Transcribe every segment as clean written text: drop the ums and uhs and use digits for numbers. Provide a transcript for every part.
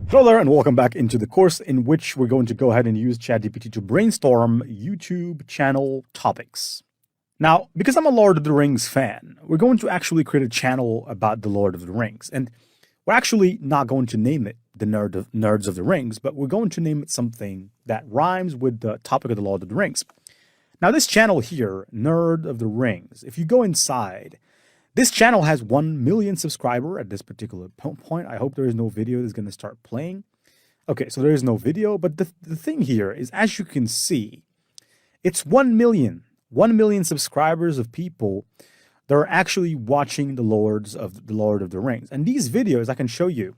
Hello there and welcome back into the course in which we're going to go ahead and use ChatGPT to brainstorm YouTube channel topics. Now, because I'm a Lord of the Rings fan, we're going to actually create a channel about the Lord of the Rings. And we're actually not going to name it the Nerds of the Rings, but we're going to name it something that rhymes with the topic of the Lord of the Rings. Now, this channel here, Nerd of the Rings, if you go inside, this channel has 1 million subscribers at this particular point. I hope there is no video that's going to start playing. Okay, so there is no video, but the thing here is, as you can see, it's 1 million subscribers of people that are actually watching the Lord of the Rings. And these videos, I can show you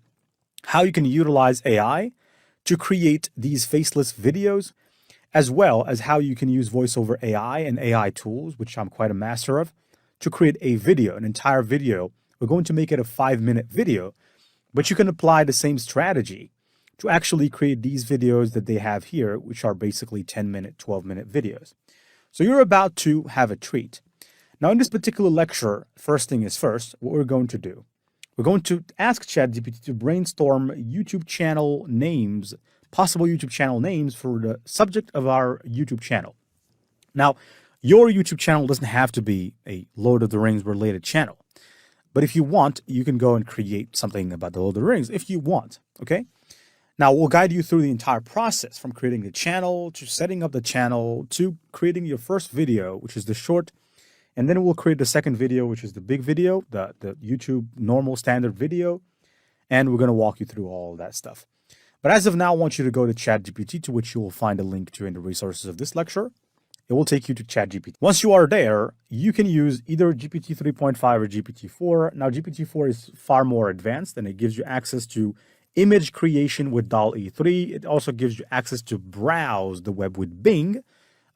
how you can utilize AI to create these faceless videos, as well as how you can use voice over AI and AI tools, which I'm quite a master of, to create a video, an entire video. We're going to make it a 5-minute video, but you can apply the same strategy to actually create these videos that they have here, which are basically 10-minute, 12-minute videos. So you're about to have a treat. Now, in this particular lecture, first thing is first, what we're going to do, we're going to ask ChatGPT to brainstorm YouTube channel names, possible YouTube channel names for the subject of our YouTube channel. Now, your YouTube channel doesn't have to be a Lord of the Rings related channel. But if you want, you can go and create something about the Lord of the Rings if you want, okay? Now, we'll guide you through the entire process from creating the channel to setting up the channel to creating your first video, which is the short. And then we'll create the second video, which is the big video, the YouTube normal standard video. And we're going to walk you through all of that stuff. But as of now, I want you to go to ChatGPT, to which you will find a link to in the resources of this lecture. It will take you to ChatGPT. Once you are there, you can use either GPT 3.5 or GPT-4. Now, GPT-4 is far more advanced, and it gives you access to image creation with DALL-E 3. It also gives you access to browse the web with Bing,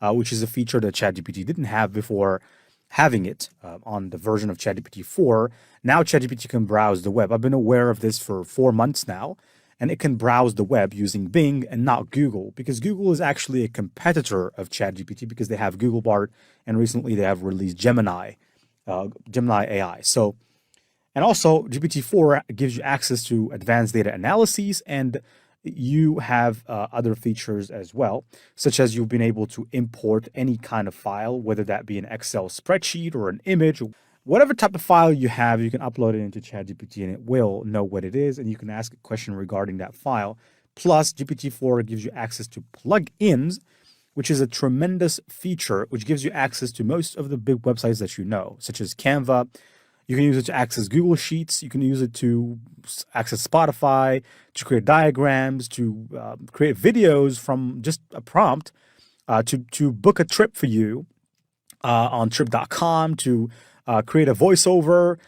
which is a feature that ChatGPT didn't have before having it on the version of ChatGPT 4. Now ChatGPT can browse the web. I've been aware of this for 4 months now, and it can browse the web using Bing and not Google, because Google is actually a competitor of ChatGPT because they have Google Bard, and recently they have released Gemini AI. So, and also GPT-4 gives you access to advanced data analyses, and you have other features as well, such as you've been able to import any kind of file, whether that be an Excel spreadsheet or an image. Whatever type of file you have, you can upload it into ChatGPT and it will know what it is, and you can ask a question regarding that file. Plus, GPT-4 gives you access to plugins, which is a tremendous feature, which gives you access to most of the big websites that you know, such as Canva. You can use it to access Google Sheets. You can use it to access Spotify, to create diagrams, to create videos from just a prompt, to book a trip for you on trip.com, to create a voiceover,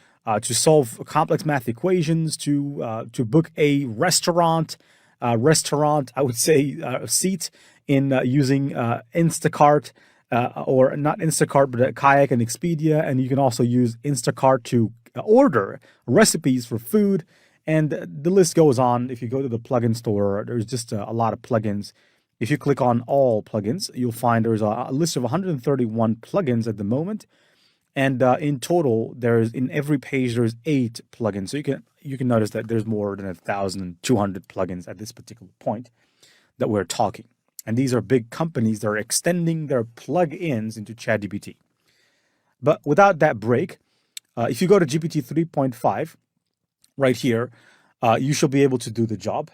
to solve complex math equations, to book a restaurant, I would say, seat in using Instacart, or not Instacart, but Kayak and Expedia. And you can also use Instacart to order recipes for food. And the list goes on. If you go to the plugin store, there's just a lot of plugins. If you click on all plugins, you'll find there's a list of 131 plugins at the moment. And in total, in every page, there's 8 plugins. So you can notice that there's more than 1,200 plugins at this particular point that we're talking. And these are big companies that are extending their plugins into ChatGPT. But without that break, if you go to GPT 3.5 right here, you should be able to do the job.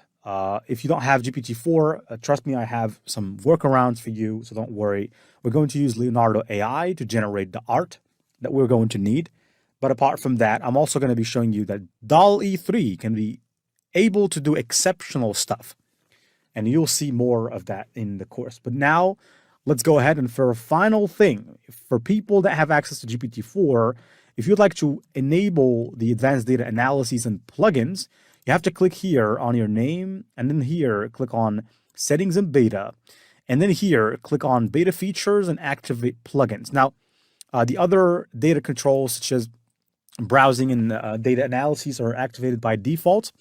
If you don't have GPT-4, trust me, I have some workarounds for you, so don't worry. We're going to use Leonardo AI to generate the art that we're going to need. But apart from that, I'm also going to be showing you that DALL-E 3 can be able to do exceptional stuff. And you'll see more of that in the course. But now, let's go ahead, and for a final thing, for people that have access to GPT-4, if you'd like to enable the advanced data analyses and plugins, you have to click here on your name, and then here, click on Settings and Beta, and then here, click on Beta Features and Activate Plugins. Now, the other data controls, such as browsing and data analyses, are activated by default.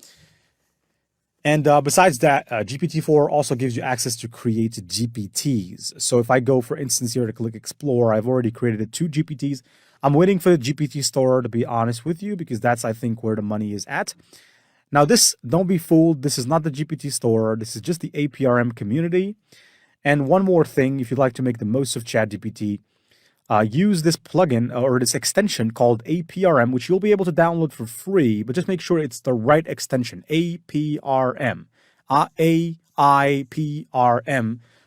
And besides that, GPT-4 also gives you access to create GPTs. So if I go, for instance, here to click Explore, I've already created 2 GPTs. I'm waiting for the GPT store, to be honest with you, because that's, I think, where the money is at. Now this, don't be fooled, this is not the GPT store, this is just the APRM community. And one more thing, if you'd like to make the most of ChatGPT, use this plugin or this extension called APRM, which you'll be able to download for free, but just make sure it's the right extension, APRM, AIPRM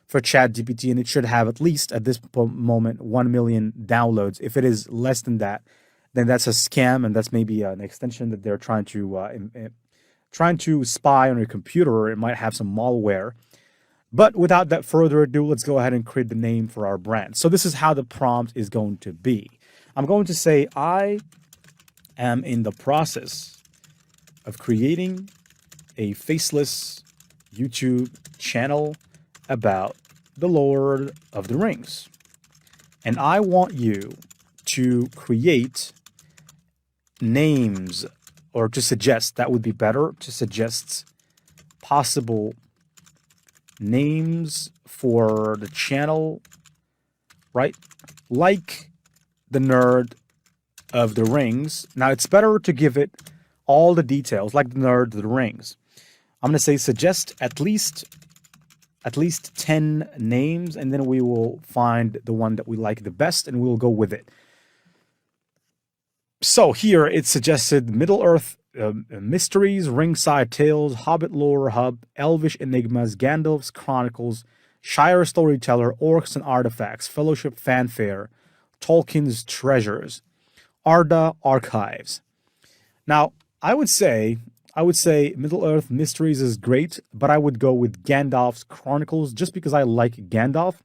for ChatGPT, and it should have at least at this moment 1 million downloads. If it is less than that, then that's a scam, and that's maybe an extension that they're trying to spy on your computer, or it might have some malware. But without that further ado, let's go ahead and create the name for our brand. So this is how the prompt is going to be. I'm going to say, I am in the process of creating a faceless YouTube channel about the Lord of the Rings. And I want you to create names, or to suggest, that would be better, to suggest possible names for the channel, right? Like the Nerd of the Rings. Now it's better to give it all the details, like the Nerd of the Rings. I'm going to say suggest at least 10 names, and then we will find the one that we like the best and we'll go with it. So here it suggested Middle-earth Mysteries, Ringside Tales, Hobbit Lore Hub, Elvish Enigmas, Gandalf's Chronicles, Shire Storyteller, Orcs and Artifacts, Fellowship Fanfare, Tolkien's Treasures, Arda Archives. Now, I would say Middle-earth Mysteries is great, but I would go with Gandalf's Chronicles just because I like Gandalf.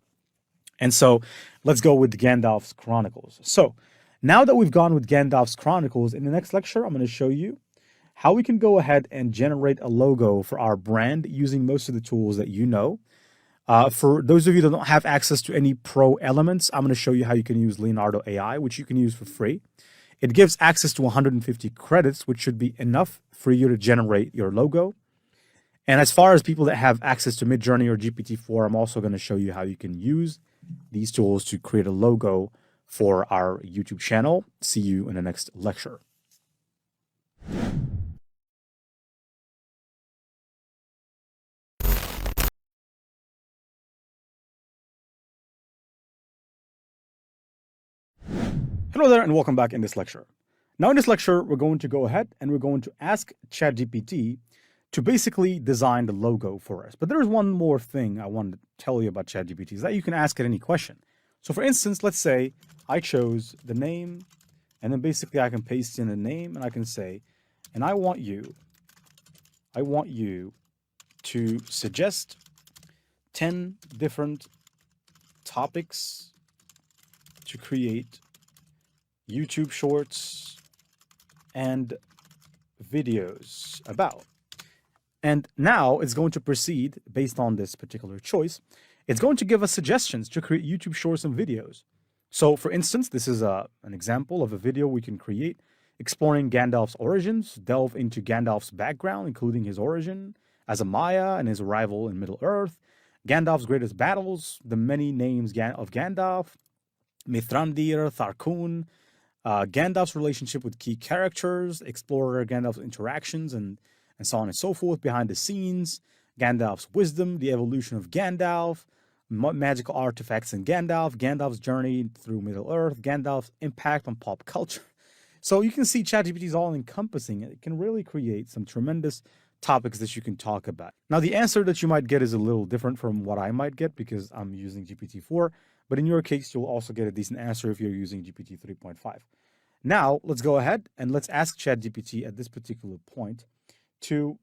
And so let's go with Gandalf's Chronicles. So now that we've gone with Gandalf's Chronicles, in the next lecture, I'm going to show you how we can go ahead and generate a logo for our brand using most of the tools that you know. For those of you that don't have access to any pro elements, I'm going to show you how you can use Leonardo AI, which you can use for free. It gives access to 150 credits, which should be enough for you to generate your logo. And as far as people that have access to Midjourney or GPT-4, I'm also going to show you how you can use these tools to create a logo for our YouTube channel. See you in the next lecture. Hello there and welcome back in this lecture. Now in this lecture, we're going to go ahead and we're going to ask ChatGPT to basically design the logo for us. But there's one more thing I wanted to tell you about ChatGPT, is that you can ask it any question. So for instance, let's say I chose the name, and then basically I can paste in a name and I can say, and I want you to suggest 10 different topics to create YouTube shorts and videos about. And now it's going to proceed based on this particular choice. It's going to give us suggestions to create YouTube shorts and videos. So for instance, this is an example of a video we can create exploring Gandalf's origins, delve into Gandalf's background, including his origin as a Maya and his arrival in Middle-earth, Gandalf's greatest battles, the many names of Gandalf, Mithrandir, Tharkun, Gandalf's relationship with key characters, explore Gandalf's interactions, and so on and so forth, behind the scenes, Gandalf's wisdom, the evolution of Gandalf, magical artifacts in Gandalf, Gandalf's journey through Middle-earth, Gandalf's impact on pop culture. So you can see ChatGPT is all encompassing. It can really create some tremendous topics that you can talk about. Now, the answer that you might get is a little different from what I might get because I'm using GPT-4, but in your case, you'll also get a decent answer if you're using GPT 3.5. Now, let's go ahead and let's ask ChatGPT at this particular point to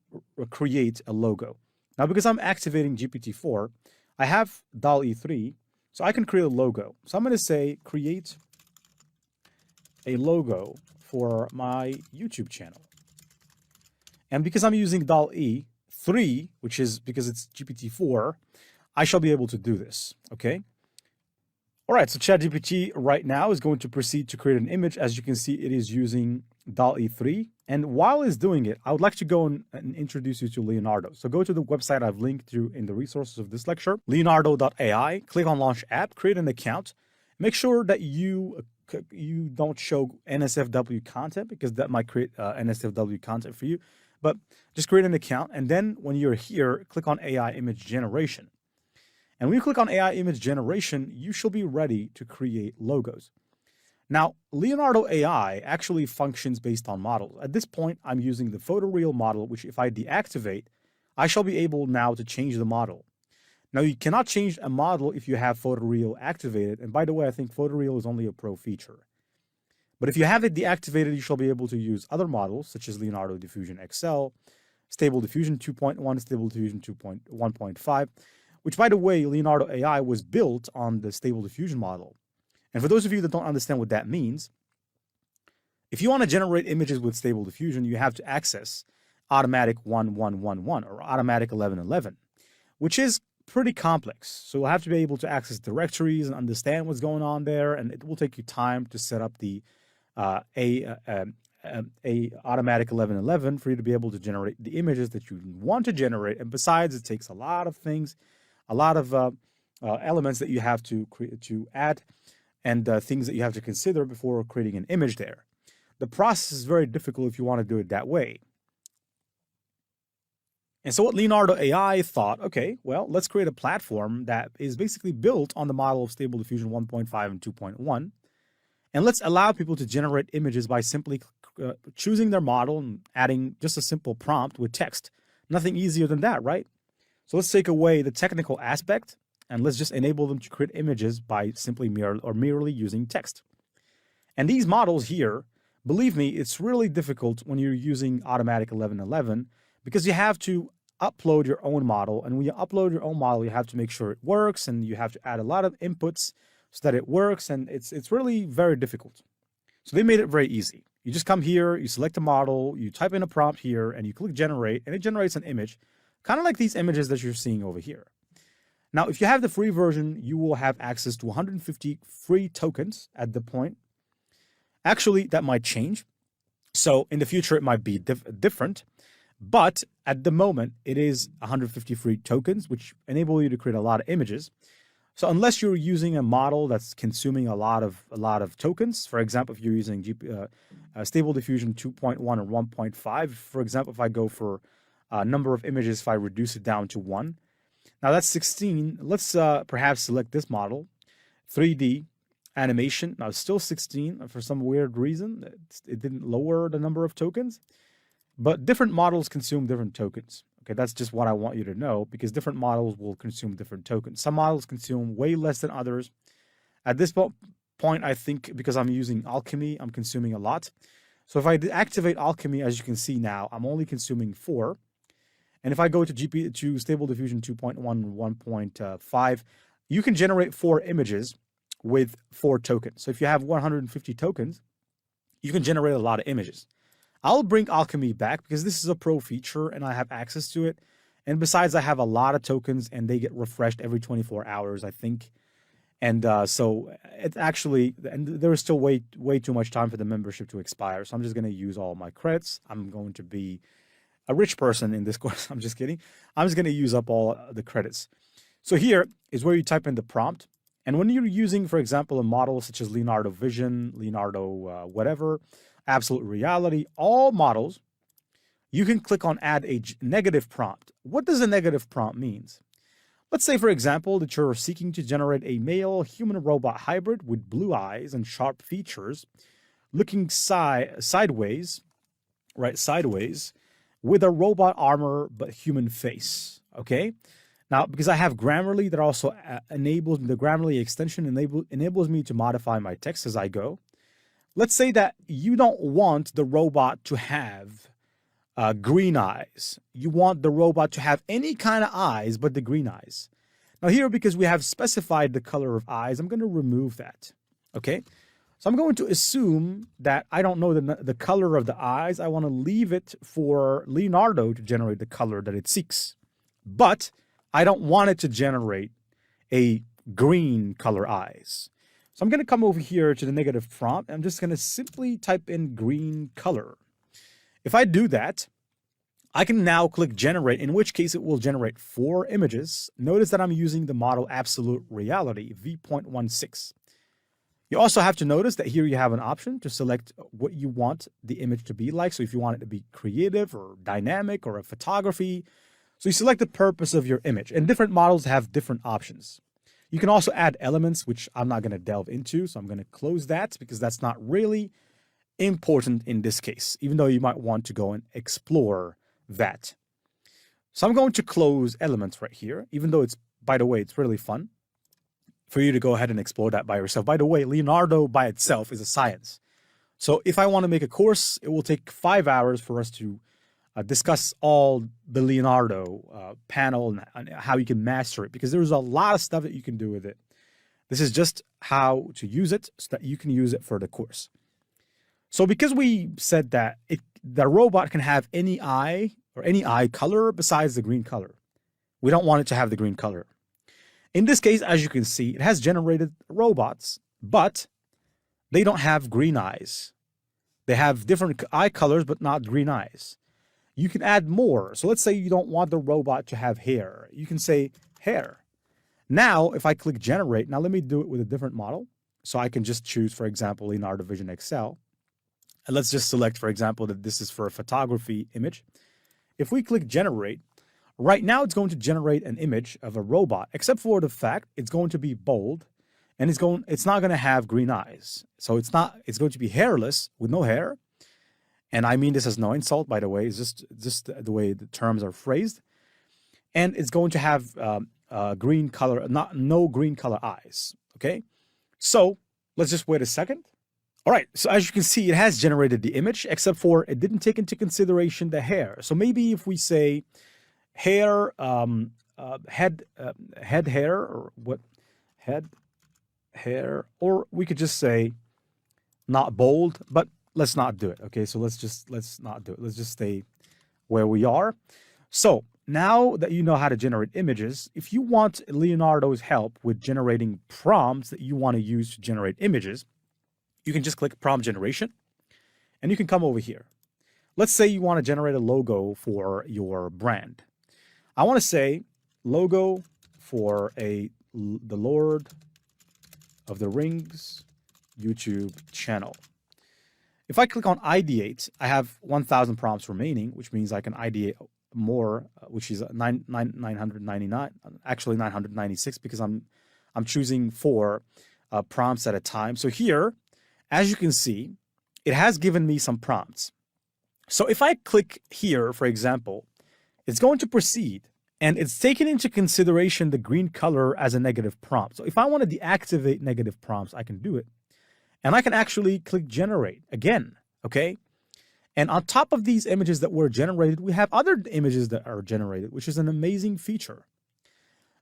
create a logo. Now, because I'm activating GPT-4, I have DALL-E 3, so I can create a logo. So I'm going to say, create a logo for my YouTube channel. And because I'm using DALL-E 3, which is because it's GPT-4, I shall be able to do this, okay? All right, so ChatGPT right now is going to proceed to create an image. As you can see, it is using DALL-E 3. And while it's doing it, I would like to go and introduce you to Leonardo. So go to the website I've linked to in the resources of this lecture, leonardo.ai, click on Launch App, create an account. Make sure that you don't show NSFW content because that might create NSFW content for you. but just create an account. And then when you're here, click on AI image generation. And when you click on AI image generation, you shall be ready to create logos. Now, Leonardo AI actually functions based on models. At this point, I'm using the photoreal model, which if I deactivate, I shall be able now to change the model. Now, you cannot change a model if you have photoreal activated. And by the way, I think photoreal is only a pro feature. But if you have it deactivated, you shall be able to use other models, such as Leonardo Diffusion XL, Stable Diffusion 2.1, Stable Diffusion 2.1.5, which, by the way, Leonardo AI was built on the Stable Diffusion model. And for those of you that don't understand what that means, if you want to generate images with Stable Diffusion, you have to access Automatic 1111 or Automatic 1111, which is pretty complex. So you'll have to be able to access directories and understand what's going on there, and it will take you time to set up the Automatic 1111 for you to be able to generate the images that you want to generate. And besides, it takes a lot of things, a lot of elements that you have to add, and things that you have to consider before creating an image there. The process is very difficult if you want to do it that way. And so what Leonardo AI thought, okay, well, let's create a platform that is basically built on the model of Stable Diffusion 1.5 and 2.1. And let's allow people to generate images by simply choosing their model and adding just a simple prompt with text. Nothing easier than that, right? So let's take away the technical aspect and let's just enable them to create images by simply merely using text. And these models here, believe me, it's really difficult when you're using Automatic 1111 because you have to upload your own model. And when you upload your own model, you have to make sure it works and you have to add a lot of inputs so that it works. And it's really very difficult. So they made it very easy. You just come here, you select a model, you type in a prompt here, and you click generate, and it generates an image, kind of like these images that you're seeing over here. Now, if you have the free version, you will have access to 150 free tokens at the point. Actually, that might change. So in the future, it might be different. But at the moment, it is 150 free tokens, which enable you to create a lot of images. So unless you're using a model that's consuming a lot of tokens, for example, if you're using Stable Diffusion 2.1 or 1.5, for example, if I go for a number of images, if I reduce it down to 1, now that's 16. Let's perhaps select this model, 3D animation. Now it's still 16 for some weird reason. It didn't lower the number of tokens, but different models consume different tokens. Okay, that's just what I want you to know because different models will consume different tokens. Some models consume way less than others. At this point, I think because I'm using Alchemy, I'm consuming a lot. So if I activate Alchemy, as you can see now, I'm only consuming 4. And if I go to Stable Diffusion 2.1 and 1.5, you can generate 4 images with 4 tokens. So if you have 150 tokens, you can generate a lot of images. I'll bring Alchemy back because this is a pro feature and I have access to it. And besides, I have a lot of tokens and they get refreshed every 24 hours, I think. And so it actually, and there is still way too much time for the membership to expire. So I'm just going to use all my credits. I'm going to be a rich person in this course. I'm just kidding. I'm just going to use up all the credits. So here is where you type in the prompt. And when you're using, for example, a model such as Leonardo Vision, Leonardo whatever, Absolute Reality, all models, you can click on add a negative prompt. What does a negative prompt means? Let's say, for example, that you're seeking to generate a male human-robot hybrid with blue eyes and sharp features, looking sideways, with a robot armor but human face, okay? Now, because I have Grammarly that also enables, the Grammarly extension enables me to modify my text as I go. Let's say that you don't want the robot to have green eyes. You want the robot to have any kind of eyes but the green eyes. Now here, because we have specified the color of eyes, I'm going to remove that, okay? So I'm going to assume that I don't know the color of the eyes. I want to leave it for Leonardo to generate the color that it seeks. But I don't want it to generate a green color eyes. So I'm going to come over here to the negative prompt. I'm just going to simply type in green color. If I do that, I can now click generate, in which case it will generate 4 images. Notice that I'm using the model Absolute Reality v.16. You also have to notice that here you have an option to select what you want the image to be like. So if you want it to be creative or dynamic or a photography, so you select the purpose of your image, and different models have different options. You can also add elements, which I'm not going to delve into. So I'm going to close that because that's not really important in this case, even though you might want to go and explore that. So I'm going to close elements right here, even though it's, by the way, it's really fun for you to go ahead and explore that by yourself. By the way, Leonardo by itself is a science. So if I want to make a course, it will take 5 hours for us to discuss all the Leonardo panel and how you can master it, because there's a lot of stuff that you can do with it. This is just how to use it so that you can use it for the course. So because we said that the robot can have any eye or any eye color besides the green color, we don't want it to have the green color. In this case, as you can see, it has generated robots, but they don't have green eyes. They have different eye colors, but not green eyes. You can add more. So let's say you don't want the robot to have hair. You can say hair. Now, if I click generate, now let me do it with a different model. So I can just choose, for example, Leonardo Vision XL. And let's just select, for example, that this is for a photography image. If we click generate, right now it's going to generate an image of a robot, except for the fact it's going to be bold and it's not going to have green eyes. So it's going to be hairless with no hair. And I mean this as no insult, by the way. It's just the way the terms are phrased. And it's going to have green color, no green color eyes. Okay. So let's just wait a second. All right, so as you can see, it has generated the image, except for it didn't take into consideration the hair. So maybe if we say hair, head hair, or what, head hair, or we could just say not bold, but let's not do it. Okay, so let's not do it. Let's just stay where we are. So now that you know how to generate images, if you want Leonardo's help with generating prompts that you want to use to generate images, you can just click prompt generation and you can come over here. Let's say you want to generate a logo for your brand. I want to say logo for the Lord of the Rings YouTube channel. If I click on ideate, I have 1,000 prompts remaining, which means I can ideate more, which is 999, actually 996, because I'm choosing 4 prompts at a time. So here, as you can see, it has given me some prompts. So if I click here, for example, it's going to proceed, and it's taken into consideration the green color as a negative prompt. So if I want to deactivate negative prompts, I can do it. And I can actually click generate again, okay? And on top of these images that were generated, we have other images that are generated, which is an amazing feature.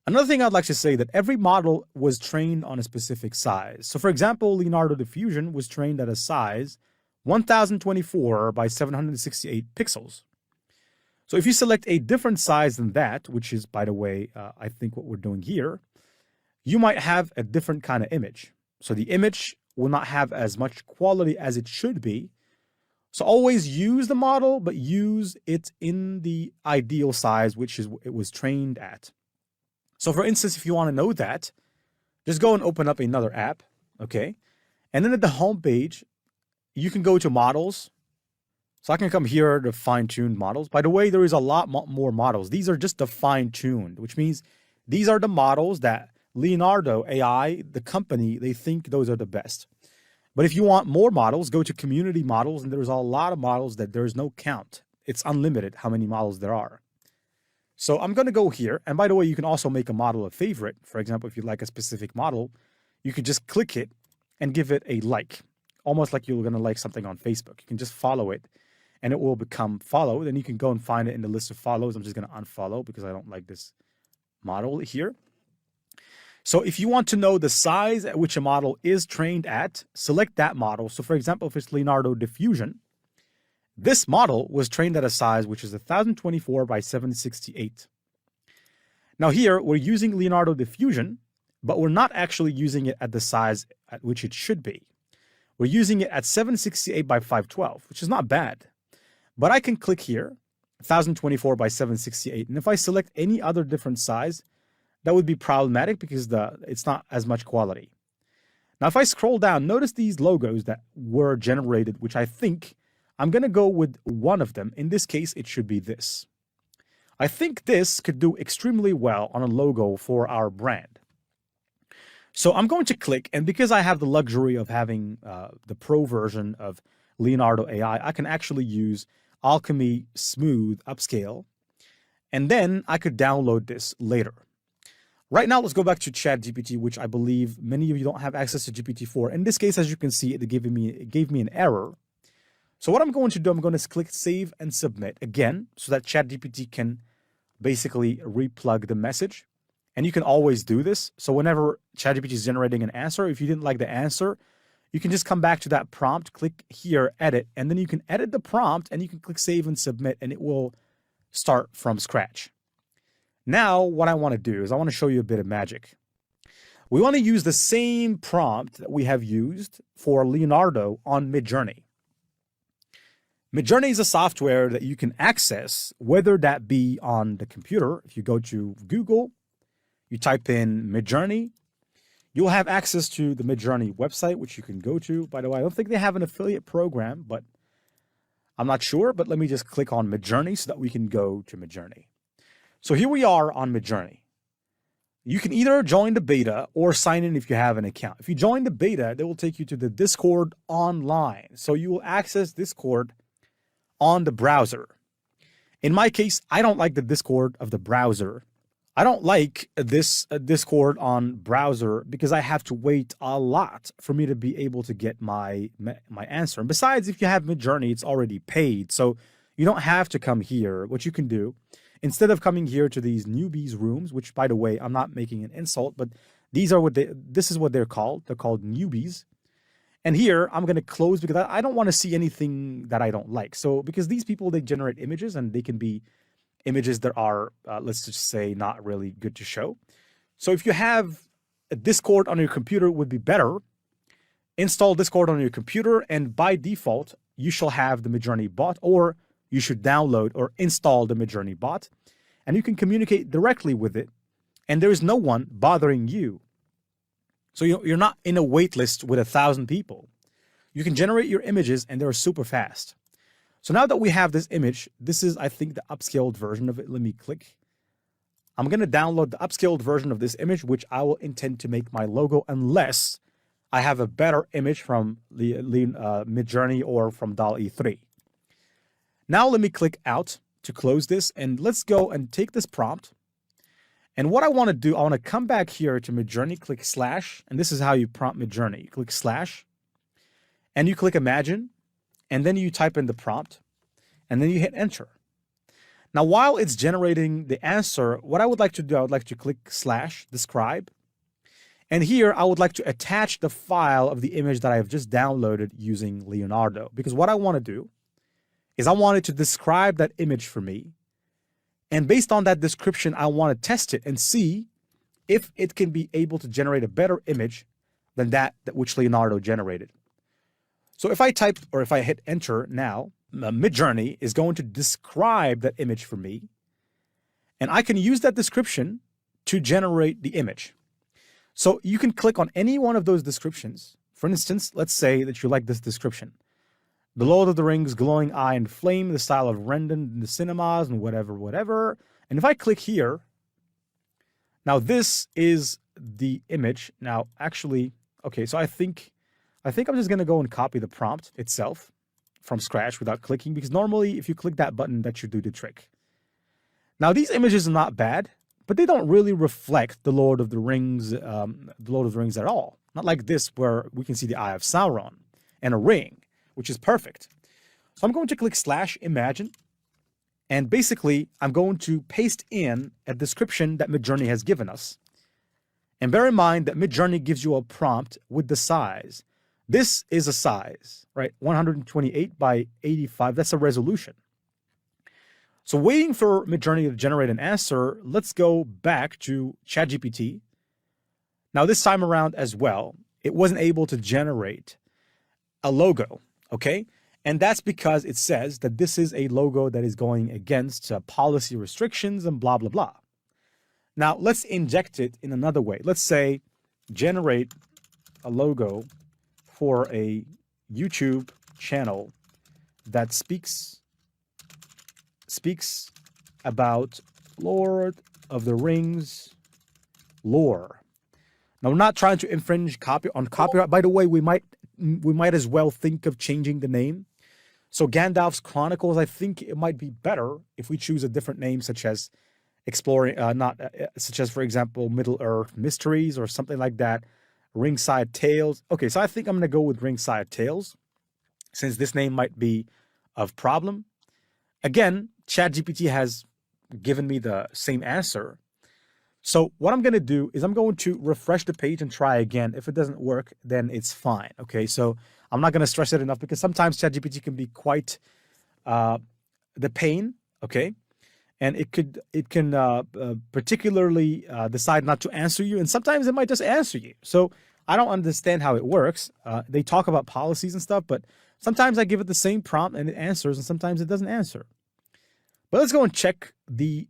Another thing I'd like to say that every model was trained on a specific size. So for example, Leonardo Diffusion was trained at a size 1024 by 768 pixels. So if you select a different size than that, which is, by the way, I think what we're doing here, you might have a different kind of image. So the image will not have as much quality as it should be. So always use the model, but use it in the ideal size, which is it was trained at. So for instance, if you want to know that, just go and open up another app, okay? And then at the home page, you can go to models. So I can come here to fine-tuned models. By the way, there is a lot more models. These are just the fine-tuned, which means these are the models that Leonardo AI, the company, they think those are the best. But if you want more models, go to community models, and there's a lot of models that there's no count. It's unlimited how many models there are. So I'm going to go here. And by the way, you can also make a model a favorite. For example, if you like a specific model, you can just click it and give it a like, almost like you're going to like something on Facebook. You can just follow it and it will become followed. And you can go and find it in the list of follows. I'm just going to unfollow because I don't like this model here. So if you want to know the size at which a model is trained at, select that model. So for example, if it's Leonardo Diffusion, this model was trained at a size which is 1024 by 768. Now here, we're using Leonardo Diffusion, but we're not actually using it at the size at which it should be. We're using it at 768 by 512, which is not bad. But I can click here, 1024 by 768, and if I select any other different size, that would be problematic because it's not as much quality. Now, if I scroll down, notice these logos that were generated, which I think I'm going to go with one of them. In this case, it should be this. I think this could do extremely well on a logo for our brand. So I'm going to click, and because I have the luxury of having the pro version of Leonardo AI, I can actually use Alchemy Smooth Upscale, and then I could download this later. Right now, let's go back to ChatGPT, which I believe many of you don't have access to GPT-4. In this case, as you can see, it gave me an error. So what I'm going to do, I'm going to click Save and Submit again, so that ChatGPT can basically replug the message. And you can always do this. So whenever ChatGPT is generating an answer, if you didn't like the answer, you can just come back to that prompt, click here, edit, and then you can edit the prompt and you can click Save and Submit, and it will start from scratch. Now, what I want to do is I want to show you a bit of magic. We want to use the same prompt that we have used for Leonardo on Midjourney. Midjourney is a software that you can access, whether that be on the computer. If you go to Google, you type in Midjourney, you'll have access to the Midjourney website, which you can go to. By the way, I don't think they have an affiliate program, but I'm not sure. But let me just click on Midjourney so that we can go to Midjourney. So here we are on Midjourney. You can either join the beta or sign in if you have an account. If you join the beta, they will take you to the Discord online. So you will access Discord on the browser. In my case, I don't like the Discord of the browser. I don't like this Discord on browser because I have to wait a lot for me to be able to get my answer. And besides, if you have Midjourney, it's already paid. So you don't have to come here. What you can do, instead of coming here to these newbies rooms, which, by the way, I'm not making an insult, but this is what they're called. They're called newbies. And here I'm going to close because I don't want to see anything that I don't like. So because these people, they generate images, and they can be images that are, let's just say, not really good to show. So if you have a Discord on your computer, it would be better. Install Discord on your computer, and by default, you shall have the Midjourney bot, or you should download or install the Midjourney bot, and you can communicate directly with it, and there is no one bothering you. So you're not in a wait list with 1,000 people. You can generate your images, and they're super fast. So now that we have this image, this is, I think, the upscaled version of it. Let me click. I'm going to download the upscaled version of this image, which I will intend to make my logo, unless I have a better image from Midjourney or from DALL-E 3. Now let me click out to close this, and let's go and take this prompt. And what I want to do, I want to come back here to Midjourney, click slash, and this is how you prompt Midjourney. You click slash, and you click imagine, and then you type in the prompt, and then you hit enter. Now, while it's generating the answer, what I would like to do, I would like to click slash describe, and here I would like to attach the file of the image that I have just downloaded using Leonardo, because what I want to do is I want it to describe that image for me. And based on that description, I want to test it and see if it can be able to generate a better image than that which Leonardo generated. So if I type, or if I hit enter now, Midjourney is going to describe that image for me. And I can use that description to generate the image. So you can click on any one of those descriptions. For instance, let's say that you like this description. The Lord of the Rings, glowing eye and flame, the style of rendered in the cinemas, and whatever. And if I click here, now this is the image. Now, actually, okay, so I think I'm just going to go and copy the prompt itself from scratch without clicking, because normally if you click that button, that should do the trick. Now, these images are not bad, but they don't really reflect the Lord of the Rings at all. Not like this, where we can see the Eye of Sauron and a ring, which is perfect. So I'm going to click slash imagine, and basically I'm going to paste in a description that Midjourney has given us. And bear in mind that Midjourney gives you a prompt with the size. This is a size, right? 128 by 85, that's a resolution. So waiting for Midjourney to generate an answer, let's go back to ChatGPT. Now this time around as well, it wasn't able to generate a logo. Okay, and that's because it says that this is a logo that is going against policy restrictions and blah, blah, blah. Now, let's inject it in another way. Let's say generate a logo for a YouTube channel that speaks about Lord of the Rings lore. Now, we're not trying to infringe copyright. By the way, we might as well think of changing the name. So Gandalf's Chronicles, I think it might be better if we choose a different name, such as such as, for example, Middle Earth Mysteries or something like that. Ringside Tales. Okay, so I think I'm going to go with Ringside Tales, since this name might be of problem. Again, ChatGPT has given me the same answer. So what I'm going to do is I'm going to refresh the page and try again. If it doesn't work, then it's fine. Okay, so I'm not going to stress it enough, because sometimes ChatGPT can be quite the pain. Okay, and it can particularly decide not to answer you, and sometimes it might just answer you. So I don't understand how it works. They talk about policies and stuff, but sometimes I give it the same prompt and it answers, and sometimes it doesn't answer. But let's go and check the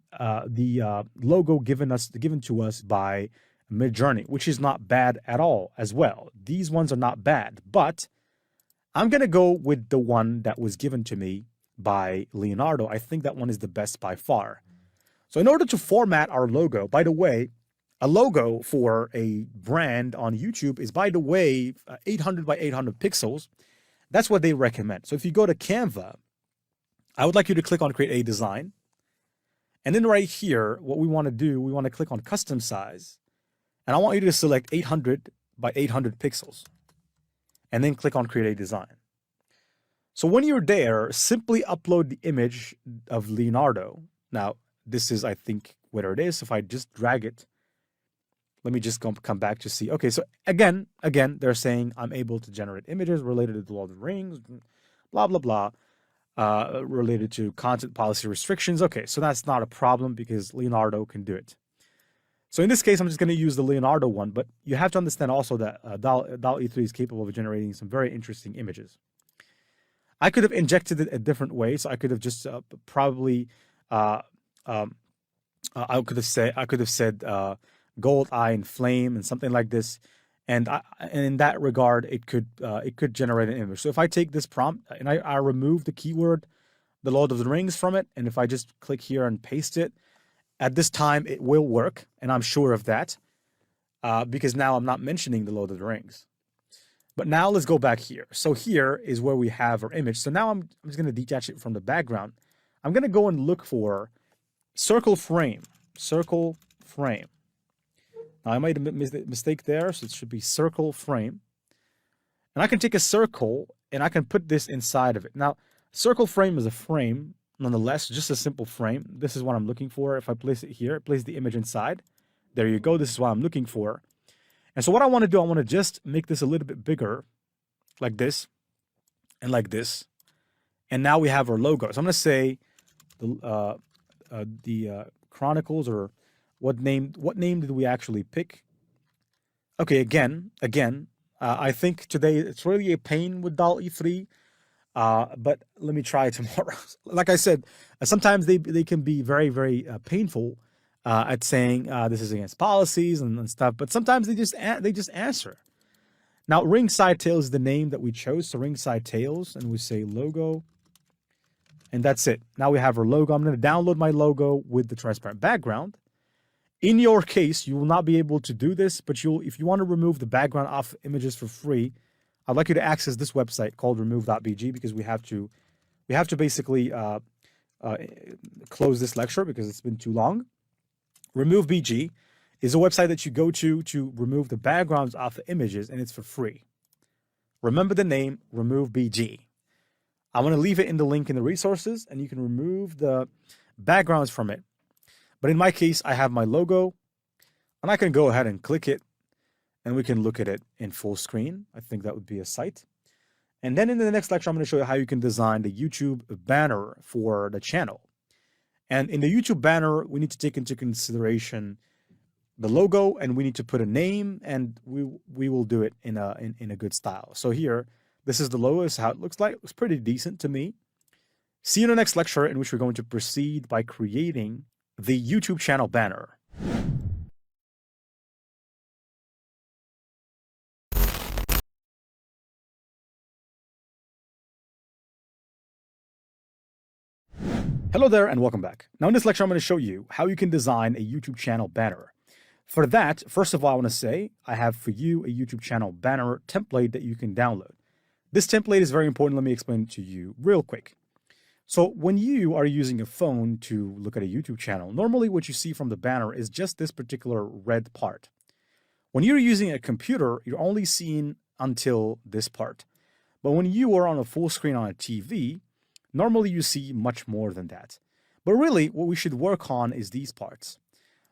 logo given to us by Midjourney, which is not bad at all as well. These ones are not bad, but I'm going to go with the one that was given to me by Leonardo. I think that one is the best by far. So in order to format our logo, by the way, a logo for a brand on YouTube is, by the way, 800 by 800 pixels. That's what they recommend. So if you go to Canva, I would like you to click on Create a Design. And then right here, what we want to do, we want to click on Custom Size. And I want you to select 800 by 800 pixels. And then click on Create a Design. So when you're there, simply upload the image of Leonardo. Now, this is, I think, where it is. If I just drag it, let me just come back to see. Okay, so again, they're saying I'm able to generate images related to the Lord of the Rings, blah, blah, blah. Related to content policy restrictions. Okay, so that's not a problem because Leonardo can do it. So in this case, I'm just going to use the Leonardo one, but you have to understand also that DALL-E 3 is capable of generating some very interesting images. I could have injected it a different way, so I could have just probably I could have said gold eye and flame and something like this. And in that regard, it could generate an image. So if I take this prompt and I remove the keyword, the Lord of the Rings, from it, and if I just click here and paste it, at this time it will work, and I'm sure of that, because now I'm not mentioning the Lord of the Rings. But now let's go back here. So here is where we have our image. So now I'm just going to detach it from the background. I'm going to go and look for circle frame. Circle frame. Now, I made a mistake there, so it should be circle frame. And I can take a circle, and I can put this inside of it. Now, circle frame is a frame, nonetheless, just a simple frame. This is what I'm looking for. If I place it here, place the image inside. There you go. This is what I'm looking for. And so what I want to do, I want to just make this a little bit bigger, like this, and like this. And now we have our logo. So I'm going to say the Chronicles, or what name did we actually pick? Okay, again, I think today it's really a pain with DALL-E 3, but let me try tomorrow. Like I said, sometimes they can be very, very painful at saying this is against policies and stuff, but sometimes they just answer. Now, Ringside Tales is the name that we chose, so Ringside Tales, and we say logo, and that's it. Now we have our logo. I'm going to download my logo with the transparent background. In your case, you will not be able to do this, but if you want to remove the background off images for free, I'd like you to access this website called remove.bg, because we have to basically close this lecture because it's been too long. Remove.bg is a website that you go to remove the backgrounds off the images, and it's for free. Remember the name, Remove.bg. I'm going to leave it in the link in the resources, and you can remove the backgrounds from it. But in my case, I have my logo, and I can go ahead and click it, and we can look at it in full screen. I think that would be a sight. And then in the next lecture, I'm going to show you how you can design the YouTube banner for the channel. And in the YouTube banner, we need to take into consideration the logo, and we need to put a name, and we will do it in a good style. So here, this is the logo. This is how it looks like. It looks pretty decent to me. See you in the next lecture, in which we're going to proceed by creating the YouTube channel banner. Hello there and welcome back. Now in this lecture, I'm going to show you how you can design a YouTube channel banner. For that, first of all, I want to say I have for you a YouTube channel banner template that you can download. This template is very important. Let me explain it to you real quick. So when you are using a phone to look at a YouTube channel, normally what you see from the banner is just this particular red part. When you're using a computer, you're only seeing until this part. But when you are on a full screen on a TV, normally you see much more than that. But really, what we should work on is these parts.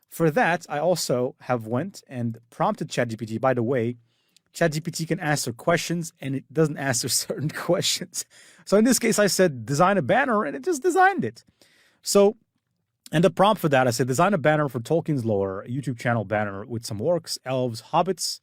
For that, I also have went and prompted ChatGPT. By the way, ChatGPT can answer questions and it doesn't answer certain questions. So in this case, I said, design a banner, and it just designed it. So, and the prompt for that, I said, design a banner for Tolkien's lore, a YouTube channel banner with some orcs, elves, hobbits,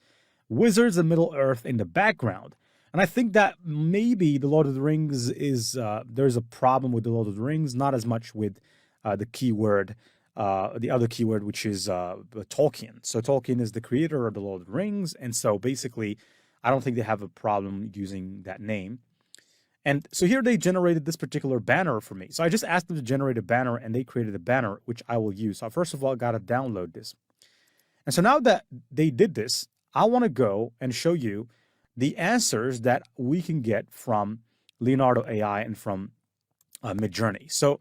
wizards, and Middle-earth in the background. And I think that maybe the Lord of the Rings is, there's a problem with the Lord of the Rings, not as much with the keyword, the other keyword, which is Tolkien. So Tolkien is the creator of the Lord of the Rings. And so basically, I don't think they have a problem using that name. And so here they generated this particular banner for me. So I just asked them to generate a banner and they created a banner, which I will use. So first of all, I got to download this. And so now that they did this, I want to go and show you the answers that we can get from Leonardo AI and from Midjourney. So,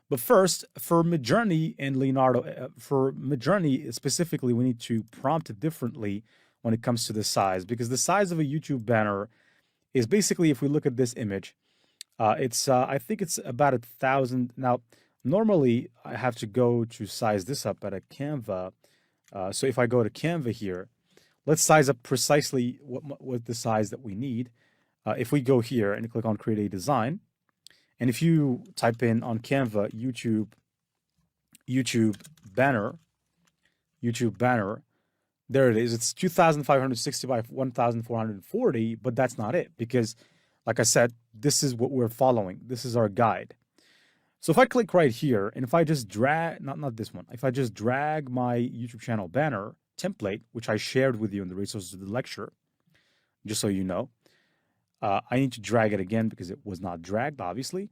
but first, for Midjourney and Leonardo, for Midjourney specifically, we need to prompt it differently when it comes to the size, because the size of a YouTube banner is basically, if we look at this image, it's I think it's about 1,000. Now, normally I have to go to size this up at a Canva. So if I go to Canva here, let's size up precisely what the size that we need. If we go here and click on Create a Design, and if you type in on Canva YouTube banner, there it is. It's 2,560 by 1,440, but that's not it because, like I said, this is what we're following. This is our guide. So if I click right here, and if I just drag, not this one, if I just drag my YouTube channel banner template, which I shared with you in the resources of the lecture, just so you know, I need to drag it again because it was not dragged, obviously.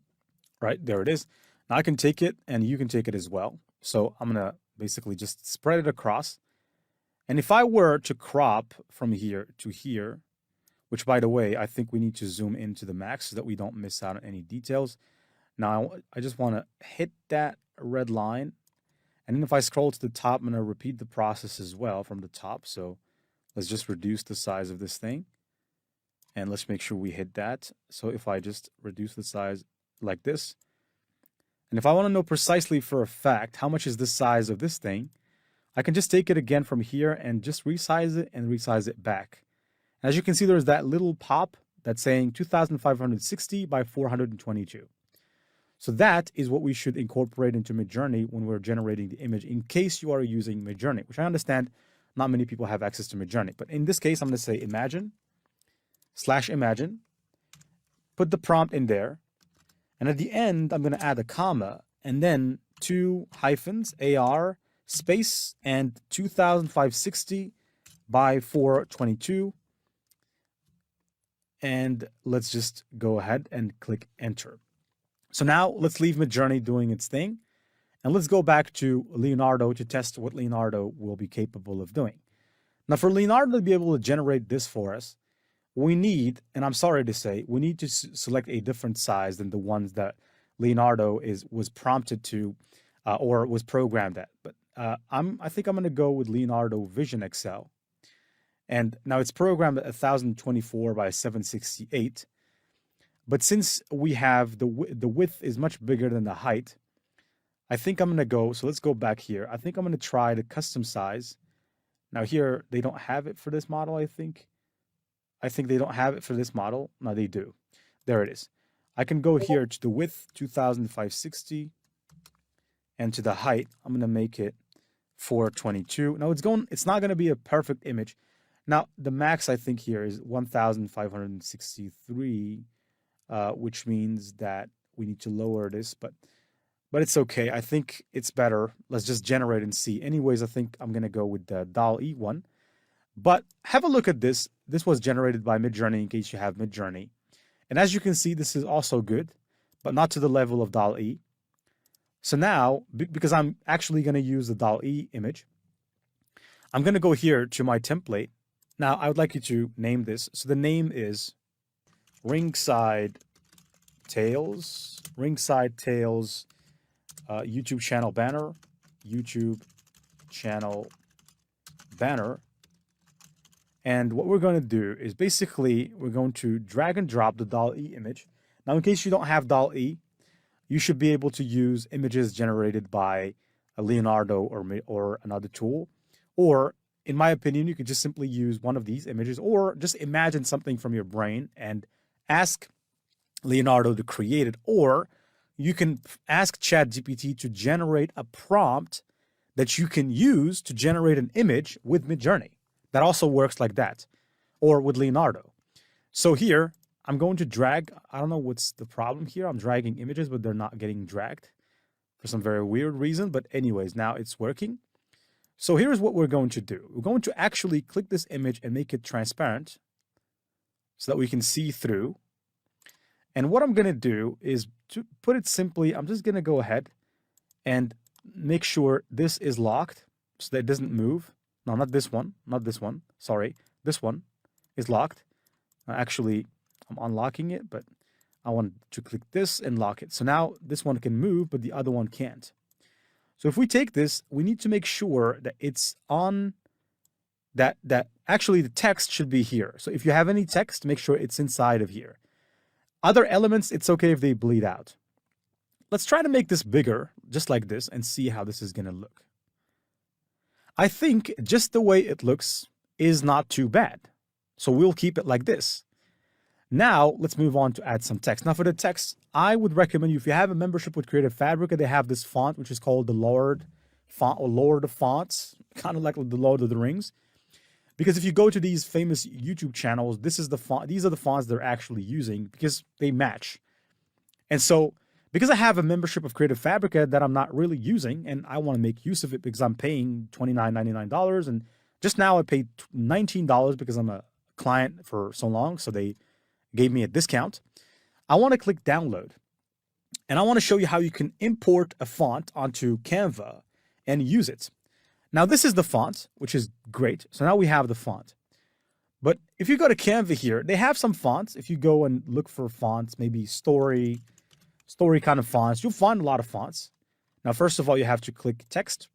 Right, there it is. Now I can take it and you can take it as well. So I'm going to basically just spread it across. And if I were to crop from here to here, which by the way, I think we need to zoom into the max so that we don't miss out on any details. Now I just want to hit that red line. And then if I scroll to the top, I'm going to repeat the process as well from the top. So let's just reduce the size of this thing. And let's make sure we hit that. So if I just reduce the size like this, and if I want to know precisely for a fact how much is the size of this thing, I can just take it again from here and just resize it and resize it back. As you can see, there's that little pop that's saying 2,560 by 422. So that is what we should incorporate into Midjourney when we're generating the image, in case you are using Midjourney, which I understand not many people have access to Midjourney. But in this case, I'm going to say imagine, put the prompt in there. And at the end, I'm going to add a comma and then 2 hyphens, AR, space, and 2,560 by 422. And let's just go ahead and click enter. So now let's leave Midjourney doing its thing. And let's go back to Leonardo to test what Leonardo will be capable of doing. Now for Leonardo to be able to generate this for us, we need, and I'm sorry to say, we need to select a different size than the ones that Leonardo was prompted to or was programmed at. But I think I'm going to go with Leonardo Vision Excel. And now it's programmed at 1024 by 768. But since we have the width is much bigger than the height, I think I'm going to go, so let's go back here. I think I'm going to try the custom size. Now here, they don't have it for this model, I think. I think they don't have it for this model. No, they do. There it is. I can go here to the width, 2,560. And to the height, I'm going to make it 422. Now it's not going to be a perfect image. Now, the max I think here is 1,563, which means that we need to lower this, but it's okay. I think it's better. Let's just generate and see. Anyways, I think I'm going to go with the DALL-E one. But have a look at this. This was generated by Midjourney in case you have Midjourney. And as you can see, this is also good, but not to the level of DALL-E. So now, because I'm actually going to use the DALL-E image, I'm going to go here to my template. Now, I would like you to name this. So the name is Ringside Tales, YouTube channel banner, YouTube channel banner. And what we're going to do is basically we're going to drag and drop the DALL-E image. Now, in case you don't have DALL-E, you should be able to use images generated by a Leonardo or another tool. Or, in my opinion, you could just simply use one of these images, or just imagine something from your brain and ask Leonardo to create it. Or you can ask ChatGPT to generate a prompt that you can use to generate an image with Midjourney. That also works like that, or with Leonardo. So here, I'm going to drag, I don't know what's the problem here. I'm dragging images, but they're not getting dragged for some very weird reason. But anyways, now it's working. So here's what we're going to do. We're going to actually click this image and make it transparent so that we can see through. And what I'm going to do is, to put it simply, I'm just going to go ahead and make sure this is locked so that it doesn't move. No, not this one. Sorry, this one is locked. Actually, I'm unlocking it, but I want to click this and lock it. So now this one can move, but the other one can't. So if we take this, we need to make sure that it's on that actually the text should be here. So if you have any text, make sure it's inside of here. Other elements, it's okay if they bleed out. Let's try to make this bigger, just like this, and see how this is going to look. I think just the way it looks is not too bad. So we'll keep it like this. Now, let's move on to add some text. Now, for the text, I would recommend you, if you have a membership with Creative Fabrica, they have this font, which is called the Lord font, or Lord of Fonts, kind of like the Lord of the Rings. Because if you go to these famous YouTube channels, this is the font, these are the fonts they're actually using because they match. And so, because I have a membership of Creative Fabrica that I'm not really using, and I want to make use of it because I'm paying $29.99, and just now I paid $19 because I'm a client for so long, so they gave me a discount. I want to click download, and I want to show you how you can import a font onto Canva and use it. Now, this is the font, which is great. So now we have the font. But if you go to Canva here, they have some fonts. If you go and look for fonts, maybe story kind of fonts, you'll find a lot of fonts. Now, first of all, you have to click text,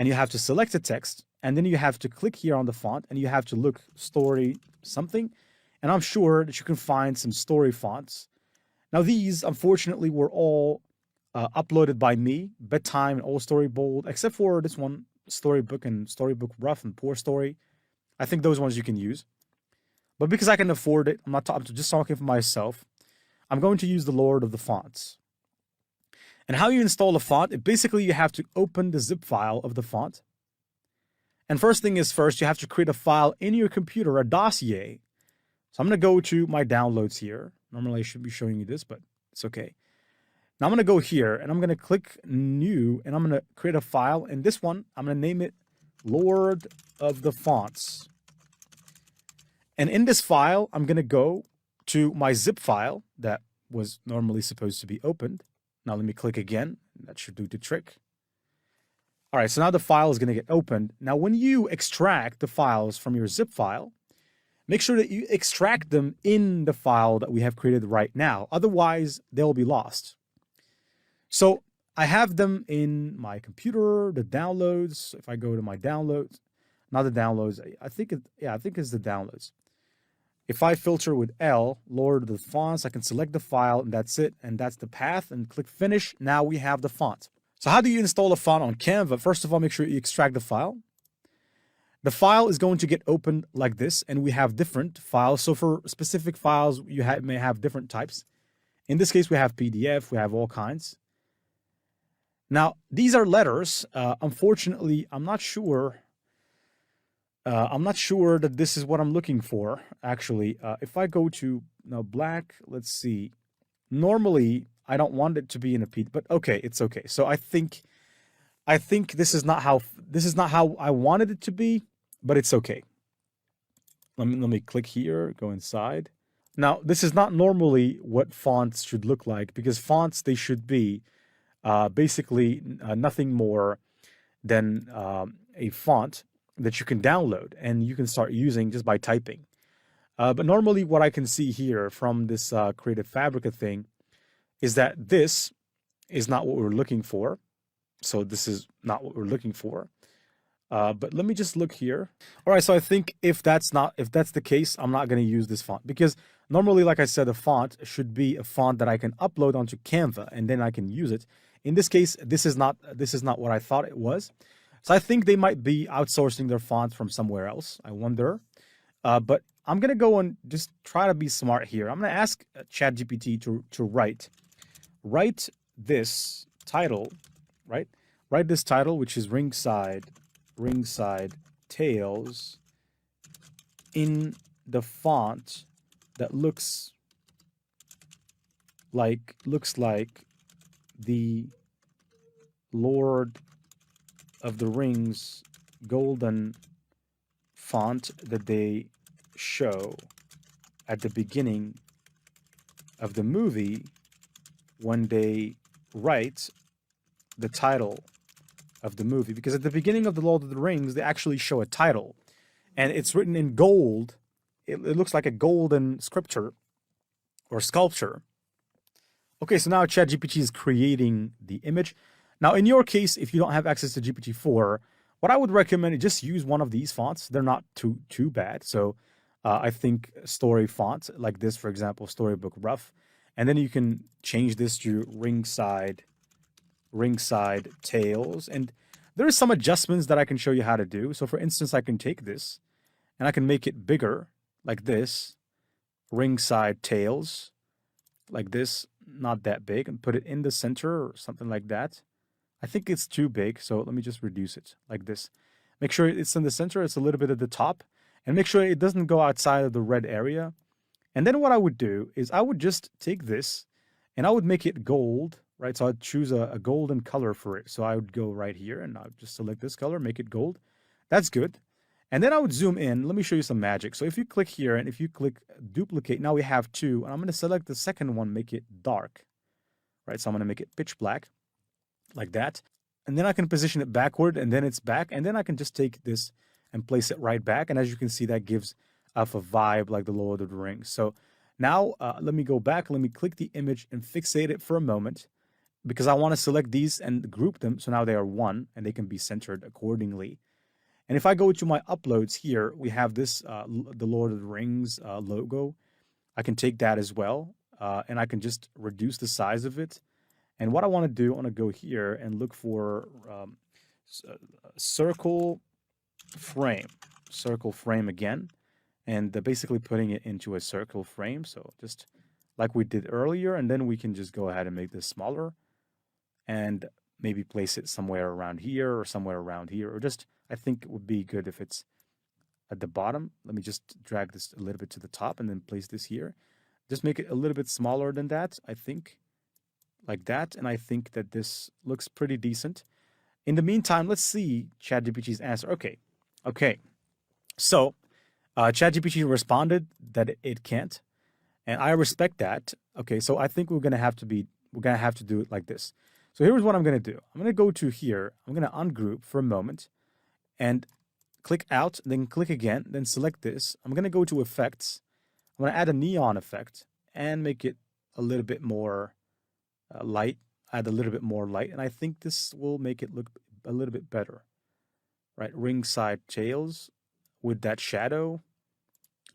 and you have to select the text, and then you have to click here on the font, and you have to look story something. And I'm sure that you can find some story fonts. Now, these, unfortunately, were all uploaded by me, Bedtime and Old Story Bold, except for this one, Storybook and Storybook Rough and Poor Story. I think those ones you can use. But because I can afford it, I'm just talking for myself. I'm going to use the Lord of the Fonts. And how you install a font, basically you have to open the zip file of the font. And first thing is first, you have to create a file in your computer, a dossier. So I'm going to go to my downloads here. Normally I should be showing you this, but it's okay. Now I'm going to go here and I'm going to click new and I'm going to create a file. And this one, I'm going to name it Lord of the Fonts. And in this file, I'm going to go to my zip file that was normally supposed to be opened. Now let me click again. That should do the trick. All right, so now the file is going to get opened. Now when you extract the files from your zip file, make sure that you extract them in the file that we have created right now. Otherwise, they'll be lost. So I have them in my computer, the downloads. If I go to my downloads, not the downloads, I think it's the downloads. If I filter with L, Lord of the Fonts, I can select the file and that's it. And that's the path and click finish. Now we have the font. So how do you install a font on Canva? First of all, make sure you extract the file. The file is going to get opened like this, and we have different files. So for specific files, you may have different types. In this case, we have PDF, we have all kinds. Now, these are letters. Unfortunately, I'm not sure that this is what I'm looking for, actually. If I go to black, let's see. Normally, I don't want it to be in a PDF, but okay, it's okay. So I think this is not how I wanted it to be, but it's okay. Let me click here, go inside. Now, this is not normally what fonts should look like, because fonts, they should be basically nothing more than a font that you can download and you can start using just by typing. But normally, what I can see here from this Creative Fabrica thing is that this is not what we're looking for. So this is not what we're looking for. But let me just look here. All right, so I think if that's the case, I'm not going to use this font because normally, like I said, a font should be a font that I can upload onto Canva and then I can use it. In this case, this is not what I thought it was. So I think they might be outsourcing their font from somewhere else. I wonder. But I'm going to go and just try to be smart here. I'm going to ask ChatGPT to write this title, right? Write this title, which is ringside tales in the font that looks like the Lord of the Rings golden font that they show at the beginning of the movie when they write the title of the movie. Because at the beginning of The Lord of the Rings, they actually show a title. And it's written in gold. It looks like a golden scripture or sculpture. Okay, so now ChatGPT is creating the image. Now, in your case, if you don't have access to GPT-4, what I would recommend is just use one of these fonts. They're not too bad. So I think story fonts like this, for example, Storybook Rough. And then you can change this to ringside tales. And there are some adjustments that I can show you how to do. So for instance, I can take this and I can make it bigger like this, ringside tales, like this, not that big, and put it in the center or something like that. I think it's too big, so let me just reduce it like this. Make sure it's in the center, it's a little bit at the top, and make sure it doesn't go outside of the red area. And then what I would do is I would just take this and I would make it gold, right? So I'd choose a golden color for it. So I would go right here and I would just select this color, make it gold. That's good. And then I would zoom in. Let me show you some magic. So if you click here and if you click duplicate, now we have two. And I'm going to select the second one, make it dark, right? So I'm going to make it pitch black like that. And then I can position it backward and then it's back. And then I can just take this and place it right back. And as you can see, that gives off a vibe like the Lord of the Rings. So now let me go back. Let me click the image and fixate it for a moment because I want to select these and group them. So now they are one and they can be centered accordingly. And if I go to my uploads here, we have this, the Lord of the Rings logo. I can take that as well, and I can just reduce the size of it. And what I want to do, I want to go here and look for circle frame again, and basically putting it into a circle frame. So just like we did earlier, and then we can just go ahead and make this smaller and maybe place it somewhere around here or somewhere around here, or just, I think it would be good if it's at the bottom. Let me just drag this a little bit to the top and then place this here. Just make it a little bit smaller than that, I think, like that. And I think that this looks pretty decent. In the meantime, let's see ChatGPT's answer. Okay. So ChatGPT responded that it can't, and I respect that. Okay, so I think we're gonna have to do it like this. So here's what I'm going to do. I'm going to go to here. I'm going to ungroup for a moment and click out, then click again, then select this. I'm going to go to effects. I'm going to add a neon effect and make it a little bit more light, add a little bit more light. And I think this will make it look a little bit better, right? Ringside tails with that shadow,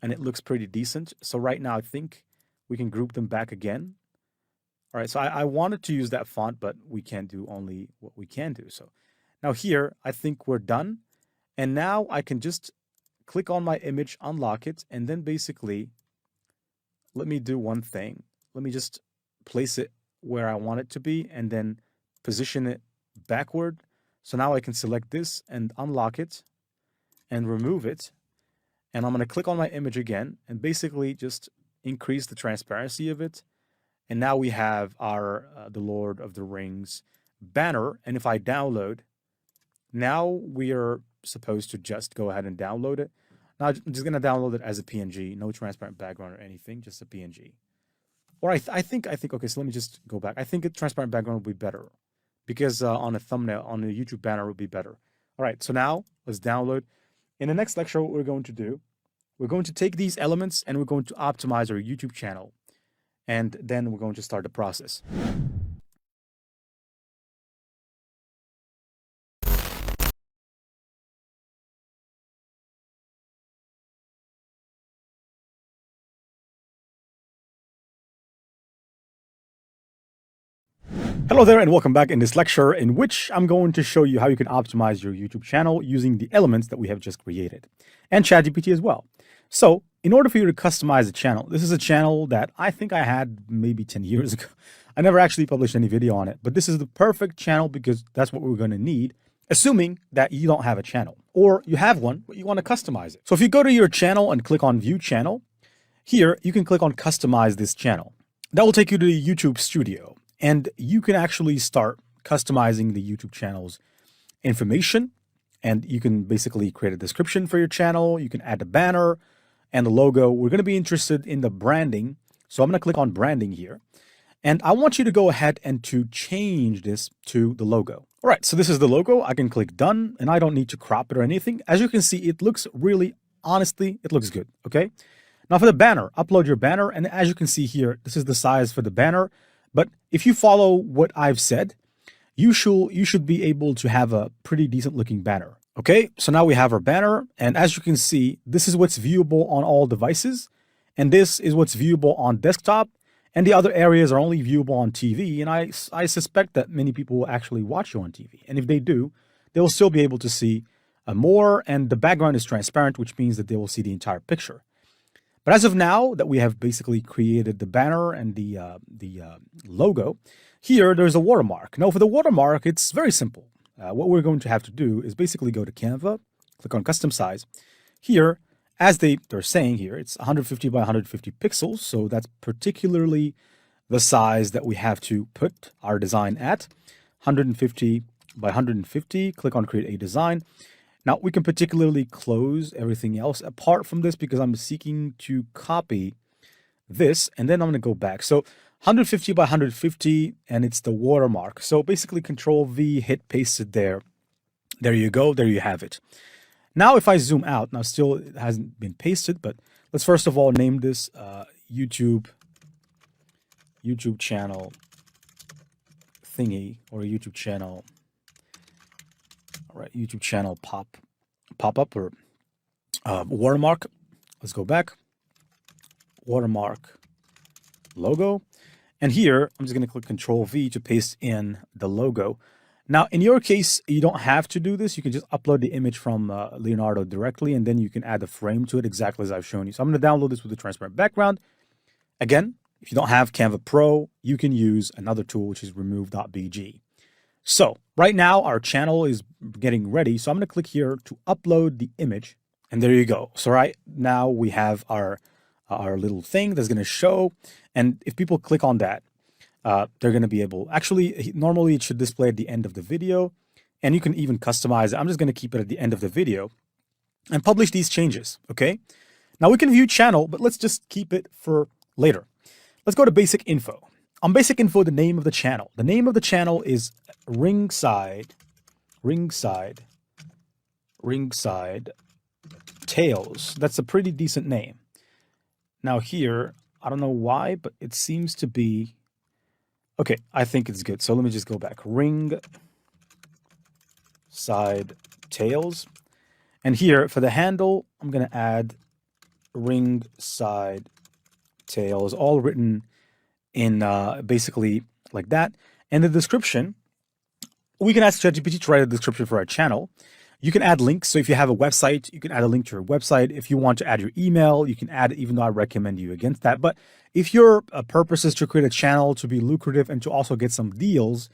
and it looks pretty decent. So right now, I think we can group them back again. All right, so I wanted to use that font, but we can't do only what we can do. So now here, I think we're done. And now I can just click on my image, unlock it, and then basically, let me do one thing. Let me just place it where I want it to be and then position it backward. So now I can select this and unlock it and remove it. And I'm going to click on my image again and basically just increase the transparency of it. And now we have our The Lord of the Rings banner. And if I download, now we are supposed to just go ahead and download it. Now I'm just going to download it as a PNG, no transparent background or anything, just a PNG. Or I think, okay, so let me just go back. I think a transparent background would be better. because on a thumbnail, on a YouTube banner would be better. All right, so now let's download. In the next lecture, what we're going to do, we're going to take these elements and we're going to optimize our YouTube channel. And then we're going to start the process. Hello there and welcome back in this lecture in which I'm going to show you how you can optimize your YouTube channel using the elements that we have just created and ChatGPT as well. So in order for you to customize the channel, this is a channel that I think I had maybe 10 years ago. I never actually published any video on it, but this is the perfect channel because that's what we're going to need, assuming that you don't have a channel or you have one, but you want to customize it. So if you go to your channel and click on View Channel, here you can click on Customize this channel. That will take you to the YouTube Studio. And you can actually start customizing the YouTube channel's information. And you can basically create a description for your channel. You can add a banner and a logo. We're going to be interested in the branding. So I'm going to click on branding here. And I want you to go ahead and to change this to the logo. All right, so this is the logo. I can click done and I don't need to crop it or anything. As you can see, it looks really, honestly, it looks good. Okay. Now for the banner, upload your banner. And as you can see here, this is the size for the banner. But if you follow what I've said, you should be able to have a pretty decent looking banner. Okay, so now we have our banner. And as you can see, this is what's viewable on all devices. And this is what's viewable on desktop. And the other areas are only viewable on TV. And I suspect that many people will actually watch you on TV. And if they do, they will still be able to see more. And the background is transparent, which means that they will see the entire picture. But as of now that we have basically created the banner and the logo, here there's a watermark. Now for the watermark, it's very simple. What we're going to have to do is basically go to Canva, click on custom size. Here, as they're saying here, it's 150 by 150 pixels. So that's particularly the size that we have to put our design at. 150 by 150, click on create a design. Now, we can particularly close everything else apart from this because I'm seeking to copy this and then I'm going to go back. So 150 by 150 and it's the watermark. So basically Control V, hit paste it there. There you go. There you have it. Now, if I zoom out, now still it hasn't been pasted, but let's first of all name this YouTube channel thingy or YouTube channel. All right, YouTube channel pop-up or watermark. Let's go back. Watermark logo. And here, I'm just going to click Control V to paste in the logo. Now, in your case, you don't have to do this. You can just upload the image from Leonardo directly, and then you can add a frame to it exactly as I've shown you. So I'm going to download this with a transparent background. Again, if you don't have Canva Pro, you can use another tool, which is remove.bg. So right now our channel is getting ready. So I'm going to click here to upload the image and there you go. So right now we have our little thing that's going to show. And if people click on that, they're going to be able, actually, normally it should display at the end of the video and you can even customize it. I'm just going to keep it at the end of the video and publish these changes. Okay. Now we can view channel, but let's just keep it for later. Let's go to basic info. On basic info, the name of the channel. The name of the channel is Ringside Tales. That's a pretty decent name. Now here, I don't know why, but it seems to be, okay, I think it's good. So let me just go back. Ringside Tales. And here for the handle, I'm going to add Ringside Tales, all written in basically like that. And the description, we can ask ChatGPT to write a description for our channel. You can add links. So if you have a website, you can add a link to your website. If you want to add your email, you can add it, even though I recommend you against that. But if your purpose is to create a channel to be lucrative and to also get some deals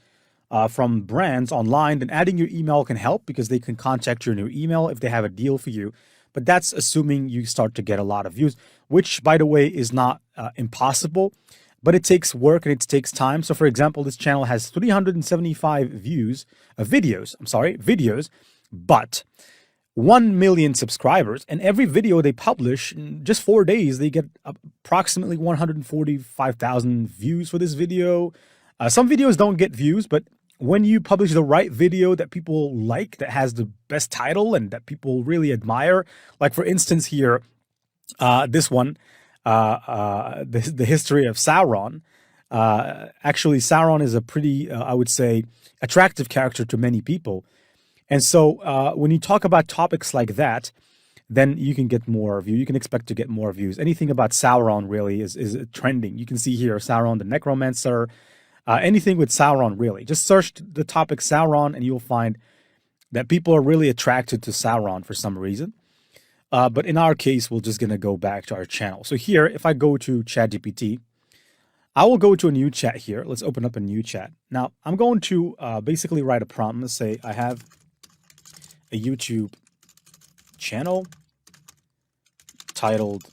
from brands online, then adding your email can help because they can contact you in your email if they have a deal for you. But that's assuming you start to get a lot of views, which, by the way, is not impossible. But it takes work and it takes time. So for example, this channel has 375 videos, but 1 million subscribers. And every video they publish, in just 4 days, they get approximately 145,000 views for this video. Some videos don't get views, but when you publish the right video that people like, that has the best title and that people really admire, like for instance here, this one, the history of Sauron. Actually, Sauron is a pretty, I would say, attractive character to many people. And so when you talk about topics like that, then you can get more views. You can expect to get more views. Anything about Sauron really is trending. You can see here Sauron the Necromancer, anything with Sauron really. Just search the topic Sauron and you'll find that people are really attracted to Sauron for some reason. But in our case, we're just going to go back to our channel. So here, if I go to ChatGPT, I will go to a new chat here. Let's open up a new chat. Now, I'm going to basically write a prompt. Let's say I have a YouTube channel titled,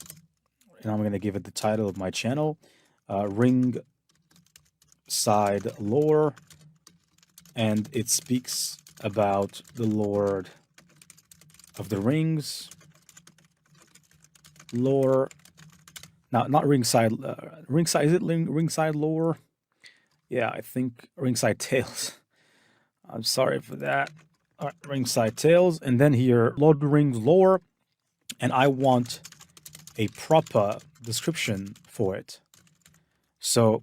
and I'm going to give it the title of my channel, Ringside Lore, and it speaks about the Lord of the Rings lore. Now, not ringside. Ringside, is it ringside lore? Yeah, I think ringside tales. I'm sorry for that. All right, ringside tales, and then here, Lord of the Rings lore, and I want a proper description for it. So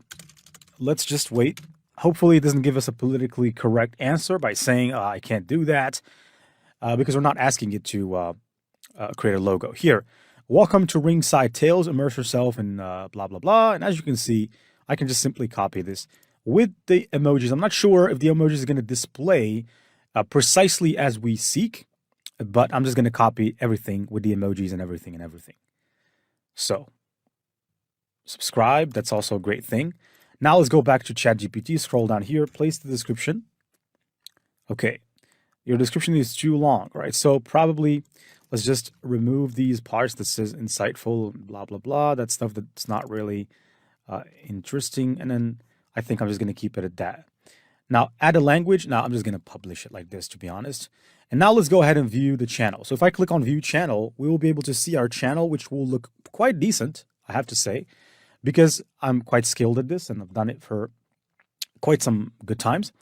let's just wait. Hopefully, it doesn't give us a politically correct answer by saying I can't do that, because we're not asking it to create a logo here. Welcome to Ringside Tales, immerse yourself in blah, blah, blah. And as you can see, I can just simply copy this with the emojis. I'm not sure if the emoji is going to display precisely as we seek, but I'm just going to copy everything with the emojis and everything. So, subscribe, that's also a great thing. Now let's go back to ChatGPT, scroll down here, place the description. Okay, your description is too long, right? So probably let's just remove these parts that says insightful, blah, blah, blah. That stuff that's not really interesting. And then I think I'm just going to keep it at that. Now, add a language. Now, I'm just going to publish it like this, to be honest. And now let's go ahead and view the channel. So if I click on View Channel, we will be able to see our channel, which will look quite decent, I have to say, because I'm quite skilled at this and I've done it for quite some good times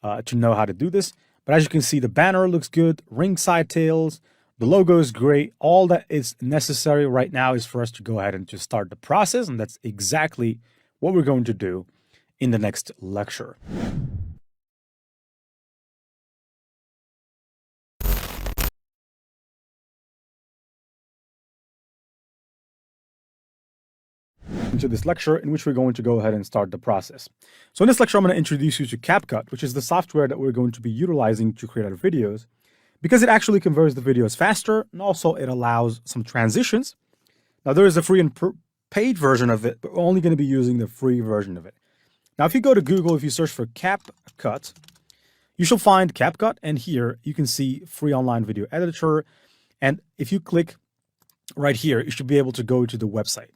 to know how to do this. But as you can see, the banner looks good. Ringside Tales. The logo is great. All that is necessary right now is for us to go ahead and just start the process. And that's exactly what we're going to do in the next lecture. Into this lecture in which we're going to go ahead and start the process. So in this lecture, I'm going to introduce you to CapCut, which is the software that we're going to be utilizing to create our videos, because it actually converts the videos faster, and also it allows some transitions. Now, there is a free and paid version of it, but we're only going to be using the free version of it. Now, if you go to Google, if you search for CapCut, you shall find CapCut, and here you can see free online video editor. And if you click right here, you should be able to go to the website.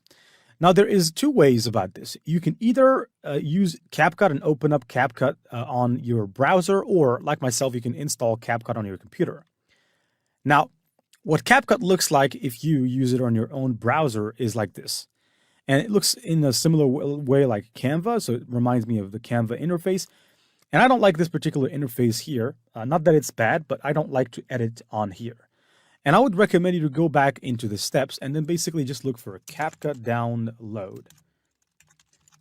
Now, there is two ways about this. You can either use CapCut and open up CapCut on your browser, or like myself, you can install CapCut on your computer. Now, what CapCut looks like if you use it on your own browser is like this. And it looks in a similar way like Canva, so it reminds me of the Canva interface. And I don't like this particular interface here. Not that it's bad, but I don't like to edit on here. And I would recommend you to go back into the steps and then basically just look for a CapCut download.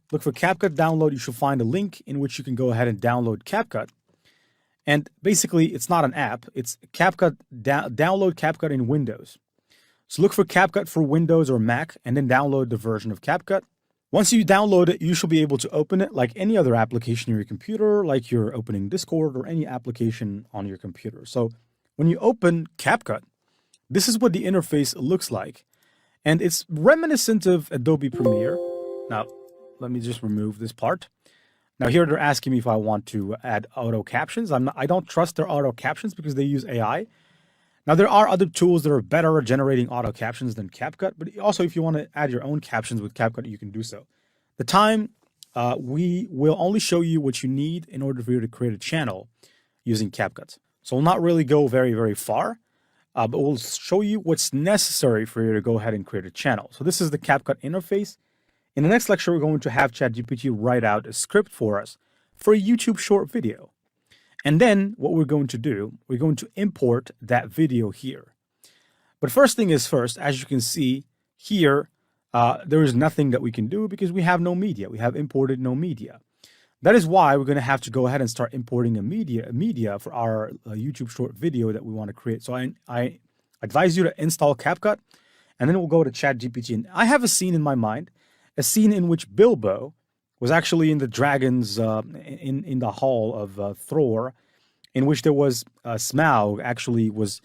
Look for CapCut download. You should find a link in which you can go ahead and download CapCut. And basically, it's not an app. It's CapCut, download CapCut in Windows. So look for CapCut for Windows or Mac and then download the version of CapCut. Once you download it, you should be able to open it like any other application on your computer, like you're opening Discord or any application on your computer. So when you open CapCut, this is what the interface looks like, and it's reminiscent of Adobe Premiere. Now, let me just remove this part. Now here they're asking me if I want to add auto captions. I don't trust their auto captions because they use AI. Now there are other tools that are better at generating auto captions than CapCut, but also if you want to add your own captions with CapCut, you can do so. The time, we will only show you what you need in order for you to create a channel using CapCut. So we'll not really go very, very far. But we'll show you what's necessary for you to go ahead and create a channel. So this is the CapCut interface. In the next lecture, we're going to have ChatGPT write out a script for us for a YouTube short video. And then what we're going to do, we're going to import that video here. But first thing is first, as you can see here, there is nothing that we can do because we have no media. We have imported no media. That is why we're going to have to go ahead and start importing a media for our YouTube short video that we want to create. So I advise you to install CapCut, and then we'll go to ChatGPT. And I have a scene in my mind, a scene in which Bilbo was actually in the dragons, in the hall of Thor, in which there was Smaug actually was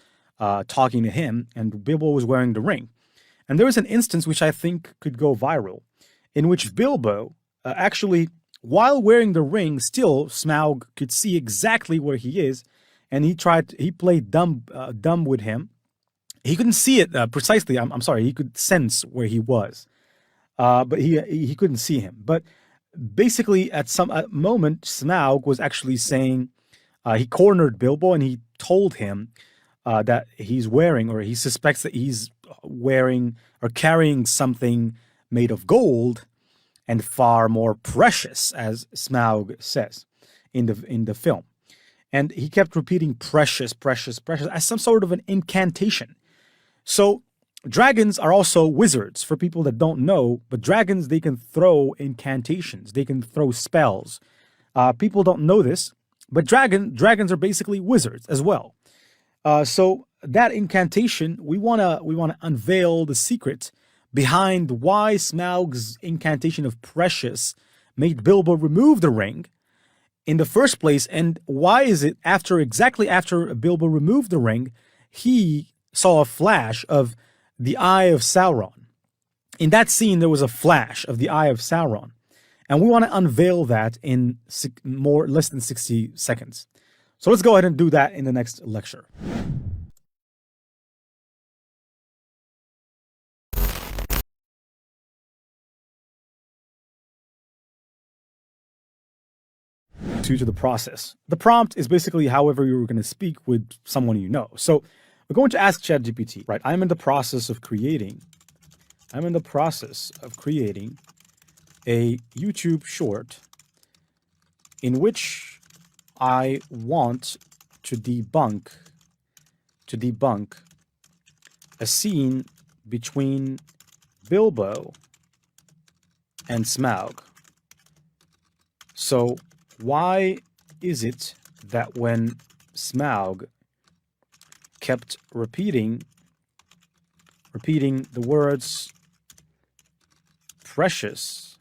talking to him, and Bilbo was wearing the ring. And there was an instance which I think could go viral, in which Bilbo actually, while wearing the ring, still Smaug could see exactly where he is, and he played dumb with him. He couldn't see it precisely. I'm sorry. He could sense where he was, but he couldn't see him. But basically, at some moment, Smaug was actually saying he cornered Bilbo, and he told him that he's wearing, or he suspects that he's wearing or carrying something made of gold and far more precious, as Smaug says in the film. And he kept repeating precious, precious, precious as some sort of an incantation. So dragons are also wizards, for people that don't know, but dragons, they can throw incantations. They can throw spells. People don't know this, but dragons are basically wizards as well. So that incantation, we wanna unveil the secret behind why Smaug's incantation of precious made Bilbo remove the ring in the first place, and why is it exactly after Bilbo removed the ring, he saw a flash of the Eye of Sauron. In that scene, there was a flash of the Eye of Sauron, and we want to unveil that in less than 60 seconds. So let's go ahead and do that in the next lecture. To the process. The prompt is basically however you're going to speak with someone you know. So we're going to ask ChatGPT, right? I'm in the process of creating a YouTube short in which I want to debunk a scene between Bilbo and Smaug. So why is it that when Smaug kept repeating the words precious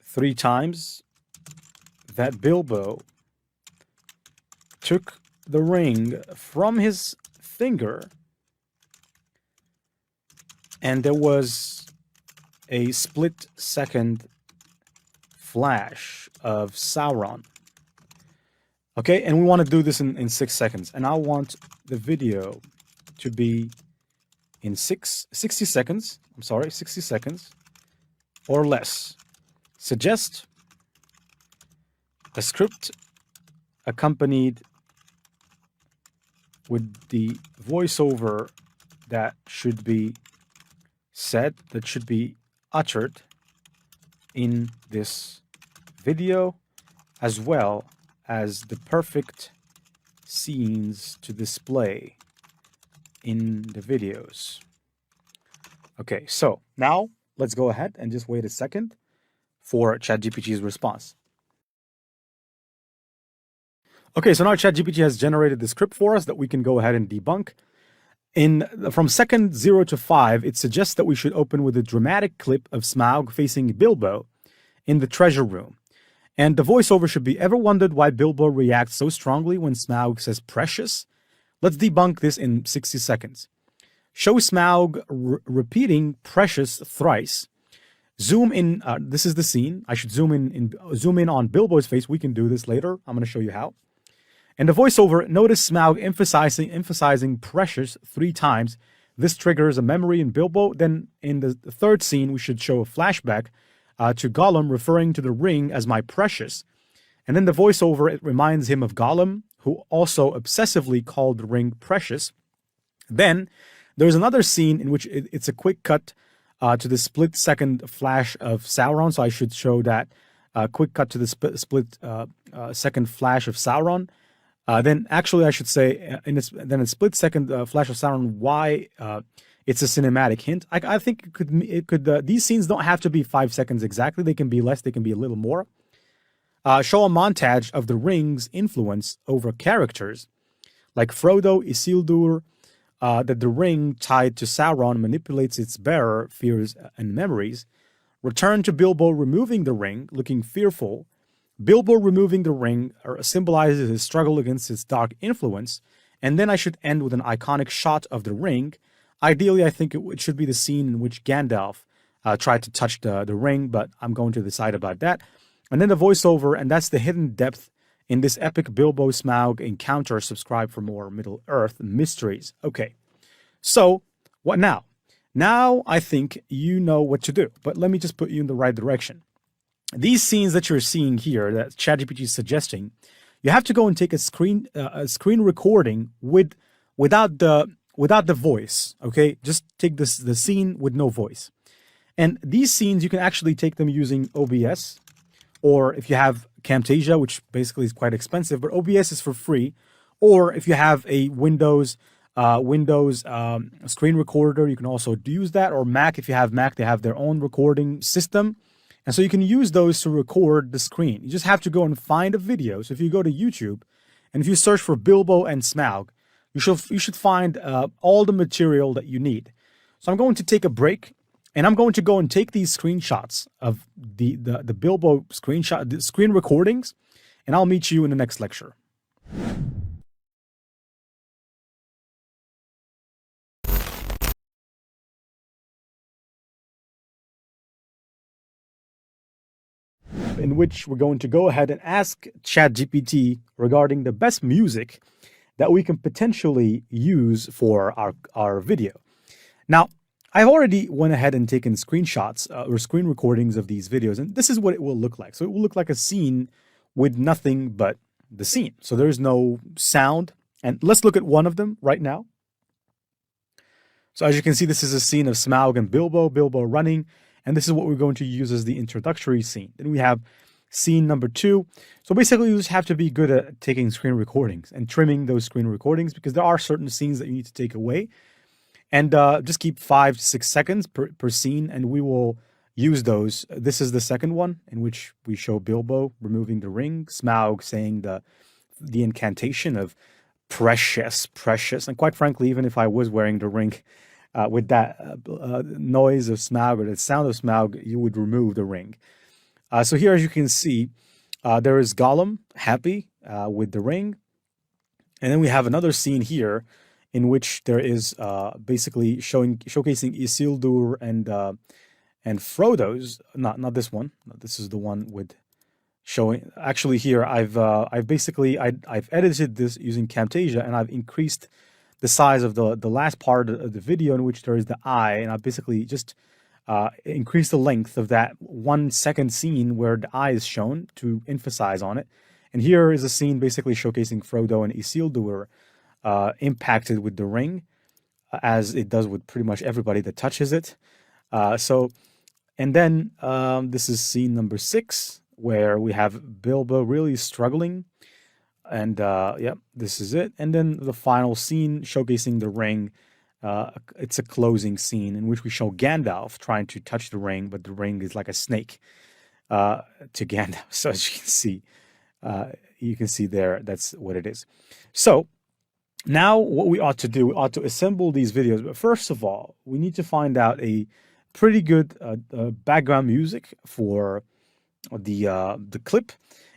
3 times, that Bilbo took the ring from his finger and there was a split-second flash of Sauron? Okay, and we want to do this in 6 seconds. And I want the video to be in 60 seconds. I'm sorry, 60 seconds or less. Suggest a script accompanied with the voiceover that should be said, that should be uttered in this video, as well as the perfect scenes to display in the videos. Okay, so now let's go ahead and just wait a second for ChatGPT's response. Okay, so now ChatGPT has generated the script for us that we can go ahead and debunk. From second 0 to 5, it suggests that we should open with a dramatic clip of Smaug facing Bilbo in the treasure room. And the voiceover should be, ever wondered why Bilbo reacts so strongly when Smaug says precious? Let's debunk this in 60 seconds. Show Smaug repeating precious thrice. Zoom in, this is the scene. I should zoom in on Bilbo's face. We can do this later. I'm going to show you how. And the voiceover, notice Smaug emphasizing precious 3 times. This triggers a memory in Bilbo. Then in the third scene, we should show a flashback to Gollum referring to the ring as my precious. And then the voiceover, it reminds him of Gollum, who also obsessively called the ring precious. Then there's another scene in which it's a quick cut to the split-second flash of Sauron. So I should show that quick cut to the split second flash of Sauron. Then actually, I should say, then a split second flash of Sauron. Why it's a cinematic hint? I think it could. These scenes don't have to be 5 seconds exactly. They can be less. They can be a little more. Show a montage of the ring's influence over characters like Frodo, Isildur. That the ring tied to Sauron manipulates its bearer, fears, and memories. Return to Bilbo removing the ring, looking fearful. Bilbo removing the ring symbolizes his struggle against its dark influence. And then I should end with an iconic shot of the ring. Ideally, I think it should be the scene in which Gandalf tried to touch the ring, but I'm going to decide about that. And then the voiceover, and that's the hidden depth in this epic Bilbo Smaug encounter. Subscribe for more Middle-earth mysteries. Okay, so what now? Now I think you know what to do, but let me just put you in the right direction. These scenes that you're seeing here, that ChatGPT is suggesting, you have to go and take a screen recording without the voice. Okay, just take the scene with no voice. And these scenes you can actually take them using OBS, or if you have Camtasia, which basically is quite expensive, but OBS is for free. Or if you have a Windows screen recorder, you can also use that. Or Mac, if you have Mac, they have their own recording system. And so you can use those to record the screen. You just have to go and find a video. So if you go to YouTube and if you search for Bilbo and Smaug, you should find all the material that you need. So I'm going to take a break. And I'm going to go and take these screenshots of the Bilbo the screen recordings, and I'll meet you in the next lecture. In which we're going to go ahead and ask ChatGPT regarding the best music that we can potentially use for our video. Now, I've already went ahead and taken screenshots or screen recordings of these videos, and this is what it will look like. So it will look like a scene with nothing but the scene. So there's no sound. And let's look at one of them right now. So as you can see, this is a scene of Smaug and Bilbo running, and this is what we're going to use as the introductory scene. Then we have scene number 2. So basically, you just have to be good at taking screen recordings and trimming those screen recordings, because there are certain scenes that you need to take away. And just keep 5 to 6 seconds per scene, and we will use those. This is the second one, in which we show Bilbo removing the ring, Smaug saying the incantation of precious, precious. And quite frankly, even if I was wearing the ring with that noise of Smaug or the sound of Smaug, you would remove the ring. So here, as you can see, there is Gollum happy with the ring. And then we have another scene here in which there is basically showcasing Isildur and Frodo's, not this one. This is the one with showing. Actually, here I've edited this using Camtasia, and I've increased the size of the last part of the video in which there is the eye, and I've basically just increased the length of that 1 second scene where the eye is shown to emphasize on it. And here is a scene basically showcasing Frodo and Isildur impacted with the ring, as it does with pretty much everybody that touches it. And then this is scene number 6, where we have Bilbo really struggling, and this is it. And then the final scene showcasing the ring. It's a closing scene in which we show Gandalf trying to touch the ring, but the ring is like a snake to Gandalf. So as you can see there, that's what it is. So now what we ought to do, we ought to assemble these videos. But first of all, we need to find out a pretty good background music for the clip.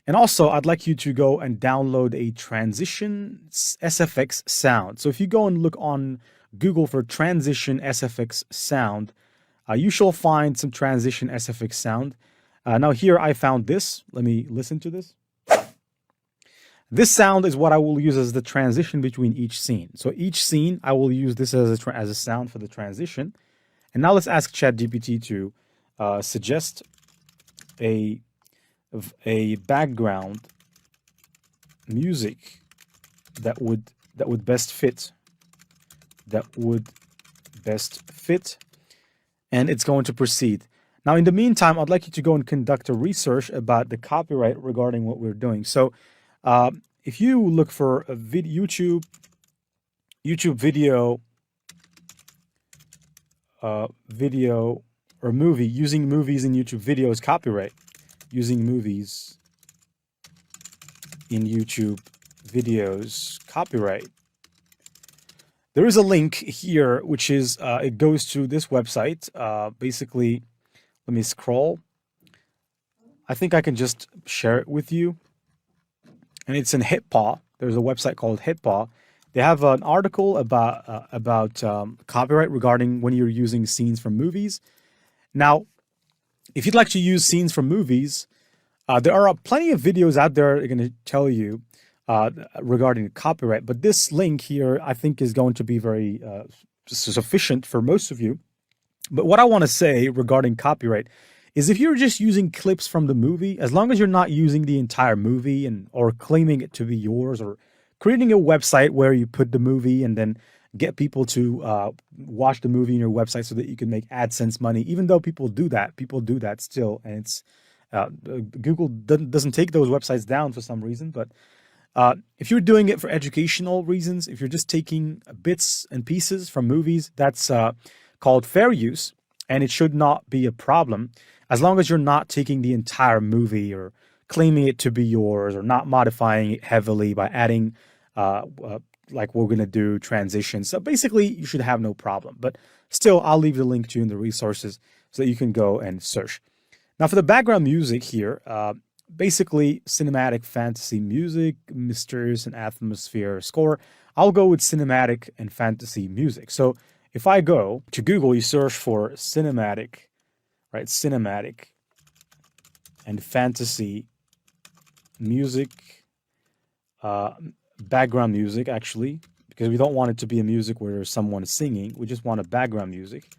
And also, I'd like you to go and download a transition SFX sound. So if you go and look on Google for transition SFX sound, you shall find some transition SFX sound. Now here I found this. Let me listen to this. This sound is what I will use as the transition between each scene. So each scene, I will use this as a sound for the transition. And now let's ask ChatGPT to suggest a background music that would best fit. And it's going to proceed. Now, in the meantime, I'd like you to go and conduct a research about the copyright regarding what we're doing. So if you look for a YouTube video, video or movie, using movies in YouTube videos copyright, using movies in YouTube videos copyright. There is a link here, which is, it goes to this website. Basically, let me scroll. I think I can just share it with you. And it's in HitPaw. There's a website called HitPaw. They have an article about copyright regarding when you're using scenes from movies. Now, if you'd like to use scenes from movies, there are plenty of videos out there that are going to tell you regarding copyright. But this link here, I think, is going to be very sufficient for most of you. But what I want to say regarding copyright is if you're just using clips from the movie, as long as you're not using the entire movie or claiming it to be yours, or creating a website where you put the movie and then get people to watch the movie in your website so that you can make AdSense money, even though people do that still. And it's Google doesn't take those websites down for some reason. But if you're doing it for educational reasons, if you're just taking bits and pieces from movies, that's called fair use, and it should not be a problem as long as you're not taking the entire movie or claiming it to be yours, or not modifying it heavily by adding like we're going to do transitions. So basically you should have no problem. But still, I'll leave the link to you in the resources so that you can go and search. Now for the background music here, basically cinematic fantasy music, mysterious and atmosphere score. I'll go with cinematic and fantasy music. So if I go to Google, you search for cinematic, right? Cinematic and fantasy music, background music, actually, because we don't want it to be a music where someone is singing. We just want a background music.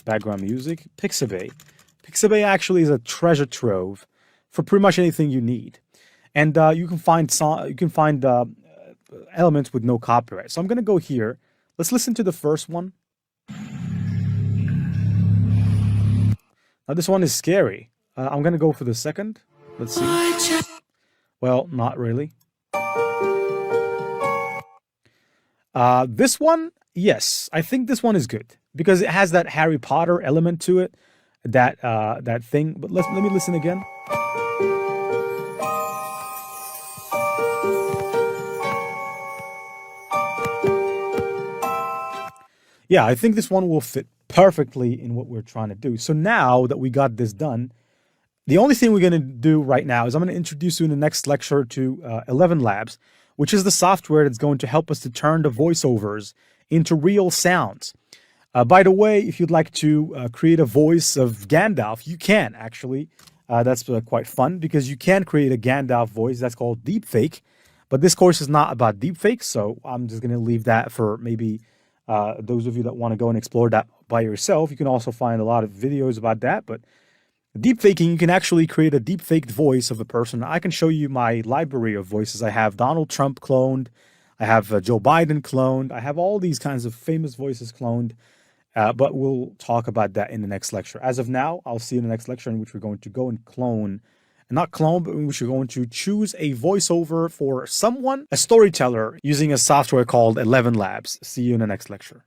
Background music, Pixabay. Pixabay actually is a treasure trove for pretty much anything you need, and you can find elements with no copyright. So I'm going to go here. Let's listen to the first one. Now this one is scary. I'm going to go for the second. Let's see. Well, not really. This one, yes, I think this one is good because it has that Harry Potter element to it, that thing. But let me listen again. Yeah, I think this one will fit perfectly in what we're trying to do. So now that we got this done, the only thing we're going to do right now is I'm going to introduce you in the next lecture to 11 Labs, which is the software that's going to help us to turn the voiceovers into real sounds. By the way, if you'd like to create a voice of Gandalf, you can actually. That's quite fun because you can create a Gandalf voice. That's called deepfake. But this course is not about deepfake, so I'm just going to leave that for maybe those of you that want to go and explore that by yourself. You can also find a lot of videos about that. But deepfaking, you can actually create a deepfaked voice of a person. I can show you my library of voices. I have Donald Trump cloned. I have Joe Biden cloned. I have all these kinds of famous voices cloned. But we'll talk about that in the next lecture. As of now, I'll see you in the next lecture in which we're going to go and clone. And not clone, but in which we're going to choose a voiceover for someone, a storyteller, using a software called 11 Labs. See you in the next lecture.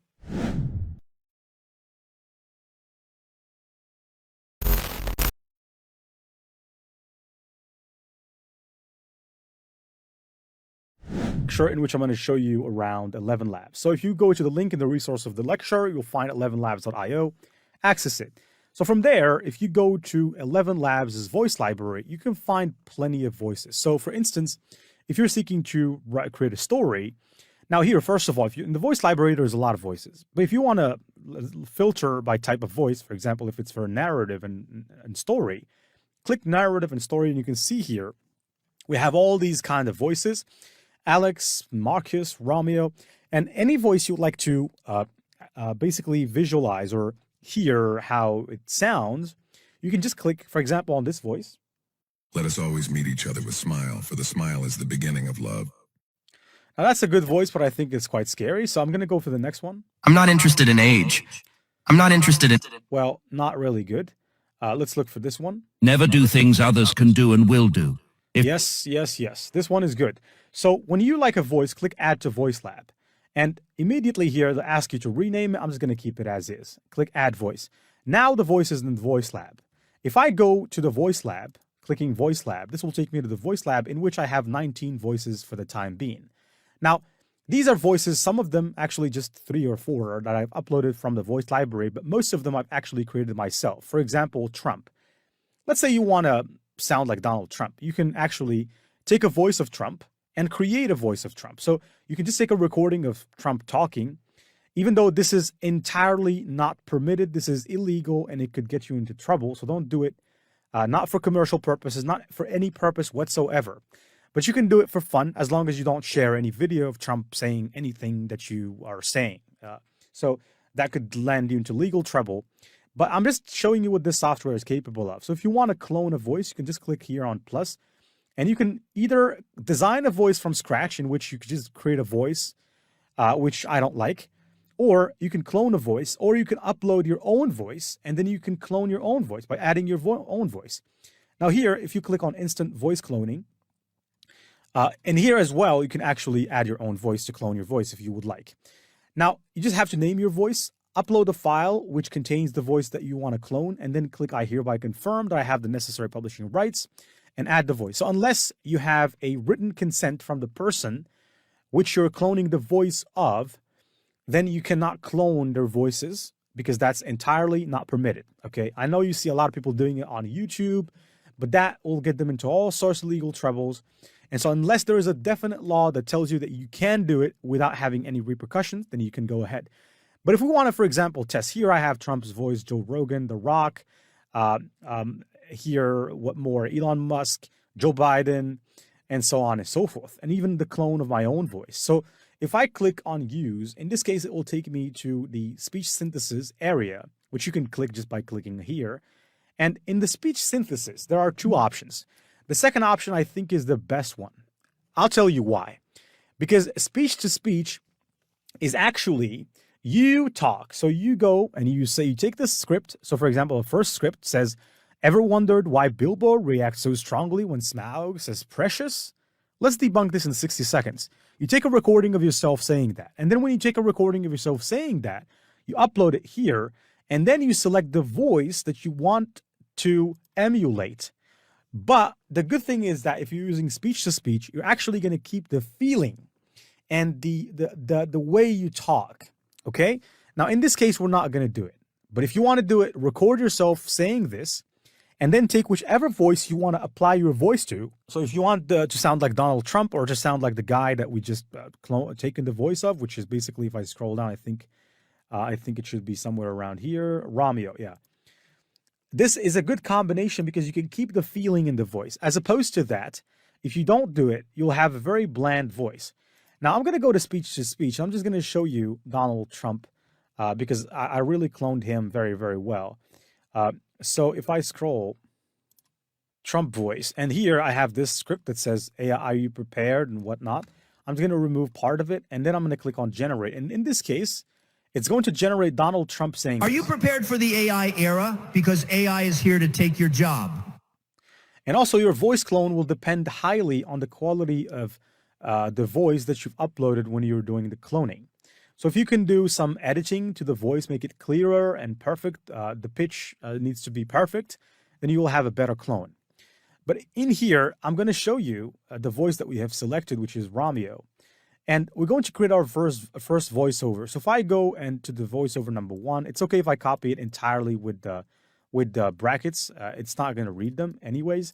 In which I'm going to show you around 11 Labs. So if you go to the link in the resource of the lecture, you'll find 11labs.io, access it. So from there, if you go to 11 Labs' voice library, you can find plenty of voices. So for instance, if you're seeking to create a story, now here, first of all, in the voice library, there's a lot of voices. But if you want to filter by type of voice, for example, if it's for narrative and story, click narrative and story, and you can see here, we have all these kind of voices. Alex, Marcus, Romeo, and any voice you'd like to basically visualize or hear how it sounds, you can just click, for example, on this voice. Let us always meet each other with smile, for the smile is the beginning of love. Now that's a good voice, but I think it's quite scary, so I'm going to go for the next one. I'm not interested in age. I'm not interested in... Well, not really good. Let's look for this one. Never do things others can do and will do. Yes. This one is good. So when you like a voice, click Add to Voice Lab. And immediately here, they'll ask you to rename it. I'm just going to keep it as is. Click Add Voice. Now the voice is in the Voice Lab. If I go to the Voice Lab, clicking Voice Lab, this will take me to the Voice Lab in which I have 19 voices for the time being. Now, these are voices, some of them actually just 3 or 4 that I've uploaded from the voice library, but most of them I've actually created myself. For example, Trump. Let's say you want to sound like Donald Trump. You can actually take a voice of Trump and create a voice of Trump. So you can just take a recording of Trump talking, even though this is entirely not permitted. This is illegal and it could get you into trouble. So don't do it. Not for commercial purposes, not for any purpose whatsoever. But you can do it for fun as long as you don't share any video of Trump saying anything that you are saying. So that could land you into legal trouble. But I'm just showing you what this software is capable of. So if you want to clone a voice, you can just click here on plus. And you can either design a voice from scratch in which you could just create a voice, which I don't like. Or you can clone a voice, or you can upload your own voice, and then you can clone your own voice by adding your own voice. Now here, if you click on instant voice cloning, and here as well, you can actually add your own voice to clone your voice if you would like. Now, you just have to name your voice, upload a file which contains the voice that you want to clone, and then click I hereby confirm that I have the necessary publishing rights, and add the voice. So unless you have a written consent from the person which you're cloning the voice of, then you cannot clone their voices because that's entirely not permitted, okay? I know you see a lot of people doing it on YouTube, but that will get them into all sorts of legal troubles. And so unless there is a definite law that tells you that you can do it without having any repercussions, then you can go ahead. But if we want to, for example, test, here I have Trump's voice, Joe Rogan, The Rock, here, what more, Elon Musk, Joe Biden, and so on and so forth, and even the clone of my own voice. So if I click on use, in this case, it will take me to the speech synthesis area, which you can click just by clicking here. And in the speech synthesis, there are 2 options. The second option, I think, is the best one. I'll tell you why. Because speech to speech is actually you talk. So you go and you say, you take this script. So for example, the first script says, ever wondered why Bilbo reacts so strongly when Smaug says precious? Let's debunk this in 60 seconds. You take a recording of yourself saying that. And then when you take a recording of yourself saying that, you upload it here. And then you select the voice that you want to emulate. But the good thing is that if you're using speech to speech, you're actually going to keep the feeling and the way you talk. Okay? Now, in this case, we're not going to do it. But if you want to do it, record yourself saying this, and then take whichever voice you want to apply your voice to. So if you want to sound like Donald Trump or to sound like the guy that we just taken the voice of, which is basically, if I scroll down, I think it should be somewhere around here. Romeo, yeah. This is a good combination because you can keep the feeling in the voice. As opposed to that, if you don't do it, you'll have a very bland voice. Now I'm going to go to speech. I'm just going to show you Donald Trump because I really cloned him very, very well. So if I scroll, Trump voice, and here I have this script that says, hey, are you prepared and whatnot. I'm just going to remove part of it, and then I'm going to click on generate. And in this case, it's going to generate Donald Trump saying, are you prepared for the AI era? Because AI is here to take your job. And also your voice clone will depend highly on the quality of the voice that you've uploaded when you're doing the cloning. So if you can do some editing to the voice, make it clearer and perfect, the pitch needs to be perfect, then you will have a better clone. But in here, I'm going to show you the voice that we have selected, which is Romeo. And we're going to create our first voiceover. So if I go and to the voiceover number 1, it's okay if I copy it entirely with the brackets. It's not going to read them anyways.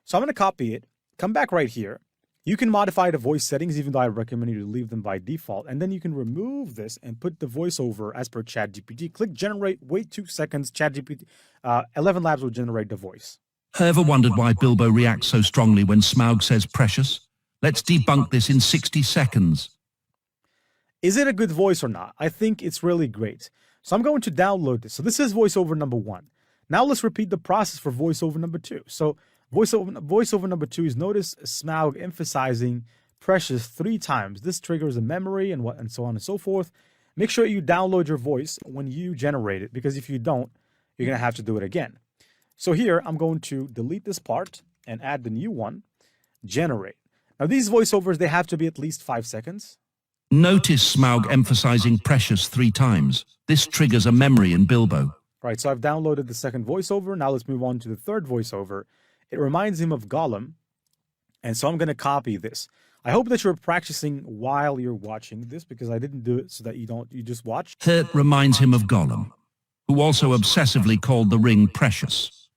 So I'm going to copy it, come back right here. You can modify the voice settings, even though I recommend you to leave them by default. And then you can remove this and put the voiceover as per ChatGPT. Click generate, wait 2 seconds. ChatGPT, 11 Labs will generate the voice. Ever wondered why Bilbo reacts so strongly when Smaug says precious? Let's debunk this in 60 seconds. Is it a good voice or not? I think it's really great. So I'm going to download this. So this is voiceover number 1. Now let's repeat the process for voiceover number 2. So voiceover number 2 is, notice Smaug emphasizing precious 3 times. This triggers a memory and so on and so forth. Make sure you download your voice when you generate it, because if you don't, you're going to have to do it again. So here, I'm going to delete this part and add the new one, generate. Now these voiceovers, they have to be at least 5 seconds. Notice Smaug emphasizing precious 3 times. This triggers a memory in Bilbo. Right, so I've downloaded the second voiceover. Now let's move on to the third voiceover. It reminds him of Gollum. And so I'm going to copy this. I hope that you're practicing while you're watching this, because I didn't do it so that you just watch. It reminds him of Gollum, who also obsessively called the ring precious.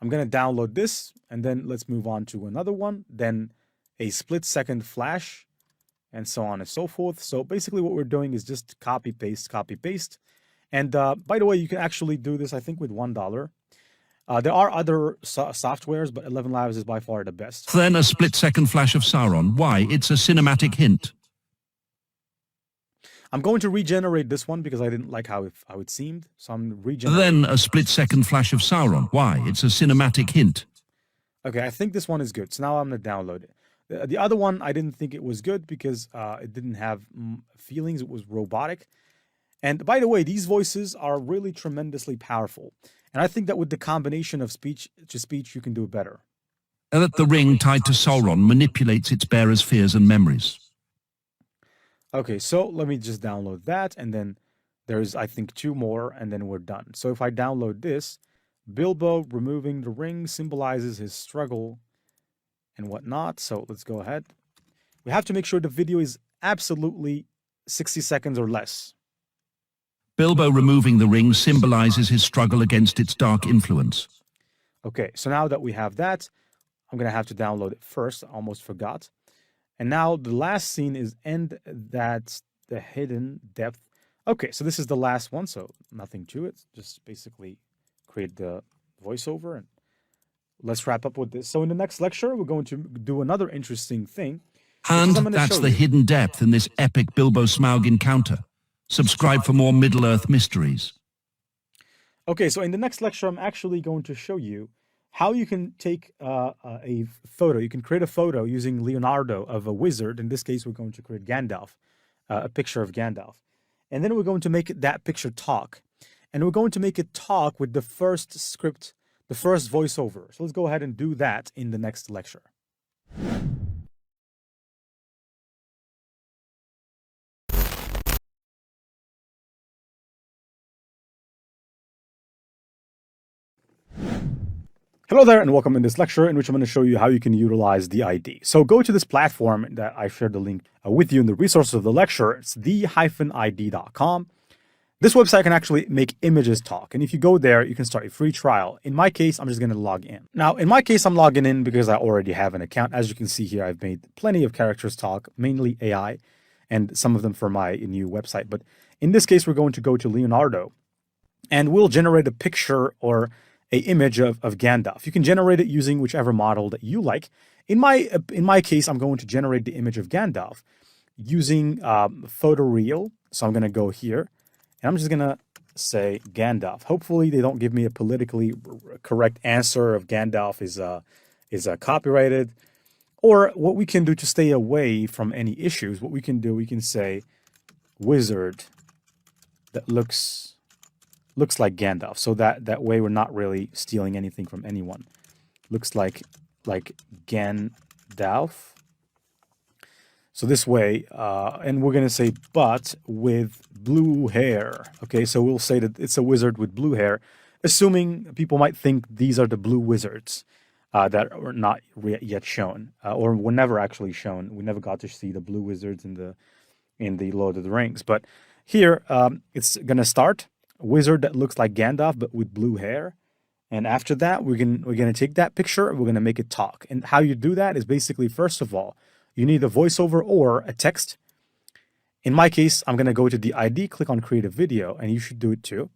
I'm going to download this, and then let's move on to another one, then a split-second flash, and so on and so forth. So basically what we're doing is just copy, paste, copy, paste. And by the way, you can actually do this, I think, with $1. There are other softwares, but 11 Labs is by far the best. Then a split-second flash of Sauron. Why? It's a cinematic hint. I'm going to regenerate this one because I didn't like how it seemed. So I'm regenerating. Then a split-second flash of Sauron. Why? It's a cinematic hint. Okay, I think this one is good. So now I'm going to download it. The other one, I didn't think it was good because it didn't have feelings. It was robotic. And by the way, these voices are really tremendously powerful. And I think that with the combination of speech to speech, you can do it better. That the ring tied to Sauron manipulates its bearer's fears and memories. Okay, so let me just download that. And then there's, I think, 2 more, and then we're done. So if I download this, Bilbo removing the ring symbolizes his struggle and whatnot. So let's go ahead. We have to make sure the video is absolutely 60 seconds or less. Bilbo removing the ring symbolizes his struggle against its dark influence. Okay, so now that we have that, I'm going to have to download it first. I almost forgot. And now the last scene is end that's the hidden depth. Okay, so this is the last one, so nothing to it. Just basically create the voiceover, and let's wrap up with this. So in the next lecture, we're going to do another interesting thing. And that's the hidden depth in this epic Bilbo Smaug encounter. Subscribe for more Middle-earth mysteries. Okay, so in the next lecture, I'm actually going to show you how you can take a photo. You can create a photo using Leonardo of a wizard. In this case, we're going to create Gandalf, a picture of Gandalf. And then we're going to make that picture talk. And we're going to make it talk with the first script, the first voiceover. So let's go ahead and do that in the next lecture. Hello there, and welcome in this lecture in which I'm going to show you how you can utilize the ID. So go to this platform that I shared the link with you in the resources of the lecture. It's the-id.com. This website can actually make images talk. And if you go there, you can start a free trial. In my case, I'm just going to log in. Now, in my case, I'm logging in because I already have an account. As you can see here, I've made plenty of characters talk, mainly AI, and some of them for my new website. But in this case, we're going to go to Leonardo, and we'll generate a picture or an image of Gandalf. You can generate it using whichever model that you like. In my case, I'm going to generate the image of Gandalf using photoreal. So I'm going to go here, and I'm just going to say Gandalf. Hopefully, they don't give me a politically correct answer of Gandalf is copyrighted. Or what we can do to stay away from any issues, what we can do, we can say wizard that looks like Gandalf. So that way we're not really stealing anything from anyone. Looks like Gandalf. So this way, and we're going to say, but with blue hair. Okay, so we'll say that it's a wizard with blue hair, assuming people might think these are the blue wizards that are not yet shown, or were never actually shown. We never got to see the blue wizards in the Lord of the Rings. But here, it's going to start. A wizard that looks like Gandalf but with blue hair, and after that we're gonna take that picture and we're gonna make it talk. And how you do that is basically, first of all, you need a voiceover or a text. In my case, I'm gonna go to the ID, click on create a video, and you should do it too.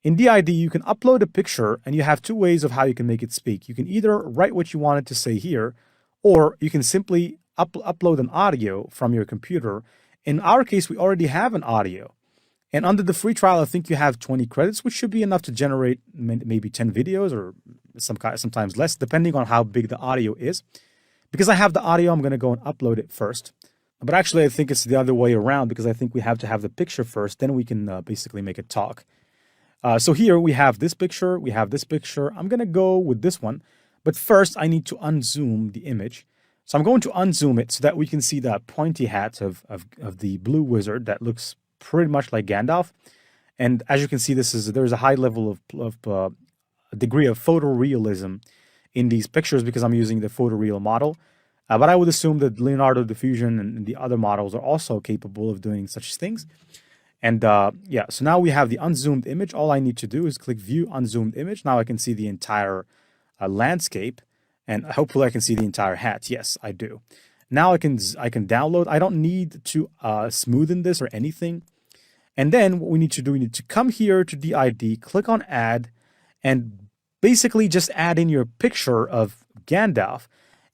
In the ID, you can upload a picture, and you have 2 ways of how you can make it speak. You can either write what you wanted to say here, or you can simply upload an audio from your computer. In our case, we already have an audio. And under the free trial, I think you have 20 credits, which should be enough to generate maybe 10 videos or sometimes less, depending on how big the audio is. Because I have the audio, I'm going to go and upload it first. But actually, I think it's the other way around, because I think we have to have the picture first, then we can basically make it talk. So here we have this picture, we have this picture. I'm going to go with this one. But first, I need to unzoom the image. So I'm going to unzoom it so that we can see the pointy hat of the blue wizard that looks pretty much like Gandalf. And as you can see, there's a high level of a degree of photorealism in these pictures because I'm using the photoreal model. But I would assume that Leonardo Diffusion and the other models are also capable of doing such things. And yeah, so now we have the unzoomed image. All I need to do is click View Unzoomed Image. Now I can see the entire landscape, and hopefully I can see the entire hat. Yes, I do. Now I can download. I don't need to smoothen this or anything. And then what we need to do, we need to come here to DID, click on Add, and basically just add in your picture of Gandalf.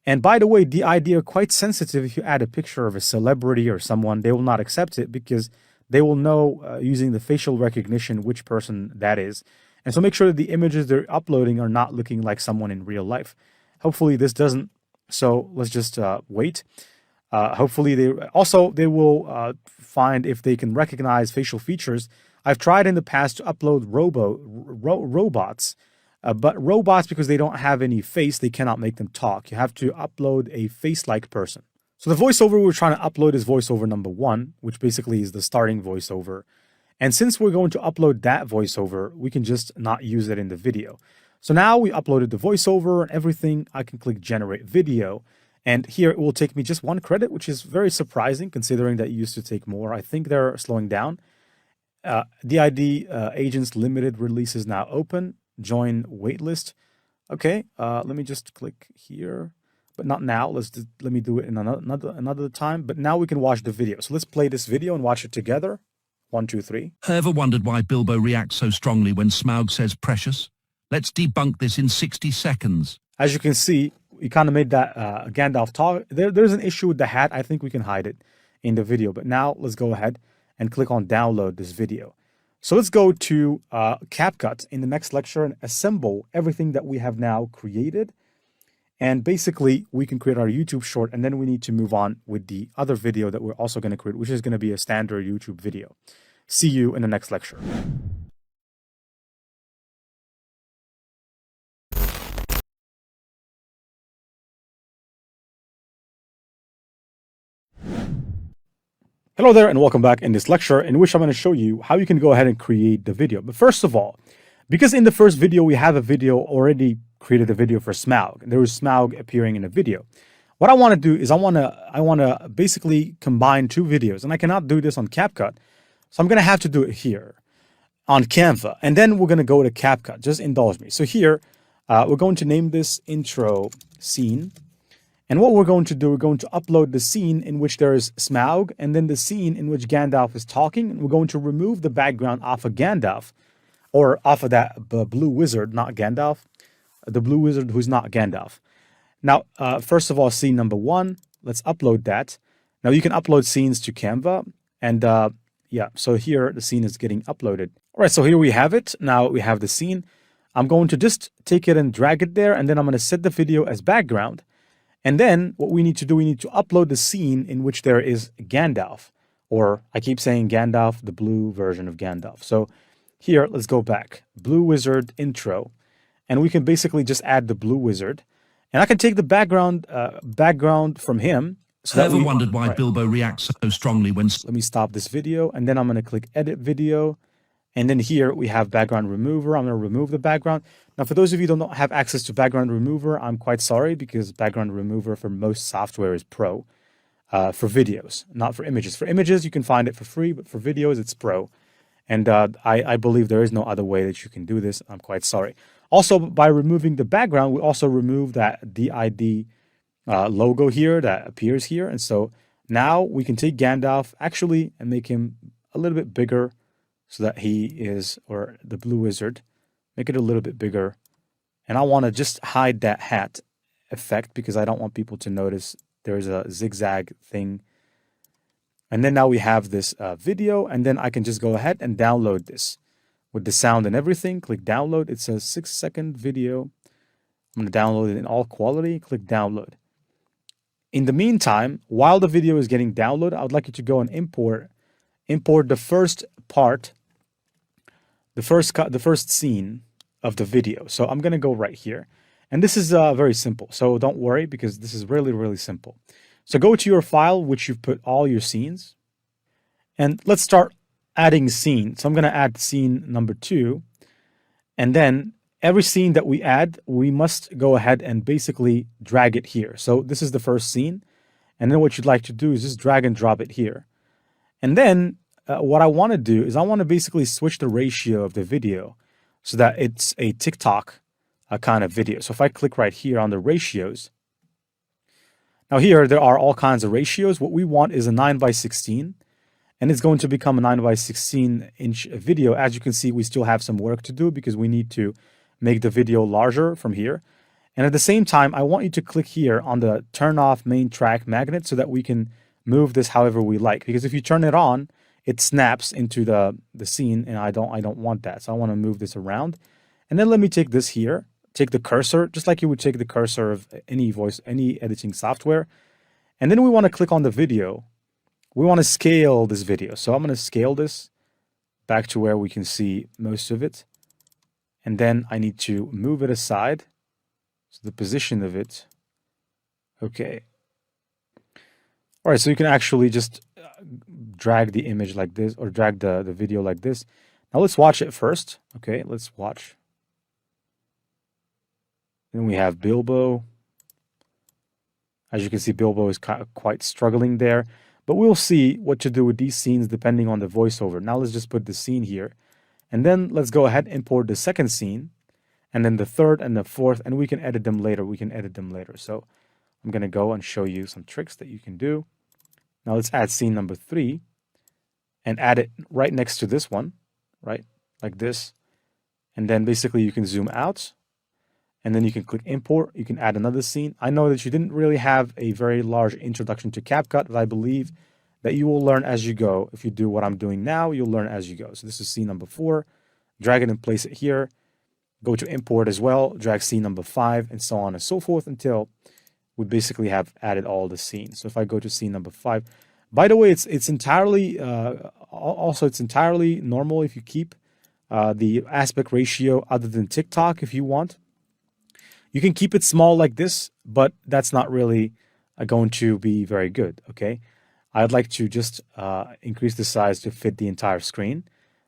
And by the way, DID are quite sensitive. If you add a picture of a celebrity or someone, they will not accept it because they will know using the facial recognition which person that is. And so make sure that the images they're uploading are not looking like someone in real life. Hopefully this doesn't. So let's just wait. Hopefully they will find if they can recognize facial features. I've tried in the past to upload robots, but robots, because they don't have any face, they cannot make them talk. You have to upload a face-like person. So the voiceover we're trying to upload is voiceover number 1, which basically is the starting voiceover. And since we're going to upload that voiceover, we can just not use it in the video. So now we uploaded the voiceover and everything. I can click Generate Video. And here it will take me just 1 credit, which is very surprising considering that it used to take more. I think they're slowing down. DID Agents Limited release is now open. Join waitlist. Okay, let me just click here. But not now. Let me do it in another time. But now we can watch the video. So let's play this video and watch it together. 1, 2, 3. Ever wondered why Bilbo reacts so strongly when Smaug says precious? Let's debunk this in 60 seconds. As you can see, we kind of made that Gandalf talk. There's an issue with the hat. I think we can hide it in the video. But now let's go ahead and click on download this video. So let's go to CapCut in the next lecture and assemble everything that we have now created. And basically, we can create our YouTube short, and then we need to move on with the other video that we're also going to create, which is going to be a standard YouTube video. See you in the next lecture. Hello there, and welcome back in this lecture in which I'm going to show you how you can go ahead and create the video. But first of all, because in the first video, we have a video already created a video for Smaug. There was Smaug appearing in a video. What I want to do is I want to basically combine 2 videos, and I cannot do this on CapCut. So I'm going to have to do it here on Canva, and then we're going to go to CapCut. Just indulge me. So here, we're going to name this intro scene. And what we're going to do, we're going to upload the scene in which there is Smaug, and then the scene in which Gandalf is talking. And we're going to remove the background off of Gandalf, or off of that blue wizard, not Gandalf. The blue wizard who's not Gandalf. Now, first of all, scene number 1, let's upload that. Now you can upload scenes to Canva, and yeah, so here the scene is getting uploaded. All right, so here we have it. Now we have the scene. I'm going to just take it and drag it there, and then I'm going to set the video as background. And then what we need to do, we need to upload the scene in which there is Gandalf, or I keep saying Gandalf, the blue version of Gandalf. So here, let's go back. Blue wizard intro. And we can basically just add the blue wizard. And I can take the background from him. So Ever wondered why Bilbo reacts so strongly when... Let me stop this video, and then I'm going to click Edit Video. And then here we have Background Remover. I'm going to remove the background. Now, for those of you who don't have access to Background Remover, I'm quite sorry, because Background Remover for most software is Pro. For videos, not for images. For images, you can find it for free, but for videos, it's Pro. And I believe there is no other way that you can do this. I'm quite sorry. Also, by removing the background, we also remove that DID logo here that appears here. And so now we can take Gandalf actually and make him a little bit bigger so that he is, or the blue wizard, make it a little bit bigger. And I want to just hide that hat effect because I don't want people to notice there's a zigzag thing. And then now we have this video, and then I can just go ahead and download this. With the sound and everything, click download. It's a 6-second video. I'm going to download it in all quality. Click download. In the meantime, while the video is getting downloaded, I would like you to go and import the first part the first scene of the video. So I'm going to go right here. And this is very simple. So don't worry, because this is really, really simple. So go to your file, which you've put all your scenes. And let's start adding scene. So I'm going to add scene number 2. And then every scene that we add, we must go ahead and basically drag it here. So this is the first scene. And then what you'd like to do is just drag and drop it here. And then what I want to do is I want to basically switch the ratio of the video so that it's a TikTok kind of video. So if I click right here on the ratios, now here there are all kinds of ratios. What we want is a 9:16, and it's going to become a 9:16 inch video. As you can see, we still have some work to do because we need to make the video larger from here. And at the same time, I want you to click here on the turn off main track magnet so that we can move this however we like. Because if you turn it on, it snaps into the scene, and I don't want that. So I want to move this around. And then let me take this here, take the cursor, just like you would take the cursor of any editing software. And then we want to click on the video. We want to scale this video. So I'm going to scale this back to where we can see most of it. And then I need to move it aside. So the position of it. Okay. All right, so you can actually just drag the image like this, or drag the video like this. Now let's watch it first. Okay, let's watch. Then we have Bilbo. As you can see, Bilbo is quite struggling there. But we'll see what to do with these scenes depending on the voiceover. Now let's just put the scene here. And then let's go ahead and import the second scene. And then the third and the fourth. And we can edit them later. So I'm going to go and show you some tricks that you can do. Now let's add scene number 3. And add it right next to this one. Right? Like this. And then basically you can zoom out. And then you can click import. You can add another scene. I know that you didn't really have a very large introduction to CapCut, but I believe that you will learn as you go. If you do what I'm doing now, you'll learn as you go. So this is scene number 4. Drag it and place it here. Go to import as well. Drag scene number 5, and so on and so forth until we basically have added all the scenes. So if I go to scene number 5, by the way, it's entirely normal if you keep the aspect ratio other than TikTok if you want. You can keep it small like this, but that's not really going to be very good, okay? I'd like to just increase the size to fit the entire screen.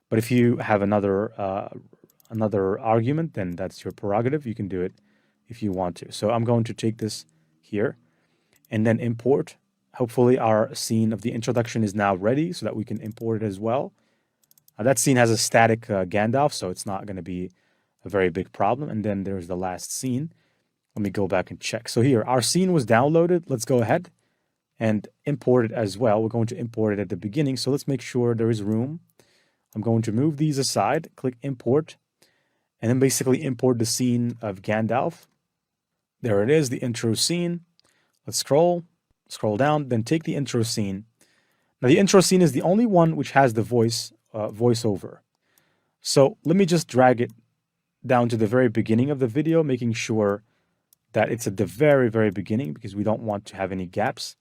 But if you have another argument, then that's your prerogative. You can do it if you want to. So I'm going to take this here and then import. Hopefully our scene of the introduction is now ready so that we can import it as well. That scene has a static Gandalf, so it's not going to be a very big problem. And then there's the last scene. Let me go back and check. So here, our scene was downloaded. Let's go ahead and import it as well. We're going to import it at the beginning. So let's make sure there is room. I'm going to move these aside, click import, and then basically import the scene of Gandalf. There it is, the intro scene. Let's scroll down, then take the intro scene. Now the intro scene is the only one which has the voiceover. So let me just drag it down to the very beginning of the video, making sure that it's at the very, very beginning because we don't want to have any gaps.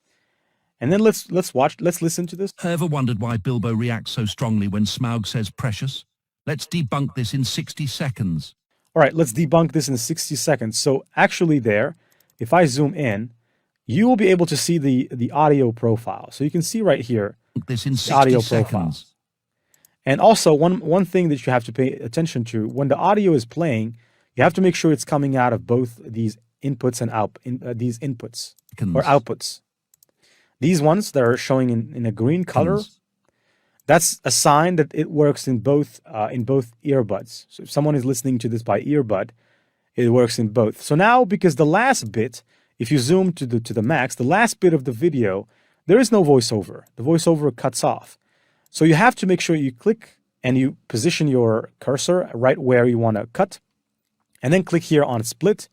And then let's listen to this. Ever wondered why Bilbo reacts so strongly when Smaug says precious? Let's debunk this in 60 seconds. All right, let's debunk this in 60 seconds. So actually there, if I zoom in, you will be able to see the audio profile. So you can see right here, this in 60 audio seconds. profile. And also one thing that you have to pay attention to, when the audio is playing, you have to make sure it's coming out of both these inputs and these inputs or outputs. These ones that are showing in a green color, that's a sign that it works in both earbuds. So if someone is listening to this by earbud, it works in both. So now, because the last bit, if you zoom to the max, the last bit of the video, there is no voiceover. The voiceover cuts off. So you have to make sure you click and you position your cursor right where you want to cut, and then click here on split.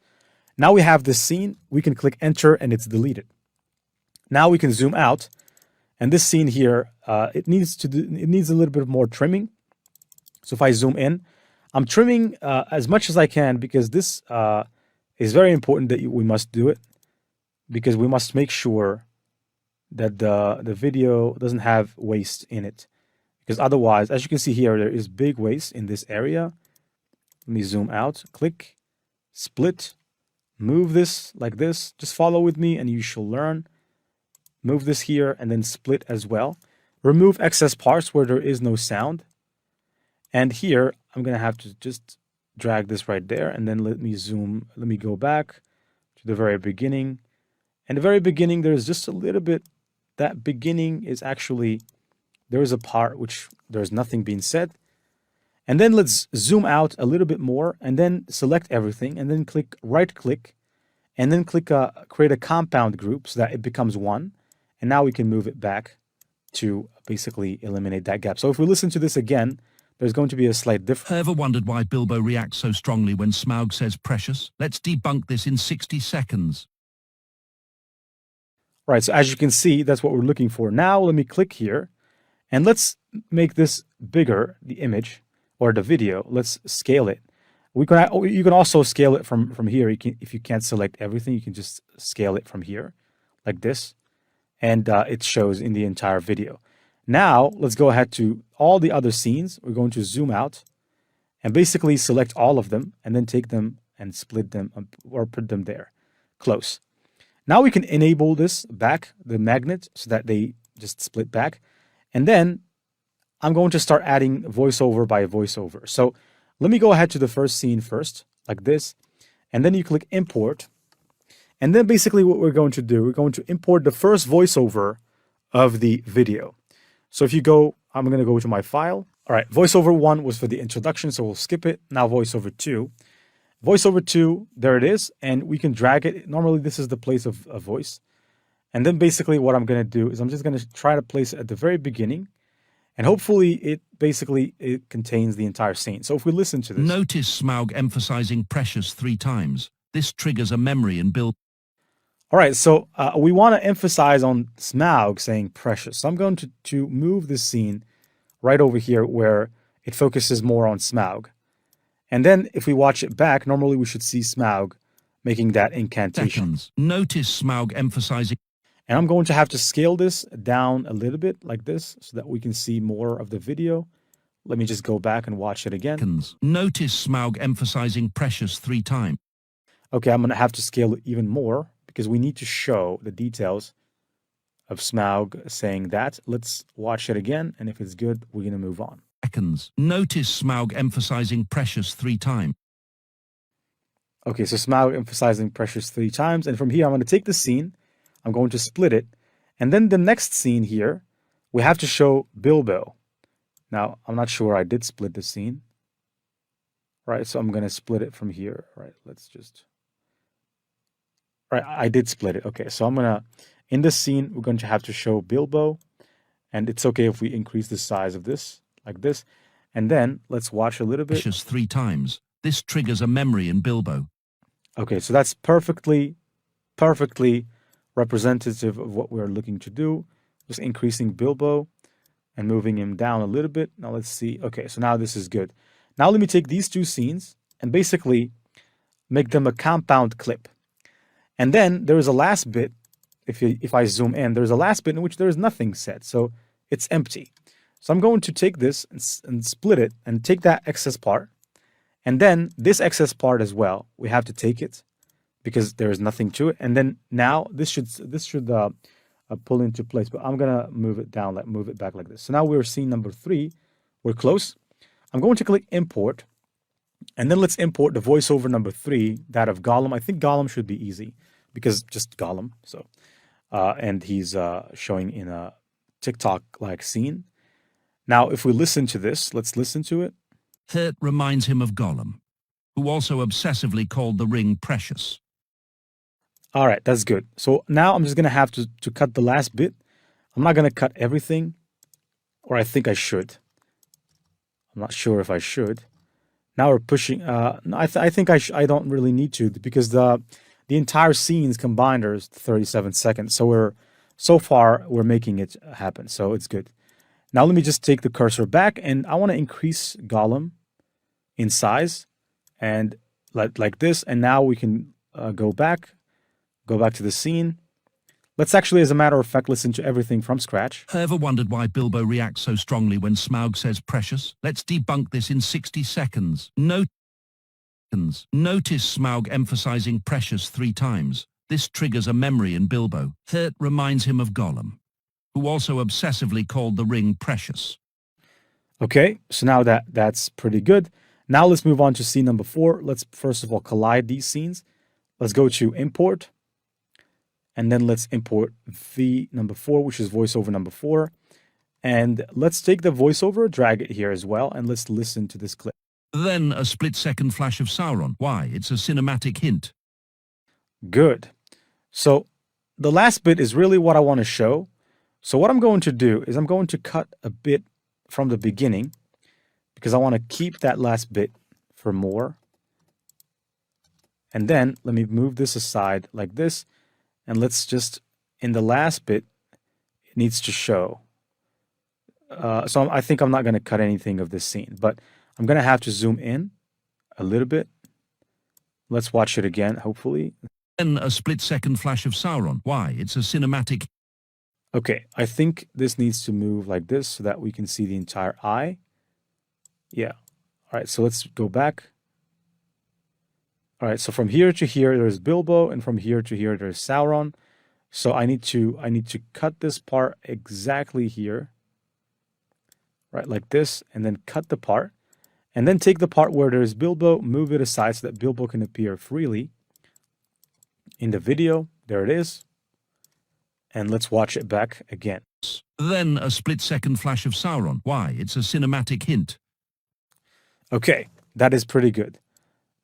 Now we have this scene. We can click enter and it's deleted. Now we can zoom out, and this scene here, it needs a little bit more trimming. So if I zoom in, I'm trimming as much as I can because this is very important that we must do it, because we must make sure that the video doesn't have waste in it, Because otherwise, as you can see here, there is big waste in this area. Let me zoom out, click, split, move this like this. Just follow with me and you shall learn. Move this here and then split as well. Remove excess parts where there is no sound. And here, I'm going to have to just drag this right there. And then let me go back to the very beginning. And the very beginning, there's just a little bit. That beginning is actually, there is a part which there's nothing being said. And then let's zoom out a little bit more and then select everything and then right click and then create a compound group so that it becomes one. And now we can move it back to basically eliminate that gap. So if we listen to this again, there's going to be a slight difference. Ever wondered why Bilbo reacts so strongly when Smaug says precious? Let's debunk this in 60 seconds. Right, so as you can see, that's what we're looking for. Now let me click here and let's make this bigger, the image or the video. Let's scale it. You can also scale it from here. If you can't select everything, you can just scale it from here like this. And it shows in the entire video. Now, let's go ahead to all the other scenes. We're going to zoom out and basically select all of them and then take them and split them or put them there, close. Now we can enable this back, the magnet, so that they just split back. And then I'm going to start adding voiceover by voiceover. So let me go ahead to the first scene first, like this. And then you click import. And then basically what we're going to do, we're going to import the first voiceover of the video. So if you go, I'm going to go to my file. All right, voiceover 1 was for the introduction, so we'll skip it. Now voiceover 2. Voiceover 2, there it is, and we can drag it. Normally this is the place of a voice. And then basically what I'm going to do is I'm just going to try to place it at the very beginning. And hopefully it contains the entire scene. So if we listen to this. Notice Smaug emphasizing precious 3 times. This triggers a memory in Bilbo. All right, so we want to emphasize on Smaug saying precious. So I'm going to move this scene right over here where it focuses more on Smaug. And then if we watch it back, normally we should see Smaug making that incantation. Seconds. Notice Smaug emphasizing. And I'm going to have to scale this down a little bit like this so that we can see more of the video. Let me just go back and watch it again. Seconds. Notice Smaug emphasizing precious 3 times. Okay, I'm going to have to scale it even more because we need to show the details of Smaug saying that. Let's watch it again, and if it's good, we're going to move on. Seconds. Notice Smaug emphasizing precious 3 times. Okay, so Smaug emphasizing precious 3 times, and from here I'm going to take the scene, I'm going to split it, and then the next scene here, we have to show Bilbo. Now, I'm not sure I did split the scene. Right, so I'm going to split it from here. Right, let's just... Right, I did split it. Okay, so I'm going to... In this scene, we're going to have to show Bilbo. And it's okay if we increase the size of this, like this. And then, let's watch a little bit. Precious 3 times. This triggers a memory in Bilbo. Okay, so that's perfectly representative of what we're looking to do. Just increasing Bilbo and moving him down a little bit. Now let's see. Okay, so now this is good. Now let me take these 2 scenes and basically make them a compound clip. And then there is a last bit. If I zoom in, there's a last bit in which there is nothing said. So it's empty. So I'm going to take this and split it and take that excess part. And then this excess part as well, we have to take it because there is nothing to it. And then now this should pull into place. But I'm going to move it down, move it back like this. So now we're scene number 3. We're close. I'm going to click import. And then let's import the voiceover number 3, that of Gollum. I think Gollum should be easy because just Gollum. So, and he's showing in a TikTok-like scene. Now, if we listen to this, let's listen to it. It reminds him of Gollum, who also obsessively called the ring precious. All right, that's good. So now I'm just going to have to cut the last bit. I'm not going to cut everything, or I think I should. I'm not sure if I should. Now we're pushing. I think I don't really need to because the entire scenes combined are 37 seconds. So so far we're making it happen. So it's good. Now let me just take the cursor back, and I want to increase Gollum in size, and like this. And now we can go back to the scene. Let's actually, as a matter of fact, listen to everything from scratch. Ever wondered why Bilbo reacts so strongly when Smaug says precious? Let's debunk this in 60 seconds. Notice Smaug emphasizing precious 3 times. This triggers a memory in Bilbo. It reminds him of Gollum, who also obsessively called the ring precious. Okay, so now that's pretty good. Now let's move on to scene number 4. Let's first of all collide these scenes. Let's go to import. And then let's import V number 4, which is voiceover number 4. And let's take the voiceover, drag it here as well, and let's listen to this clip. Then a split-second flash of Sauron. Why? It's a cinematic hint. Good. So the last bit is really what I want to show. So what I'm going to do is I'm going to cut a bit from the beginning because I want to keep that last bit for more. And then let me move this aside like this. And let's just, in the last bit, it needs to show. So I think I'm not going to cut anything of this scene, but I'm going to have to zoom in a little bit. Let's watch it again, hopefully. Then a split-second flash of Sauron. Why? It's a cinematic. Okay, I think this needs to move like this so that we can see the entire eye. Yeah. All right, so let's go back. All right, so from here to here, there's Bilbo, and from here to here, there's Sauron. So I need to cut this part exactly here. Right, like this, and then cut the part. And then take the part where there's Bilbo, move it aside so that Bilbo can appear freely in the video. There it is. And let's watch it back again. Then a split-second flash of Sauron. Why? It's a cinematic hint. Okay, that is pretty good.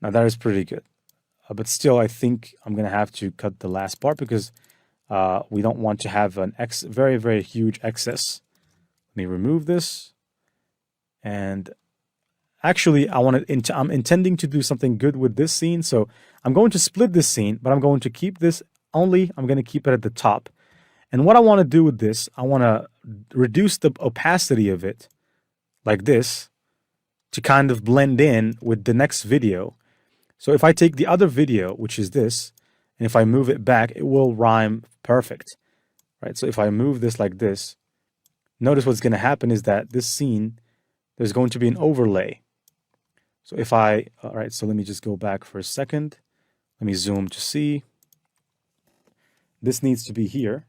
Now that is pretty good. But still, I think I'm going to have to cut the last part because we don't want to have an very, very huge excess. Let me remove this. And actually, I'm intending to do something good with this scene. So I'm going to split this scene, but I'm going to keep this only. I'm going to keep it at the top. And what I want to do with this, I want to reduce the opacity of it like this to kind of blend in with the next video. So if I take the other video, which is this, and if I move it back, it will rhyme perfect, right? So if I move this like this, notice what's going to happen is that this scene, there's going to be an overlay. So if all right, so let me just go back for a second. Let me zoom to see. This needs to be here.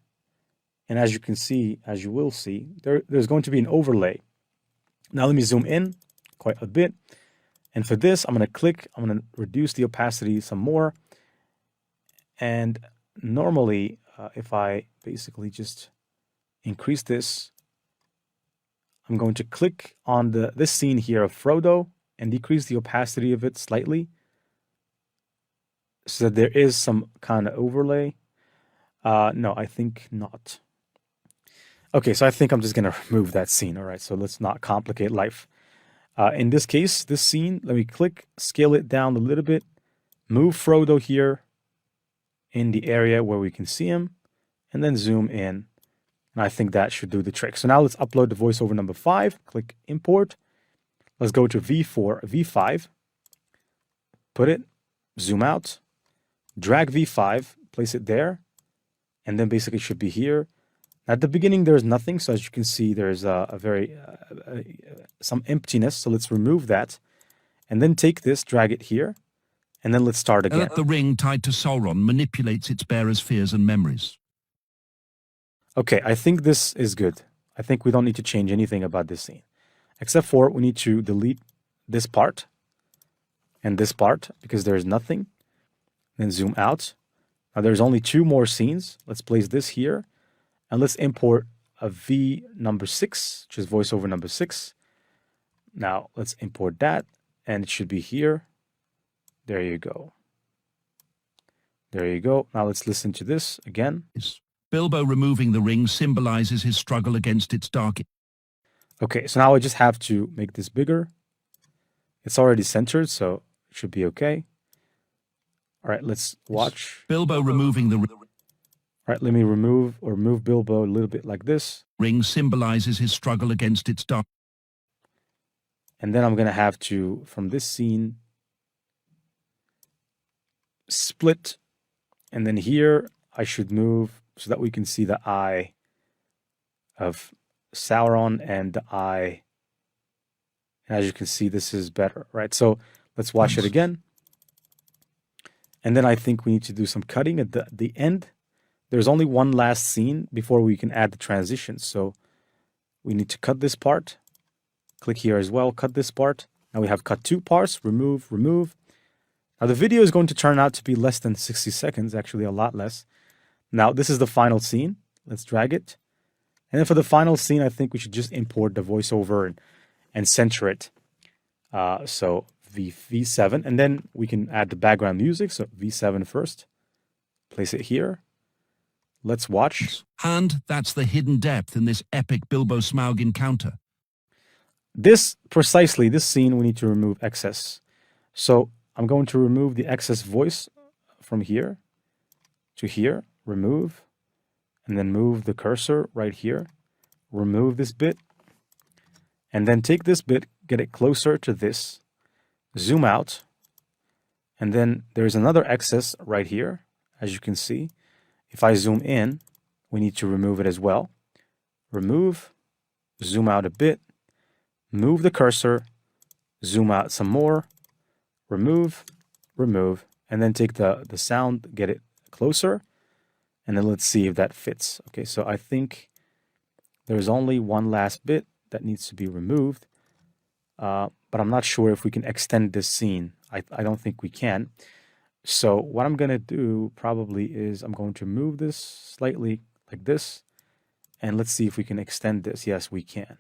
And as you can see, as you will see, there's going to be an overlay. Now let me zoom in quite a bit. And for this, I'm going to reduce the opacity some more. And normally, if I basically just increase this, I'm going to click on this scene here of Frodo and decrease the opacity of it slightly so that there is some kind of overlay. No, I think not. Okay, so I think I'm just going to remove that scene. All right, so let's not complicate life. In this case, this scene, let me click, scale it down a little bit, move Frodo here in the area where we can see him, and then zoom in. And I think that should do the trick. So now let's upload the voiceover number 5. Click import. Let's go to V5. Put it, zoom out, drag V5, place it there, and then basically it should be here. At the beginning, there's nothing. So as you can see, there's some emptiness. So let's remove that. And then take this, drag it here. And then let's start again. The ring tied to Sauron manipulates its bearer's fears and memories. Okay, I think this is good. I think we don't need to change anything about this scene. Except for we need to delete this part and this part because there's nothing. Then zoom out. Now there's only 2 more scenes. Let's place this here. And let's import a V number 6, which is voiceover number 6. Now let's import that. And it should be here. There you go. There you go. Now let's listen to this again. Bilbo removing the ring symbolizes his struggle against its dark. Okay, so now I just have to make this bigger. It's already centered, so it should be okay. All right, let's watch. Bilbo removing the All right, let me move Bilbo a little bit like this. ring symbolizes his struggle against its dark. And then I'm going to have to, from this scene, split. And then here, I should move so that we can see the eye of Sauron and the eye. And as you can see, this is better, right? So let's watch it again. And then I think we need to do some cutting at the end. There's only one last scene before we can add the transitions. So we need to cut this part. Click here as well, cut this part. Now we have cut 2 parts, remove, remove. Now the video is going to turn out to be less than 60 seconds, actually a lot less. Now this is the final scene. Let's drag it. And then for the final scene, I think we should just import the voiceover and center it. So V7, and then we can add the background music. So V7 first, place it here. Let's watch. And that's the hidden depth in this epic Bilbo Smaug encounter. This scene, we need to remove excess. So I'm going to remove the excess voice from here to here, remove, and then move the cursor right here, remove this bit, and then take this bit, get it closer to this, zoom out, and then there's another excess right here, as you can see. If I zoom in, we need to remove it as well. Remove, zoom out a bit, move the cursor, zoom out some more, remove, remove, and then take the sound, get it closer, and then let's see if that fits. Okay, so I think there's only one last bit that needs to be removed, but I'm not sure if we can extend this scene. I don't think we can. So what I'm going to do probably is I'm going to move this slightly like this, and let's see if we can extend this. Yes, we can.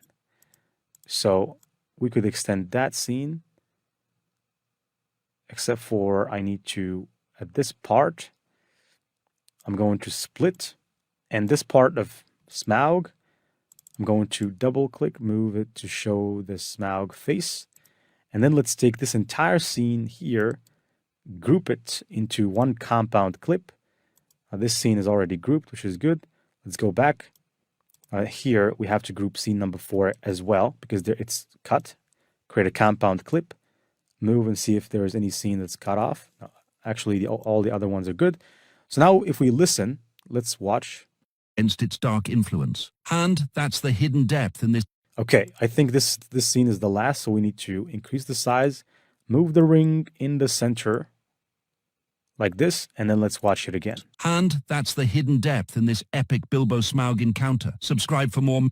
So we could extend that scene, except for I need to, at this part, I'm going to split, and this part of Smaug, I'm going to double click, move it to show the Smaug face, and then let's take this entire scene here, group it into one compound clip. This scene is already grouped, which is good. Let's go back. Here we have to group scene number 4 as well, because it's cut. Create a compound clip, move and see if there is any scene that's cut off. Actually, all the other ones are good. So now if we listen, let's watch. Against its dark influence. And that's the hidden depth in this. Okay, I think this scene is the last, so we need to increase the size, move the ring in the center, like this, and then let's watch it again. And that's the hidden depth in this epic Bilbo Smaug encounter. Subscribe for more.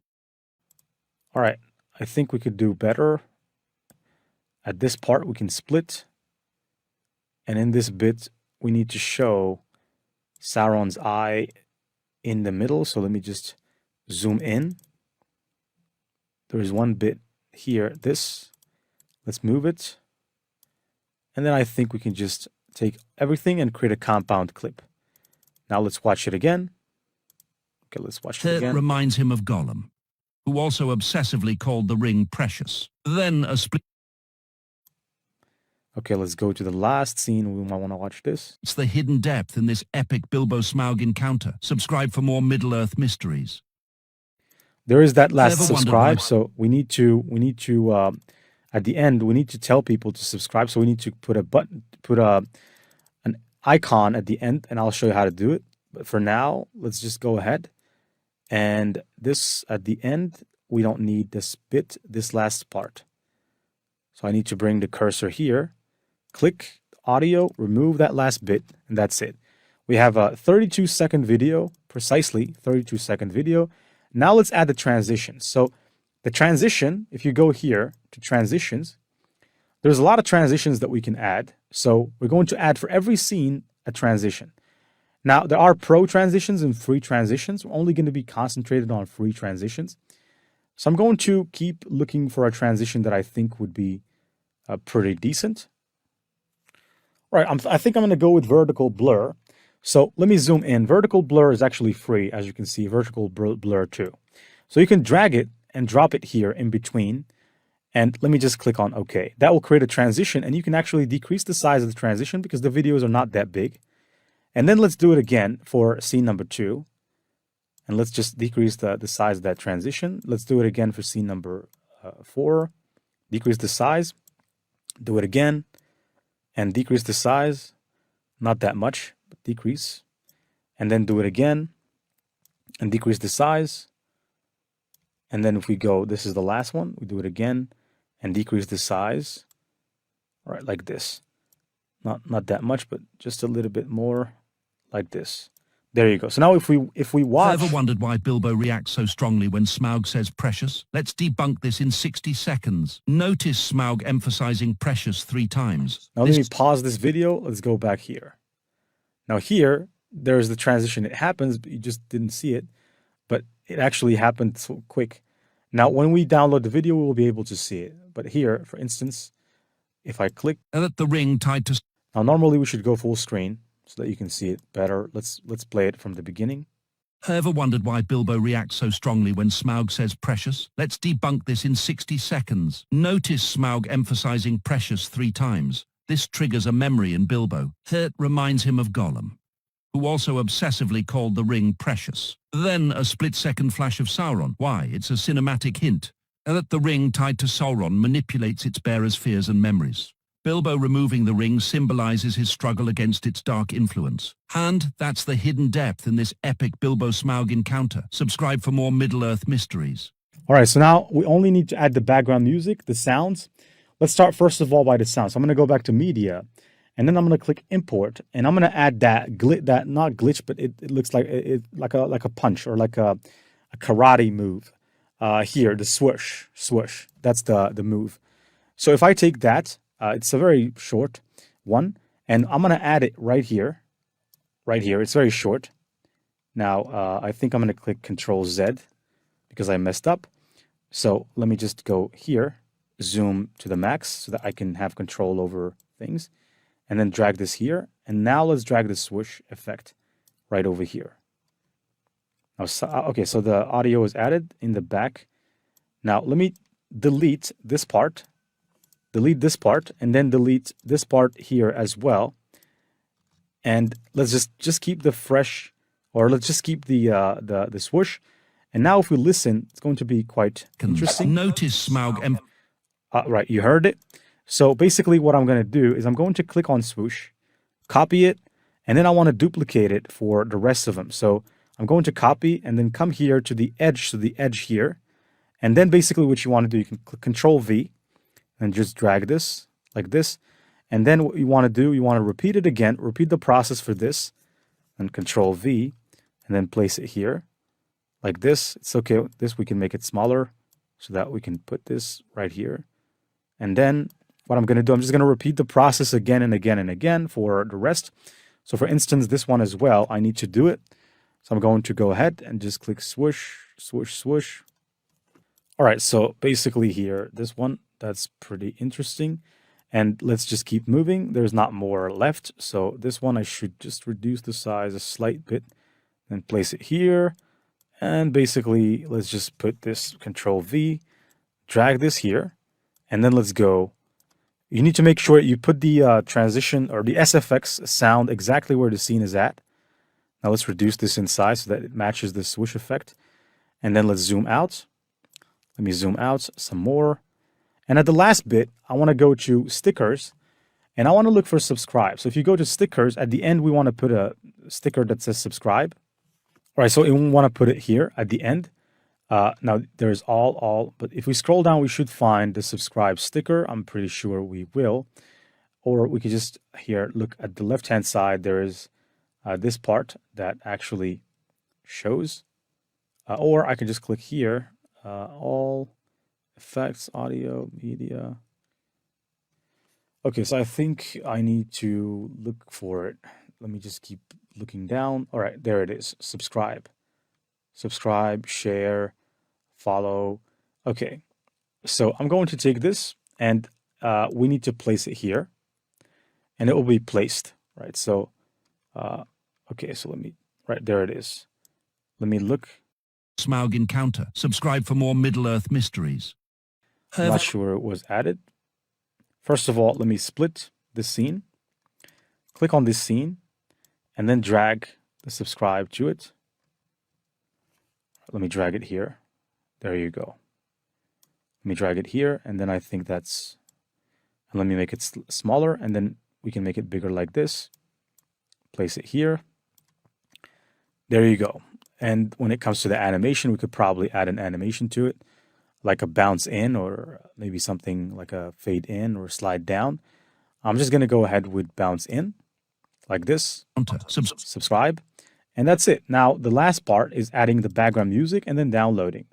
All right, I think we could do better. At this part, we can split. And in this bit, we need to show Sauron's eye in the middle. So let me just zoom in. There is one bit here, this. Let's move it. And then I think we can just take everything and create a compound clip. Now let's watch it again. Okay, let's watch it again. Reminds him of Gollum, who also obsessively called the ring precious. Then a split. Okay, let's go to the last scene. We might want to watch this. It's the hidden depth in this epic Bilbo Smaug encounter. Subscribe for more Middle-earth mysteries. There is that last subscribe, so we need to at the end we need to tell people to subscribe. So we need to put a button, an icon at the end, and I'll show you how to do it. But for now, let's just go ahead. And this at the end, we don't need this bit, this last part. So I need to bring the cursor here, click audio, remove that last bit, and that's it. We have a 32-second video, precisely 32-second video. Now let's add the transitions. So the transition, if you go here to transitions, there's a lot of transitions that we can add. So we're going to add for every scene a transition. Now there are pro transitions and free transitions. We're only going to be concentrated on free transitions. So I'm going to keep looking for a transition that I think would be pretty decent. All right, I think I'm going to go with vertical blur. So let me zoom in. Vertical blur is actually free, as you can see, vertical blur too. So you can drag it and drop it here in between. And let me just click on OK. That will create a transition, and you can actually decrease the size of the transition because the videos are not that big. And then let's do it again for scene number 2. And let's just decrease the size of that transition. Let's do it again for scene number 4. Decrease the size. Do it again. And decrease the size. Not that much, but decrease. And then do it again. and decrease the size. And then if we go, this is the last one, we do it again and decrease the size. All right, like this. Not that much, but just a little bit more, like this. There you go. So now if we watch... Ever wondered why Bilbo reacts so strongly when Smaug says precious? Let's debunk this in 60 seconds. Notice Smaug emphasizing precious 3 times. Now let me pause this video. Let's go back here. Now here, there's the transition. It happens, but you just didn't see it. But it actually happened so quick. Now, when we download the video, we will be able to see it. But here, for instance, if I click... That the ring tied to... Now, normally we should go full screen so that you can see it better. Let's play it from the beginning. Ever wondered why Bilbo reacts so strongly when Smaug says precious? Let's debunk this in 60 seconds. Notice Smaug emphasizing precious 3 times. This triggers a memory in Bilbo. It reminds him of Gollum, who also obsessively called the ring precious. Then a split-second flash of Sauron. Why? It's a cinematic hint that the ring tied to Sauron manipulates its bearer's fears and memories. Bilbo removing the ring symbolizes his struggle against its dark influence. And that's the hidden depth in this epic Bilbo-Smaug encounter. Subscribe for more Middle-earth mysteries. All right, so now we only need to add the background music, the sounds. Let's start first of all by the sounds. So I'm going to go back to media, and then I'm going to click import, and I'm going to add that not glitch, but it looks like like a punch or like a karate move. Here, the swoosh. That's the move. So if I take that, it's a very short one, and I'm going to add it right here. Right here, it's very short. Now, I think I'm going to click Control Z because I messed up. So let me just go here, zoom to the max so that I can have control over things, and then drag this here. And now let's drag the swoosh effect right over here. Now, okay, so the audio is added in the back. Now let me delete this part, and then delete this part here as well. And let's just keep the fresh, or let's just keep the swoosh. And now if we listen, it's going to be quite interesting. Notice Smaug right, you heard it. So basically what I'm going to do is I'm going to click on swoosh, copy it, and then I want to duplicate it for the rest of them. So I'm going to copy and then come here to the edge, here. And then basically what you want to do, you can click Control V and just drag this like this. And then what you want to do, you want to repeat it again, repeat the process for this, and Control V, and then place it here like this. It's okay with this. We can make it smaller so that we can put this right here. And then what I'm going to do, I'm just going to repeat the process again and again and again for the rest. So for instance, this one as well, I need to do it. So I'm going to go ahead and just click swoosh, swoosh, swoosh. All right, so basically here, this one, that's pretty interesting. And let's just keep moving. There's not more left. So this one, I should just reduce the size a slight bit, then place it here. And basically, let's just put this Control V, drag this here, and then let's go. You need to make sure you put the transition or the SFX sound exactly where the scene is at. Now let's reduce this in size so that it matches the swoosh effect. And then let's zoom out. Let me zoom out some more. And at the last bit, I want to go to stickers, and I want to look for subscribe. So if you go to stickers, at the end, we want to put a sticker that says subscribe. All right, so we want to put it here at the end. Now, there's all, but if we scroll down, we should find the subscribe sticker. I'm pretty sure we will. Or we could just here look at the left-hand side. There is this part that actually shows. Or I can just click here, all effects, audio, media. Okay, so I think I need to look for it. Let me just keep looking down. All right, there it is. Subscribe. Subscribe, share, follow. Okay, so I'm going to take this and we need to place it here and it will be placed, right? So, okay, so right there it is. Let me look. Smaug encounter. Subscribe for more Middle-earth mysteries. I'm not sure it was added. First of all, let me split the scene. Click on this scene and then drag the subscribe to it. Let me drag it here. There you go. Let me drag it here, and then I think that's... And let me make it smaller, and then we can make it bigger like this. Place it here. There you go. And when it comes to the animation, we could probably add an animation to it, like a bounce in or maybe something like a fade in or slide down. I'm just going to go ahead with bounce in like this, subscribe, and that's it. Now, the last part is adding the background music and then downloading.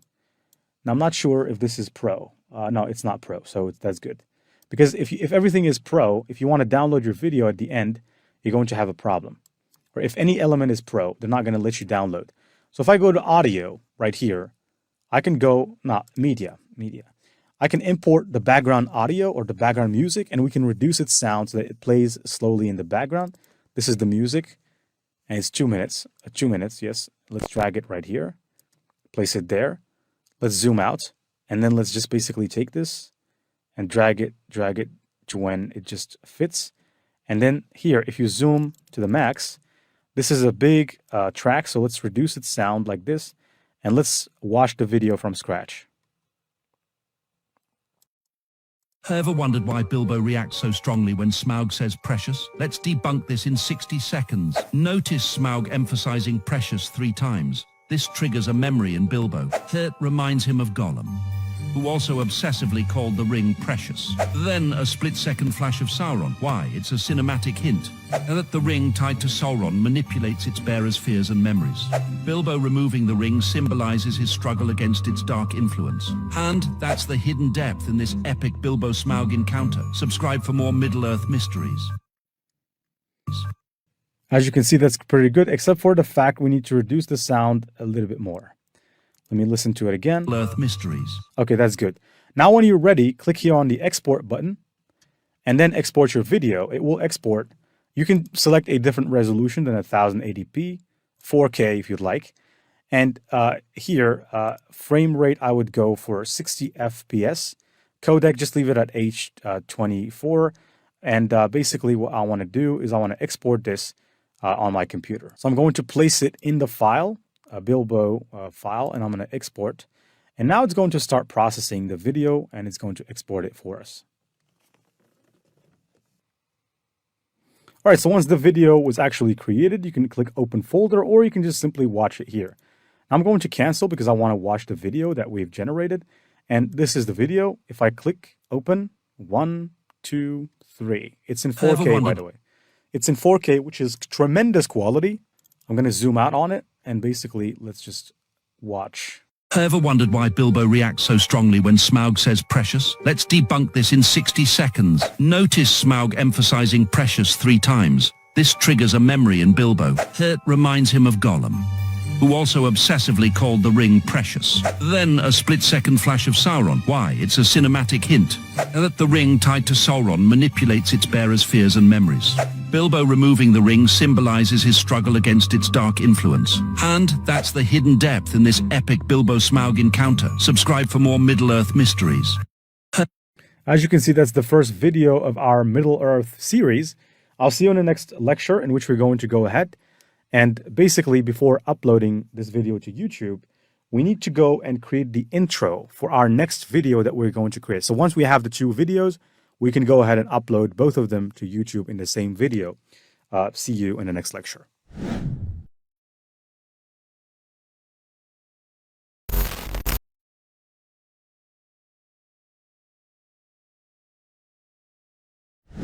Now, I'm not sure if this is pro. No, it's not pro, so that's good. Because if everything is pro, if you want to download your video at the end, you're going to have a problem. Or if any element is pro, they're not going to let you download. So if I go to audio right here, I can go, media. I can import the background audio or the background music, and we can reduce its sound so that it plays slowly in the background. This is the music, and it's 2 minutes. 2 minutes, yes. Let's drag it right here. Place it there. Let's zoom out, and then let's just basically take this and drag it to when it just fits. And then here, if you zoom to the max, this is a big track, so let's reduce its sound like this, and let's watch the video from scratch. Ever wondered why Bilbo reacts so strongly when Smaug says precious? Let's debunk this in 60 seconds. Notice Smaug emphasizing precious 3 times. This triggers a memory in Bilbo. It reminds him of Gollum, who also obsessively called the ring precious. Then a split-second flash of Sauron. Why? It's a cinematic hint that the ring tied to Sauron manipulates its bearer's fears and memories. Bilbo removing the ring symbolizes his struggle against its dark influence. And that's the hidden depth in this epic Bilbo-Smaug encounter. Subscribe for more Middle-earth mysteries. As you can see, that's pretty good, except for the fact we need to reduce the sound a little bit more. Let me listen to it again. Earth mysteries. Okay, that's good. Now when you're ready, click here on the export button and then export your video. It will export. You can select a different resolution than 1080p, 4K if you'd like. And here, frame rate, I would go for 60 FPS. Codec, just leave it at H24. And basically what I want to do is I want to export this on my computer. So I'm going to place it in the file, a Bilbo file, and I'm going to export. And now it's going to start processing the video, and it's going to export it for us. All right, so once the video was actually created, you can click Open Folder, or you can just simply watch it here. I'm going to cancel because I want to watch the video that we've generated. And this is the video. If I click Open, 1, 2, 3. It's in 4K, by the way. It's in 4K, which is tremendous quality. I'm going to zoom out on it, and basically, let's just watch. Ever wondered why Bilbo reacts so strongly when Smaug says precious? Let's debunk this in 60 seconds. Notice Smaug emphasizing precious 3 times. This triggers a memory in Bilbo. It reminds him of Gollum, who also obsessively called the ring precious. Then a split-second flash of Sauron. Why? It's a cinematic hint that the ring tied to Sauron manipulates its bearer's fears and memories. Bilbo removing the ring symbolizes his struggle against its dark influence. And that's the hidden depth in this epic Bilbo-Smaug encounter. Subscribe for more Middle-earth mysteries. As you can see, that's the first video of our Middle-earth series. I'll see you in the next lecture, in which we're going to go ahead and basically, before uploading this video to YouTube, we need to go and create the intro for our next video that we're going to create. So once we have the 2 videos, we can go ahead and upload both of them to YouTube in the same video. See you in the next lecture.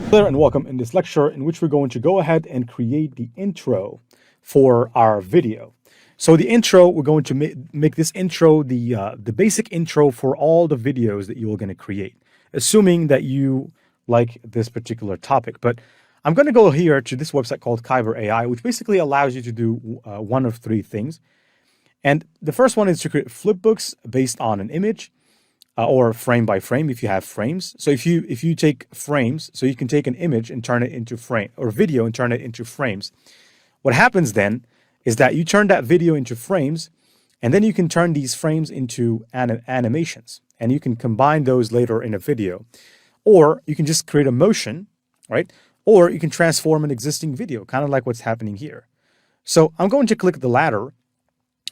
Hello and welcome in this lecture, in which we're going to go ahead and create the intro for our video. So the intro, we're going to make this intro the basic intro for all the videos that you're going to create, assuming that you like this particular topic. But I'm going to go here to this website called Kyber AI, which basically allows you to do one of 3 things. And the first one is to create flipbooks based on an image, or frame by frame if you have frames. So if you take frames, so you can take an image and turn it into frame, or video and turn it into frames. What happens then is that you turn that video into frames, and then you can turn these frames into animations, and you can combine those later in a video. Or you can just create a motion, right? Or you can transform an existing video, kind of like what's happening here. So I'm going to click the latter,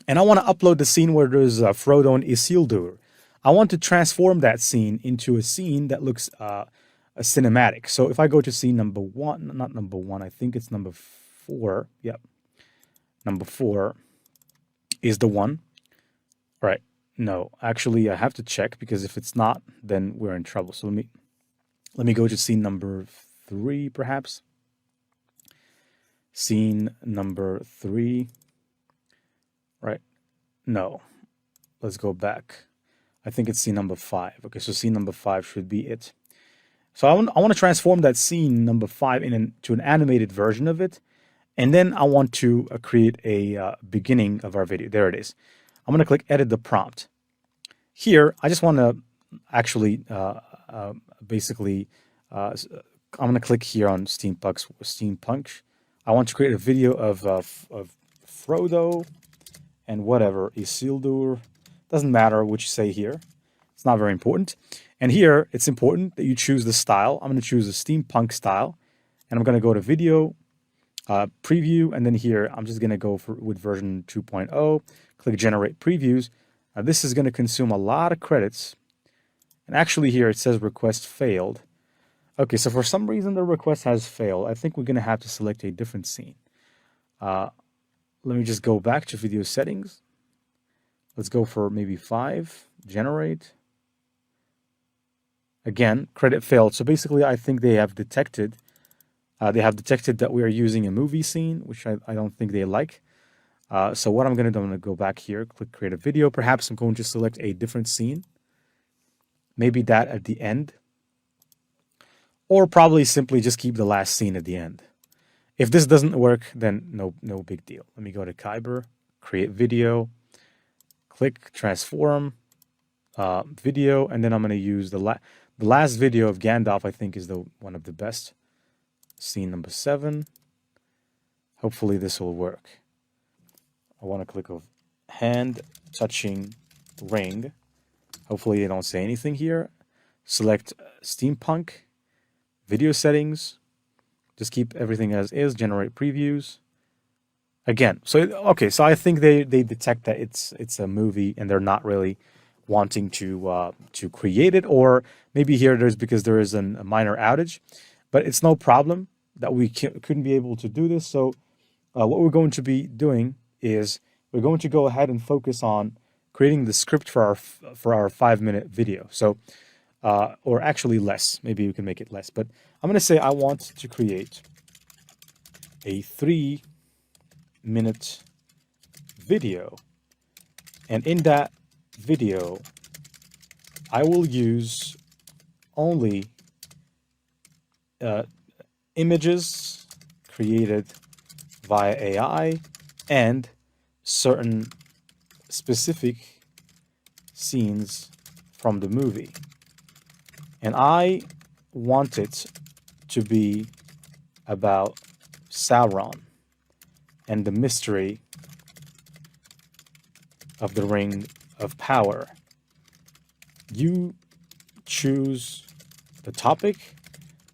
and I want to upload the scene where there's Frodo and Isildur. I want to transform that scene into a scene that looks a cinematic. So if I go to scene number 1, not number 1, I think it's number 4. Yep, number 4. is the one. All right. No, actually, I have to check, because if it's not, then we're in trouble. So let me go to scene number 3, perhaps. Scene number 3. Right. No. Let's go back. I think it's scene number 5. Okay, so scene number 5 should be it. So I want to transform that scene number 5 into an animated version of it. And then I want to create a beginning of our video. There it is. I'm going to click Edit the Prompt. Here, I just want to actually basically, I'm going to click here on Steampunk. I want to create a video of Frodo and whatever, Isildur. Doesn't matter what you say here. It's not very important. And here, it's important that you choose the style. I'm going to choose a steampunk style. And I'm going to go to Video, Preview. And then here, I'm just going to go with version 2.0. Click Generate Previews. This is going to consume a lot of credits. And actually here, it says Request Failed. Okay, so for some reason, the request has failed. I think we're going to have to select a different scene. Let me just go back to Video Settings. Let's go for maybe 5, Generate. Again, credit failed. So basically, I think they have detected that we are using a movie scene, which I don't think they like. So what I'm going to do, I'm going to go back here, click Create a Video. Perhaps I'm going to select a different scene. Maybe that at the end. Or probably simply just keep the last scene at the end. If this doesn't work, then no big deal. Let me go to Kyber, Create Video, click Transform, Video, and then I'm going to use the last video of Gandalf. I think is one of the best. Scene number 7. Hopefully this will work. I want to click of hand touching ring. Hopefully they don't say anything here. Select Steampunk, Video Settings. Just keep everything as is. Generate previews. Again, so I think they detect that it's a movie and they're not really wanting to create it, or maybe here there's because there is a minor outage, but it's no problem that we couldn't be able to do this. So what we're going to be doing is we're going to go ahead and focus on creating the script for our 5-minute video. So or actually less. Maybe we can make it less, but I'm going to say I want to create a 3-minute video, and in that video I will use only images created via AI and certain specific scenes from the movie. And I want it to be about Sauron and the mystery of the Ring of Power. You choose the topic,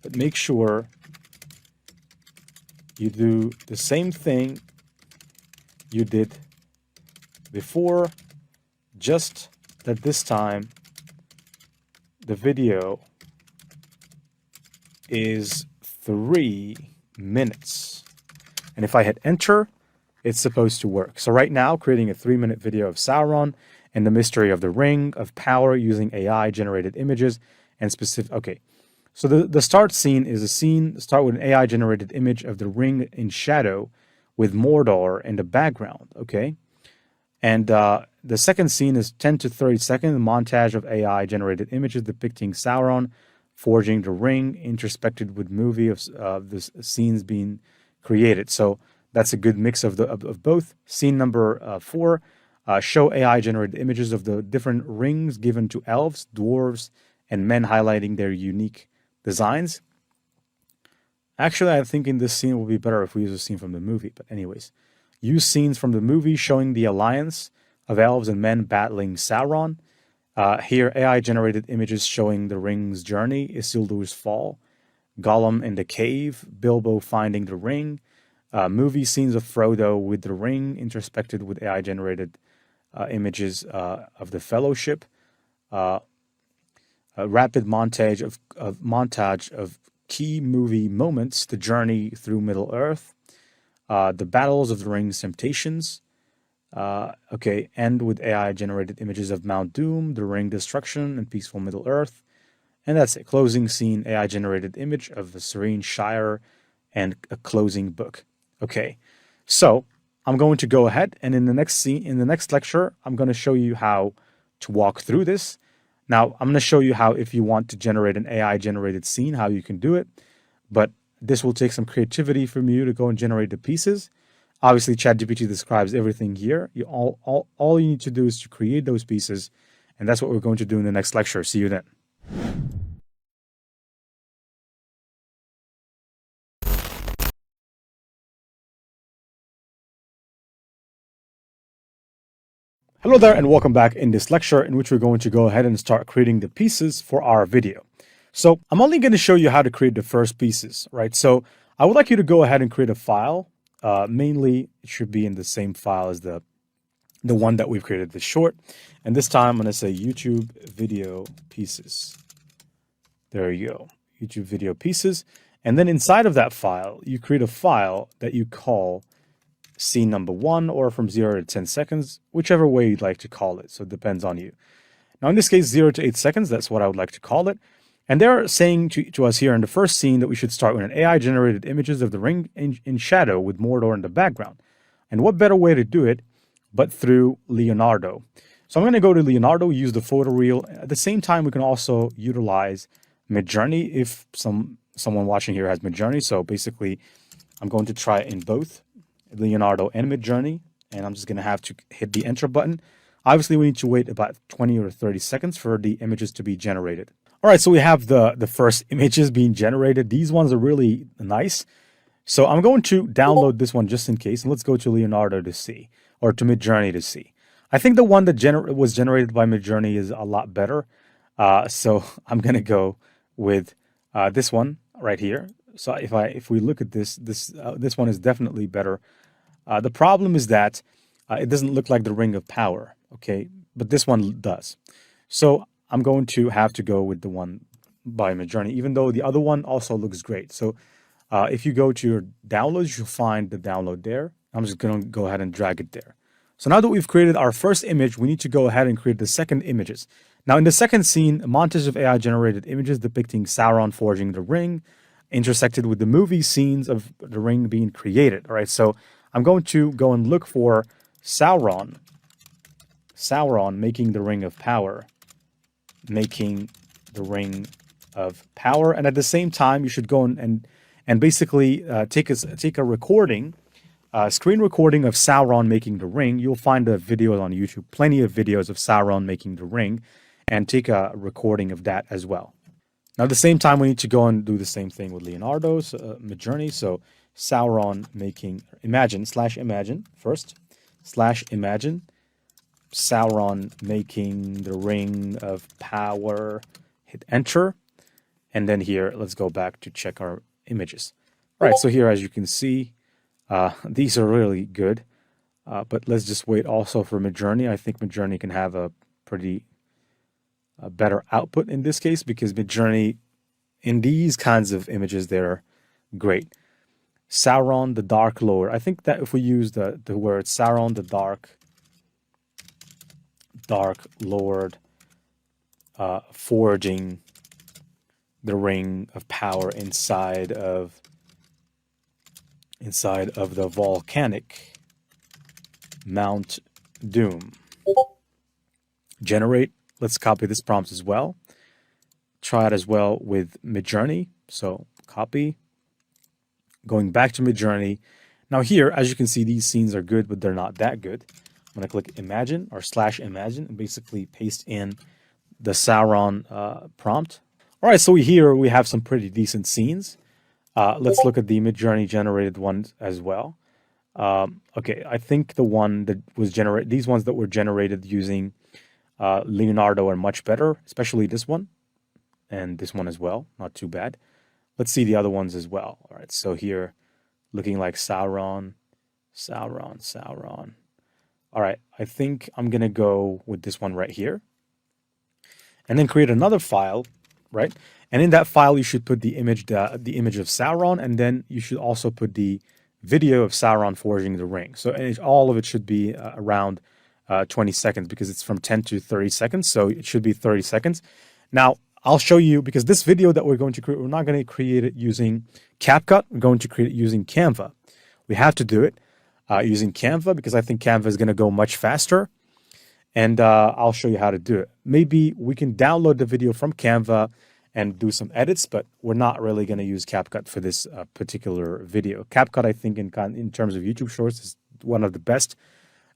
but make sure you do the same thing you did before, just that this time the video is 3 minutes. And if I hit enter, it's supposed to work. So right now, creating a 3-minute video of Sauron and the mystery of the Ring of Power using AI generated images and specific. Okay, so the start scene is a scene, start with an AI generated image of the ring in shadow with Mordor in the background. Okay. And the second scene is 10 to 30 seconds, a montage of AI generated images depicting Sauron forging the ring, interspecced with movie of the scenes being created. So that's a good mix of both. Scene number 4, show AI generated images of the different rings given to elves, dwarves, and men, highlighting their unique designs. Actually, I think in this scene will be better if we use a scene from the movie. But anyways, use scenes from the movie showing the alliance of elves and men battling Sauron. Here, AI-generated images showing the ring's journey, Isildur's fall, Gollum in the cave, Bilbo finding the ring, movie scenes of Frodo with the ring, interspecced with AI-generated images of the Fellowship, a rapid montage of key movie moments, the journey through Middle Earth, the battles of the Ring's temptations, Okay, end with AI-generated images of Mount Doom, the Ring Destruction, and Peaceful Middle Earth. And that's it. Closing scene, AI-generated image of the Serene Shire and a closing book. Okay, so I'm going to go ahead and in the next scene, in the next lecture, I'm going to show you how to walk through this. Now, I'm going to show you how, if you want to generate an AI-generated scene, how you can do it. But this will take some creativity from you to go and generate the pieces. Obviously, ChatGPT describes everything here. All you need to do is to create those pieces, and that's what we're going to do in the next lecture. See you then. Hello there, and welcome back in this lecture in which we're going to go ahead and start creating the pieces for our video. So I'm only going to show you how to create the first pieces, right? So I would like you to go ahead and create a file. Mainly, it should be in the same file as the one that we've created this short. And this time I'm going to say YouTube video pieces. There you go, YouTube video pieces. And then inside of that file, you create a file that you call scene number 1, or from 0 to 10 seconds, whichever way you'd like to call it. So it depends on you. Now, in this case, 0 to 8 seconds, that's what I would like to call it. And they're saying to us here in the first scene that we should start with an AI-generated images of the ring in shadow with Mordor in the background. And what better way to do it but through Leonardo? So I'm going to go to Leonardo, use the photo reel. At the same time, we can also utilize Midjourney if someone watching here has Midjourney. So basically, I'm going to try it in both Leonardo and Midjourney, and I'm just going to have to hit the enter button. Obviously, we need to wait about 20 or 30 seconds for the images to be generated. All right, so we have the first images being generated. These ones are really nice. So I'm going to download this one just in case, and let's go to Leonardo to see, or to Midjourney to see. I think the one that was generated by Midjourney is a lot better. So I'm going to go with this one right here. So if we look at this one is definitely better. The problem is that it doesn't look like the Ring of Power, okay? But this one does. So I'm going to have to go with the one by Midjourney, even though the other one also looks great. So if you go to your downloads, you'll find the download there. I'm just going to go ahead and drag it there. So now that we've created our first image, we need to go ahead and create the second images. Now in the second scene, a montage of AI-generated images depicting Sauron forging the ring, intersected with the movie scenes of the ring being created. All right, so I'm going to go and look for Sauron making the Ring of Power, making the Ring of Power, and at the same time, you should go and basically take a recording, screen recording of Sauron making the ring. You'll find the videos on YouTube, plenty of videos of Sauron making the ring, and take a recording of that as well. Now, at the same time, we need to go and do the same thing with Leonardo's Midjourney. So Sauron making, imagine first, /imagine, Sauron making the Ring of Power, hit enter. And then here, let's go back to check our images. All right, so here, as you can see, these are really good. But let's just wait also for Midjourney. I think Midjourney can have a pretty better output in this case, because Midjourney, in these kinds of images, they're great. Sauron the Dark Lord. I think that if we use the word Sauron the Dark Lord forging the Ring of Power inside of the volcanic Mount Doom. Generate. Let's copy this prompt as well. Try it as well with Midjourney. So copy. Going back to Midjourney. Now here, as you can see, these scenes are good, but they're not that good. I'm going to click Imagine or /Imagine and basically paste in the Sauron prompt. All right, so here we have some pretty decent scenes. Let's look at the Midjourney generated ones as well. Okay, I think the one that was generated, these ones that were generated using Leonardo are much better, especially this one and this one as well. Not too bad. Let's see the other ones as well. All right, so here, looking like Sauron. All right, I think I'm going to go with this one right here. And then create another file, right? And in that file, you should put the image of Sauron, and then you should also put the video of Sauron forging the ring. So all of it should be around 20 seconds because it's from 10 to 30 seconds. So it should be 30 seconds. Now, I'll show you, because this video that we're going to create, we're not going to create it using CapCut. We're going to create it using Canva. We have to do it using Canva because I think Canva is going to go much faster. And I'll show you how to do it. Maybe we can download the video from Canva and do some edits, but we're not really going to use CapCut for this particular video. CapCut, I think, in terms of YouTube Shorts, is one of the best.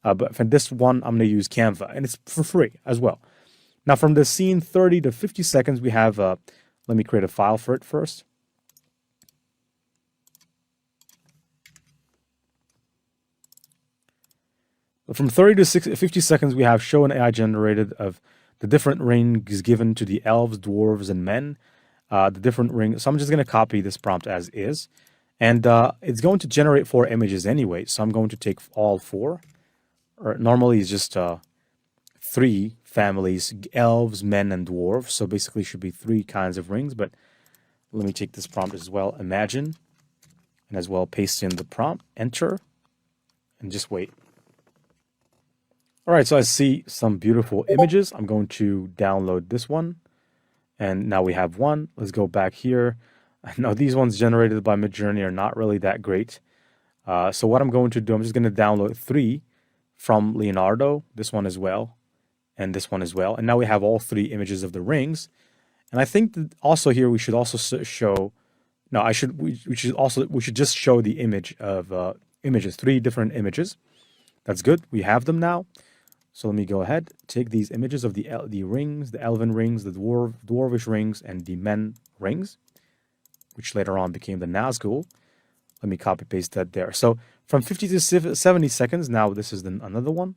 But for this one, I'm going to use Canva, and it's for free as well. Now, from the scene 30 to 50 seconds, we have, let me create a file for it first. From 30 to 50 seconds, we have show an AI generated of the different rings given to the elves, dwarves, and men. The different rings. So I'm just going to copy this prompt as is. And it's going to generate 4 images anyway. So I'm going to take all 4. Or normally it's just 3 families, elves, men, and dwarves. So basically it should be 3 kinds of rings. But let me take this prompt as well. Imagine. And as well paste in the prompt. Enter. And just wait. All right, so I see some beautiful images. I'm going to download this one. And now we have one. Let's go back here. Now, these ones generated by Midjourney are not really that great. So what I'm going to do, I'm just going to download 3 from Leonardo, this one as well, and this one as well. And now we have all 3 images of the rings. And I think that also here we should also show, no, we should just show the image of images, 3 different images. That's good. We have them now. So let me go ahead, take these images of the rings, the elven rings, the dwarvish rings, and the men rings, which later on became the Nazgul. Let me copy paste that there. So from 50 to 70 seconds, now this is another one.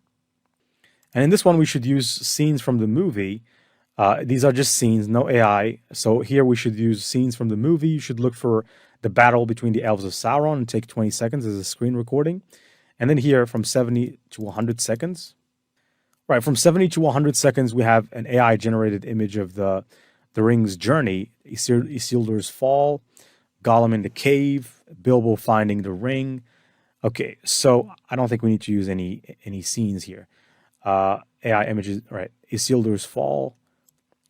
And in this one, we should use scenes from the movie. These are just scenes, no AI. So here we should use scenes from the movie. You should look for the battle between the elves of Sauron and take 20 seconds as a screen recording. And then here from 70 to 100 seconds. Right, from 70 to 100 seconds, we have an AI-generated image of the ring's journey, Isildur's fall, Gollum in the cave, Bilbo finding the ring. Okay, so I don't think we need to use any scenes here. AI images, right, Isildur's fall.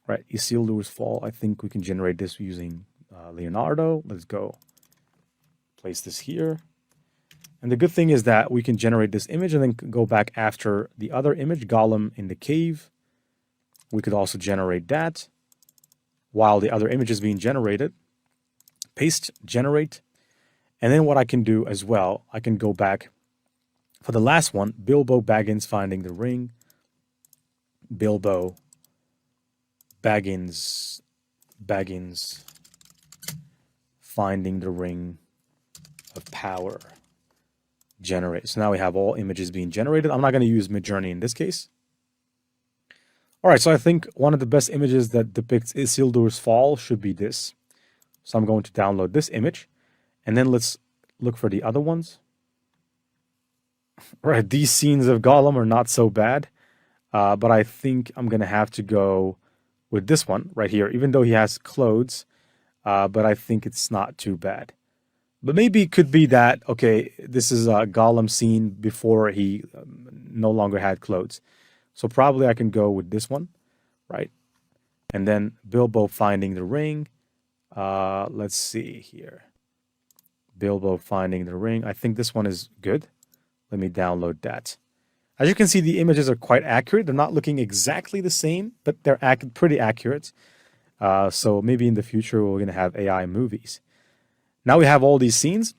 Right, Isildur's fall. I think we can generate this using Leonardo. Let's go. Place this here. And the good thing is that we can generate this image and then go back after the other image, Gollum in the cave. We could also generate that while the other image is being generated. Paste, generate. And then what I can do as well, I can go back for the last one, Bilbo Baggins finding the ring. Bilbo Baggins finding the ring of power. Generate. So now we have all images being generated. I'm not going to use Midjourney in this case. All right, so I think one of the best images that depicts Isildur's fall should be this. So I'm going to download this image, and then let's look for the other ones. All right, these scenes of Gollum are not so bad, but I think I'm going to have to go with this one right here, even though he has clothes, but I think it's not too bad. But maybe it could be that, okay, this is a Gollum scene before he no longer had clothes. So probably I can go with this one, right? And then Bilbo finding the ring. Let's see here. Bilbo finding the ring. I think this one is good. Let me download that. As you can see, the images are quite accurate. They're not looking exactly the same, but they're pretty accurate. So maybe in the future, we're going to have AI movies. Now we have all these scenes.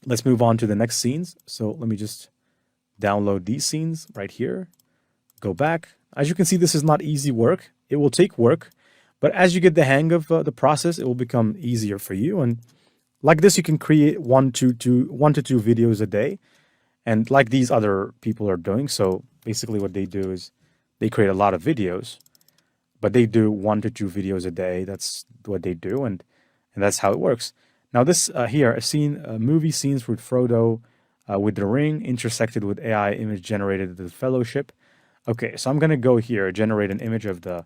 Let's move on to the next scenes. So let me just download these scenes right here. Go back. As you can see, this is not easy work. It will take work. But as you get the hang of the process, it will become easier for you. And like this, you can create 1 to 2 videos a day. And like these other people are doing. So basically what they do is they create a lot of videos. But they do 1 to 2 videos a day. That's what they do. And that's how it works. Now this here, movie scenes with Frodo with the ring intersected with AI image generated the Fellowship. Okay, so I'm going to go here, generate an image of the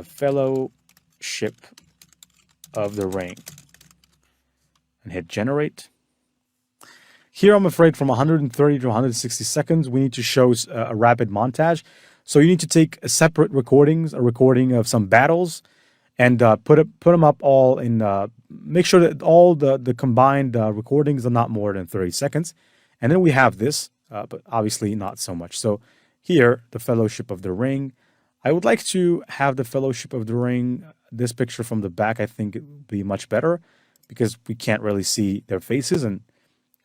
Fellowship of the Ring. And hit generate. Here, I'm afraid from 130 to 160 seconds, we need to show a rapid montage. So you need to take separate recordings, a recording of some battles, and put them up all in. Make sure that all the combined recordings are not more than 30 seconds, and then we have this, but obviously not so much. So here, the Fellowship of the Ring. I would like to have the Fellowship of the Ring. This picture from the back, I think it would be much better because we can't really see their faces and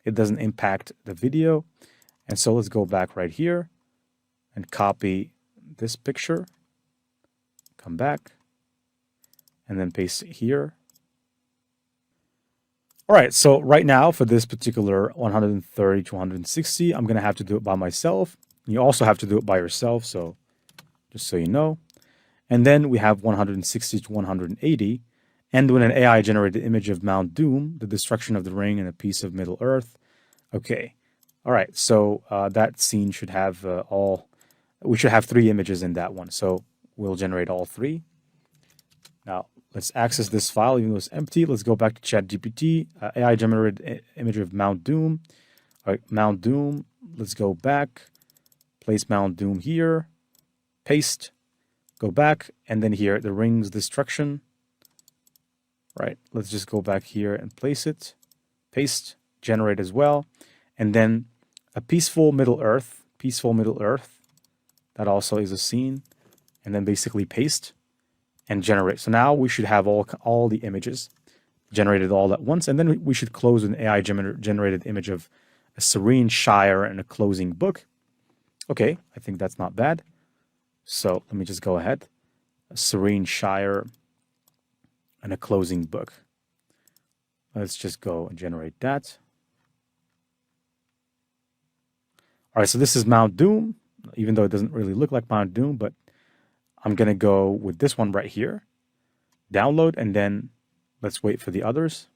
it doesn't impact the video. And so let's go back right here and copy this picture. Come back and then paste it here. All right, so right now for this particular 130 to 160, I'm going to have to do it by myself. You also have to do it by yourself, so just so you know. And then we have 160 to 180. And with an AI-generated image of Mount Doom, the destruction of the ring and a piece of Middle Earth. Okay. All right. So that scene should have we should have 3 images in that one. So we'll generate all 3. Now, let's access this file, even though it's empty. Let's go back to ChatGPT, AI-generated image of Mount Doom. All right, Mount Doom. Let's go back, place Mount Doom here, paste, go back, and then here, the ring's destruction. Right, let's just go back here and place it, paste, generate as well, and then a peaceful Middle Earth, that also is a scene, and then basically paste and generate. So now we should have all the images generated all at once, and then we should close an AI generated image of a serene shire and a closing book. Okay, I think that's not bad. So let me just go ahead, a serene shire and a closing book. Let's just go and generate that. All right, so this is Mount Doom, even though it doesn't really look like Mount Doom, but I'm going to go with this one right here. Download, and then let's wait for the others.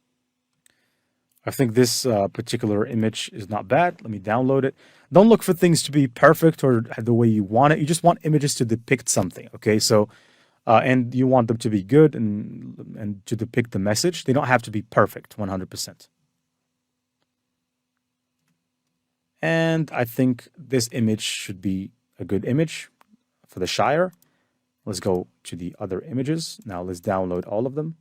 I think this particular image is not bad. Let me download it. Don't look for things to be perfect or the way you want it. You just want images to depict something, okay? So, and you want them to be good and to depict the message. They don't have to be perfect, 100%. And I think this image should be a good image for the Shire. Let's go to the other images. Now let's download all of them,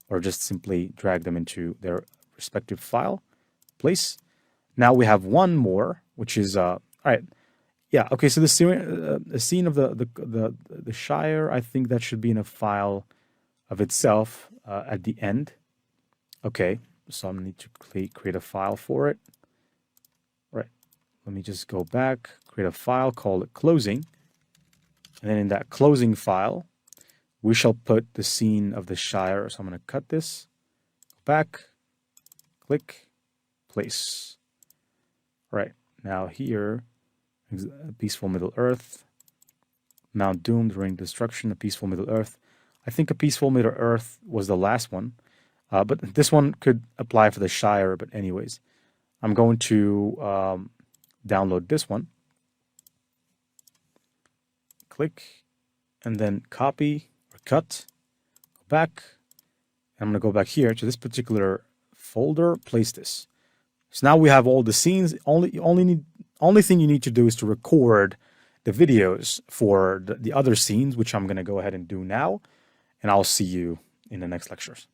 or just simply drag them into their respective file. Place. Now we have one more, which is all right. Yeah. Okay. So the scene of the Shire, I think that should be in a file of itself at the end. Okay. So I'm gonna need to create a file for it. Right. Let me just go back, create a file, call it closing. And then in that closing file, we shall put the scene of the Shire. So I'm going to cut this, go back, click, place. All right, now here, a peaceful Middle Earth, Mount Doom, the ring destruction, a peaceful Middle Earth. I think a peaceful Middle Earth was the last one, but this one could apply for the Shire. But anyways, I'm going to download this one. Click, and then copy or cut, go back, and I'm going to go back here to this particular folder, place this. So now we have all the scenes. Only thing you need to do is to record the videos for the other scenes, which I'm going to go ahead and do now, and I'll see you in the next lectures.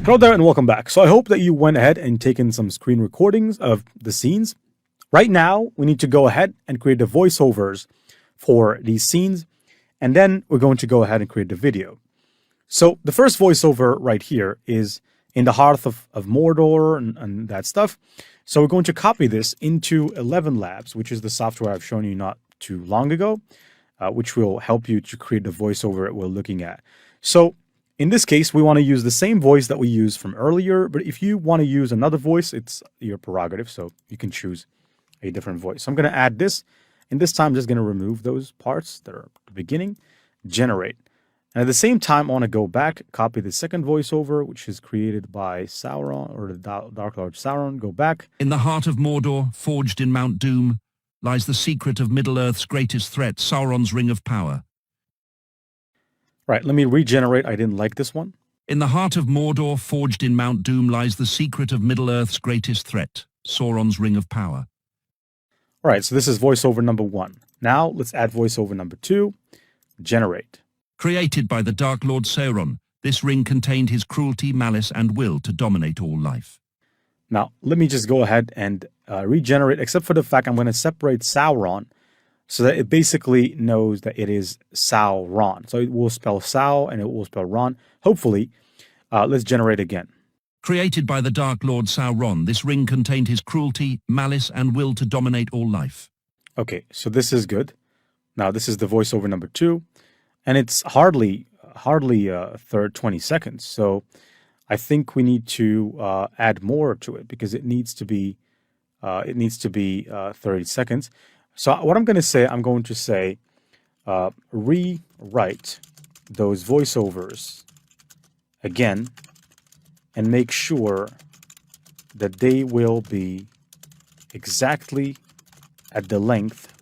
Hello there and welcome back. So I hope that you went ahead and taken some screen recordings of the scenes. Right now, we need to go ahead and create the voiceovers for these scenes, and then we're going to go ahead and create the video. So the first voiceover right here is in the heart of Mordor and that stuff. So we're going to copy this into 11 Labs, which is the software I've shown you not too long ago, which will help you to create the voiceover that we're looking at. So in this case, we want to use the same voice that we used from earlier, but if you want to use another voice, it's your prerogative, so you can choose a different voice. So I'm going to add this, and this time I'm just going to remove those parts that are at the beginning, generate. And at the same time, I want to go back, copy the second voiceover, which is created by Sauron, or the Dark Lord Sauron, go back. In the heart of Mordor, forged in Mount Doom, lies the secret of Middle-earth's greatest threat, Sauron's Ring of Power. Right, let me regenerate. I didn't like this one. In the heart of Mordor, forged in Mount Doom, lies the secret of Middle-earth's greatest threat, Sauron's Ring of Power. All right, so this is voiceover number 1. Now let's add voiceover number 2. Generate. Created by the Dark Lord Sauron, this ring contained his cruelty, malice, and will to dominate all life. Now, let me just go ahead and regenerate, except for the fact I'm going to separate Sauron so that it basically knows that it is Sauron. So it will spell Sau and it will spell Ron. Hopefully, let's generate again. Created by the Dark Lord Sauron, this ring contained his cruelty, malice, and will to dominate all life. Okay, so this is good. Now, this is the voiceover number 2, and it's hardly 20 seconds. So I think we need to add more to it because it needs to be 30 seconds. So what I'm going to say, rewrite those voiceovers again and make sure that they will be exactly at the length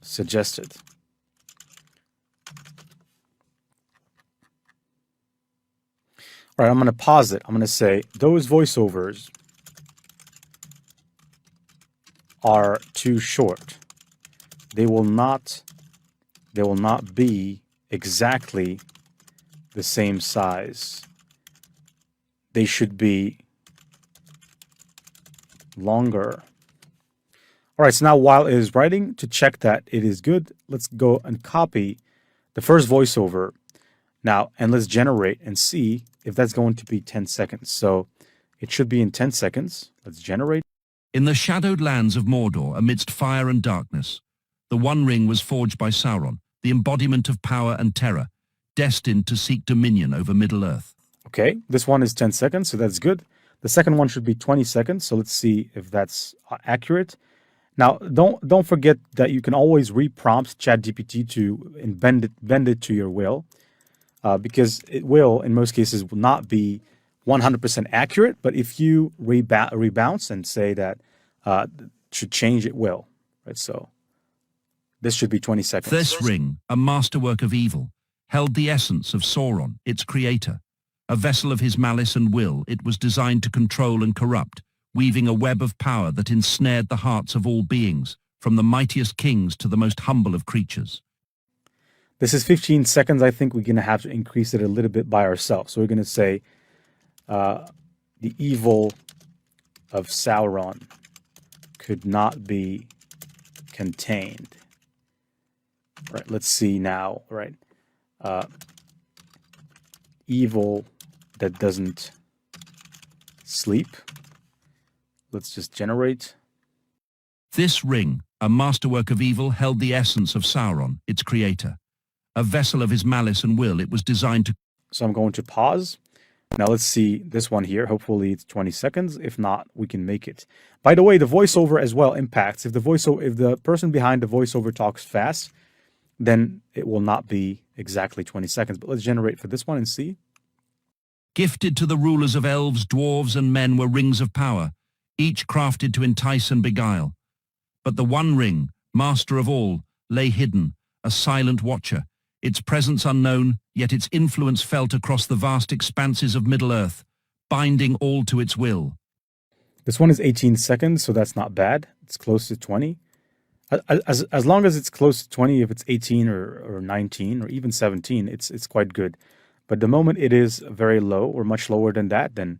suggested. All right, I'm going to pause it. I'm going to say those voiceovers are too short. They will not be exactly the same size. They should be longer. All right, so now while it is writing, to check that it is good, let's go and copy the first voiceover now, and let's generate and see if that's going to be 10 seconds. So it should be in 10 seconds. Let's generate. In the shadowed lands of Mordor, amidst fire and darkness, the One Ring was forged by Sauron, the embodiment of power and terror, destined to seek dominion over Middle-earth. Okay, this one is 10 seconds, so that's good. The second one should be 20 seconds, so let's see if that's accurate. Now, don't forget that you can always reprompt ChatGPT to bend it to your will, because it will, in most cases, will not be 100% accurate. But if you rebounce and say that should change, it will. Right. So this should be 20 seconds. This ring, a masterwork of evil, held the essence of Sauron, its creator. A vessel of his malice and will, it was designed to control and corrupt, weaving a web of power that ensnared the hearts of all beings, from the mightiest kings to the most humble of creatures. This is 15 seconds. I think we're going to have to increase it a little bit by ourselves. So we're going to say the evil of Sauron could not be contained. All right, let's see now. All right. Evil that doesn't sleep. Let's just generate. This ring, a masterwork of evil, held the essence of Sauron, its creator. A vessel of his malice and will, it was designed to... So I'm going to pause. Now let's see this one here. Hopefully it's 20 seconds. If not, we can make it. By the way, the voiceover as well impacts. If the person behind the voiceover talks fast, then it will not be exactly 20 seconds. But let's generate for this one and see. Gifted to the rulers of elves, dwarves, and men were rings of power, each crafted to entice and beguile. But the One Ring, master of all, lay hidden, a silent watcher, its presence unknown, yet its influence felt across the vast expanses of Middle-earth, binding all to its will. This one is 18 seconds, so that's not bad. It's close to 20. As long as it's close to 20, if it's 18 or 19 or even 17, it's quite good. But the moment it is very low or much lower than that, then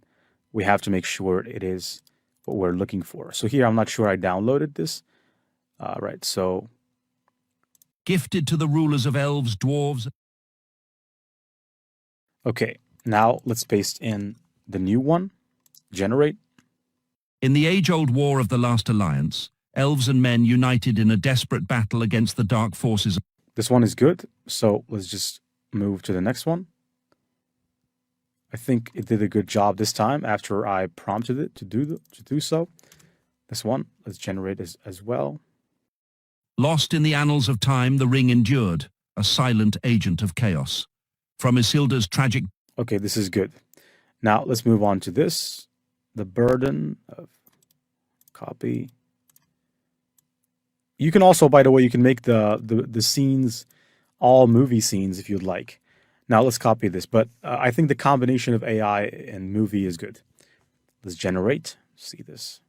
we have to make sure it is what we're looking for. So here, I'm not sure I downloaded this. Right, so... Gifted to the rulers of elves, dwarves... Okay, now let's paste in the new one. Generate. In the age-old war of the Last Alliance, elves and men united in a desperate battle against the dark forces. This one is good, so let's just move to the next one. I think it did a good job this time after I prompted it to do so. This one, let's generate as well. Lost in the annals of time, the ring endured, a silent agent of chaos. From Isildur's tragic... Okay, this is good. Now, let's move on to this. The burden of copy. You can also, by the way, you can make the scenes all movie scenes if you'd like. Now let's copy this, but I think the combination of AI and movie is good. Let's generate, see this.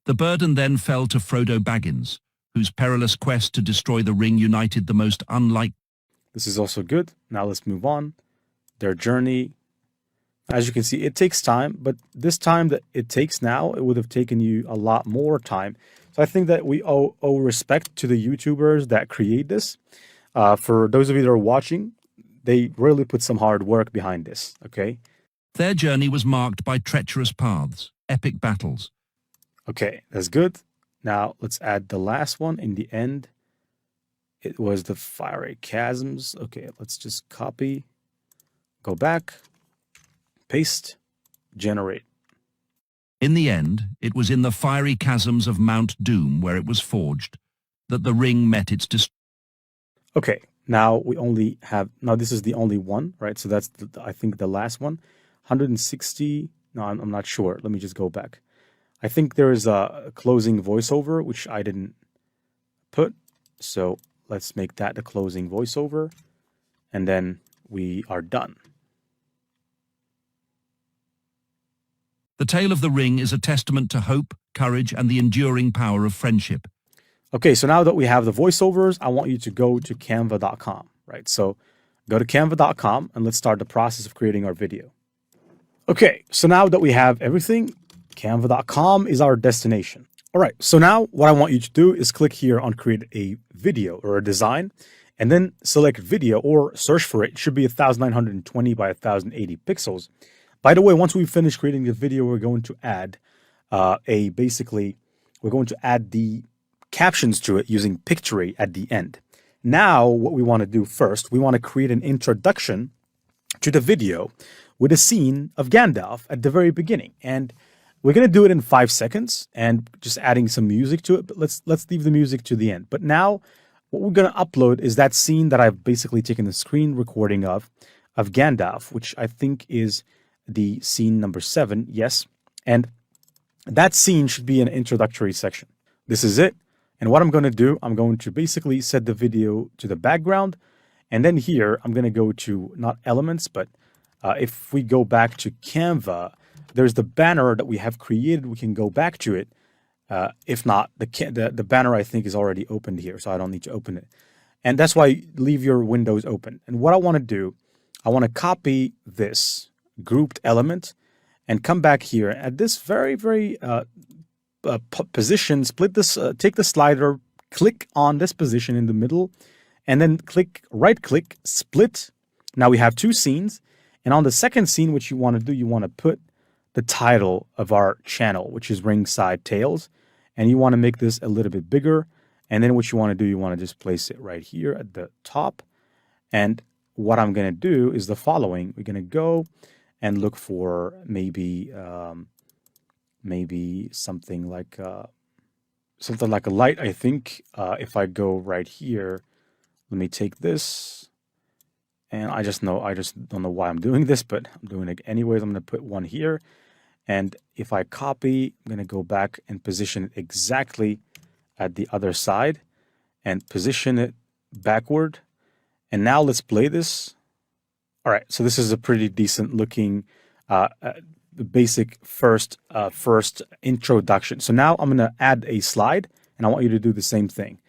The burden then fell to Frodo Baggins, whose perilous quest to destroy the ring united the most unlike. This is also good. Now let's move on. Their journey. As you can see, it takes time, but this time that it takes now, it would have taken you a lot more time. So I think that we owe respect to the YouTubers that create this. For those of you that are watching, they really put some hard work behind this, okay? Their journey was marked by treacherous paths, epic battles. Okay, that's good. Now let's add the last one in the end. It was the fiery chasms. Okay, let's just copy, go back, paste, generate. In the end, it was in the fiery chasms of Mount Doom, where it was forged, that the ring met its destruction. Okay, now we only have, now this is the only one, right? So that's, I think, the last one. 160, no, I'm not sure. Let me just go back. I think there is a closing voiceover, which I didn't put. So let's make that the closing voiceover. And then we are done. The tale of the ring is a testament to hope, courage, and the enduring power of friendship. Okay, so now that we have the voiceovers, I want you to go to canva.com, right? So go to canva.com and let's start the process of creating our video. Okay, so now that we have everything, canva.com is our destination. All right, so now what I want you to do is click here on create a video or a design, and then select video or search for it. It should be 1920 by 1080 pixels. By the way, once we finish creating the video, we're going to add we're going to add the captions to it using Pictory at the end. Now, what we want to do first, we want to create an introduction to the video with a scene of Gandalf at the very beginning. And we're going to do it in 5 seconds and just adding some music to it, but let's leave the music to the end. But now what we're going to upload is that scene that I've basically taken the screen recording of Gandalf, which I think is the scene number 7. Yes. And that scene should be an introductory section. This is it. And what I'm going to do, I'm going to basically set the video to the background. And then here, I'm going to go to not elements, but if we go back to Canva, there's the banner that we have created. We can go back to it. If not, the banner, I think, is already opened here, so I don't need to open it. And that's why leave your windows open. And what I want to do, I want to copy this grouped element and come back here at this very, very position, split this, take the slider, click on this position in the middle, and then right click, split. Now we have 2 scenes. And on the second scene, what you want to do, you want to put the title of our channel, which is Ringside Tales. And you want to make this a little bit bigger. And then what you want to do, you want to just place it right here at the top. And what I'm going to do is the following. We're going to go and look for maybe something like a light. I think if I go right here, let me take this, and I just don't know why I'm doing this, but I'm doing it anyways. I'm going to put one here, and if I copy, I'm going to go back and position it exactly at the other side, and position it backward. And now let's play this. All right, so this is a pretty decent looking basic first introduction. So now I'm going to add a slide, and I want you to do the same thing.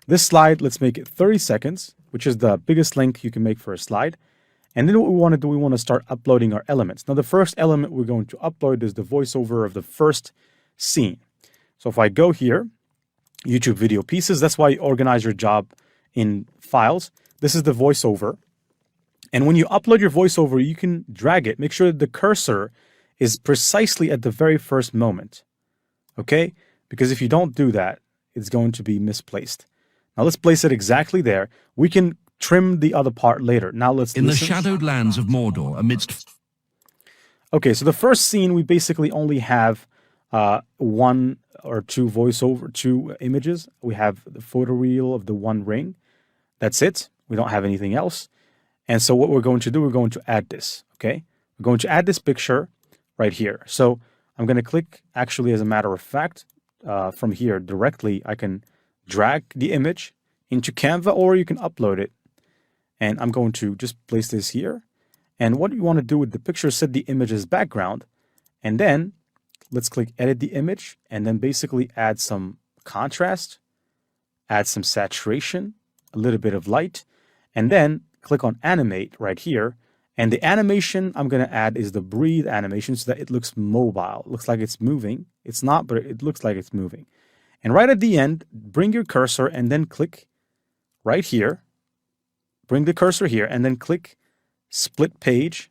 This slide, let's make it 30 seconds, which is the biggest length you can make for a slide. And then what we want to do, we want to start uploading our elements. Now, the first element we're going to upload is the voiceover of the first scene. So if I go here, YouTube video pieces, that's why you organize your job in files. This is the voiceover. And when you upload your voiceover, you can drag it. Make sure that the cursor is precisely at the very first moment. Okay? Because if you don't do that, it's going to be misplaced. Now let's place it exactly there. We can trim the other part later. Now let's In listen. the shadowed lands of Mordor, amidst... Okay, so the first scene, we basically only have 1 or 2 images. We have the photo reel of the One Ring. That's it. We don't have anything else. And so what we're going to do, we're going to add this, okay? We're going to add this picture right here. So I'm going to click, actually, as a matter of fact, from here directly, I can drag the image into Canva, or you can upload it. And I'm going to just place this here. And what you want to do with the picture is set the image as background. And then let's click edit the image and then basically add some contrast, add some saturation, a little bit of light, and then click on animate right here. And the animation I'm going to add is the breathe animation so that it looks mobile. It looks like it's moving. It's not, but it looks like it's moving. And right at the end, bring your cursor and then click right here. Bring the cursor here and then click split page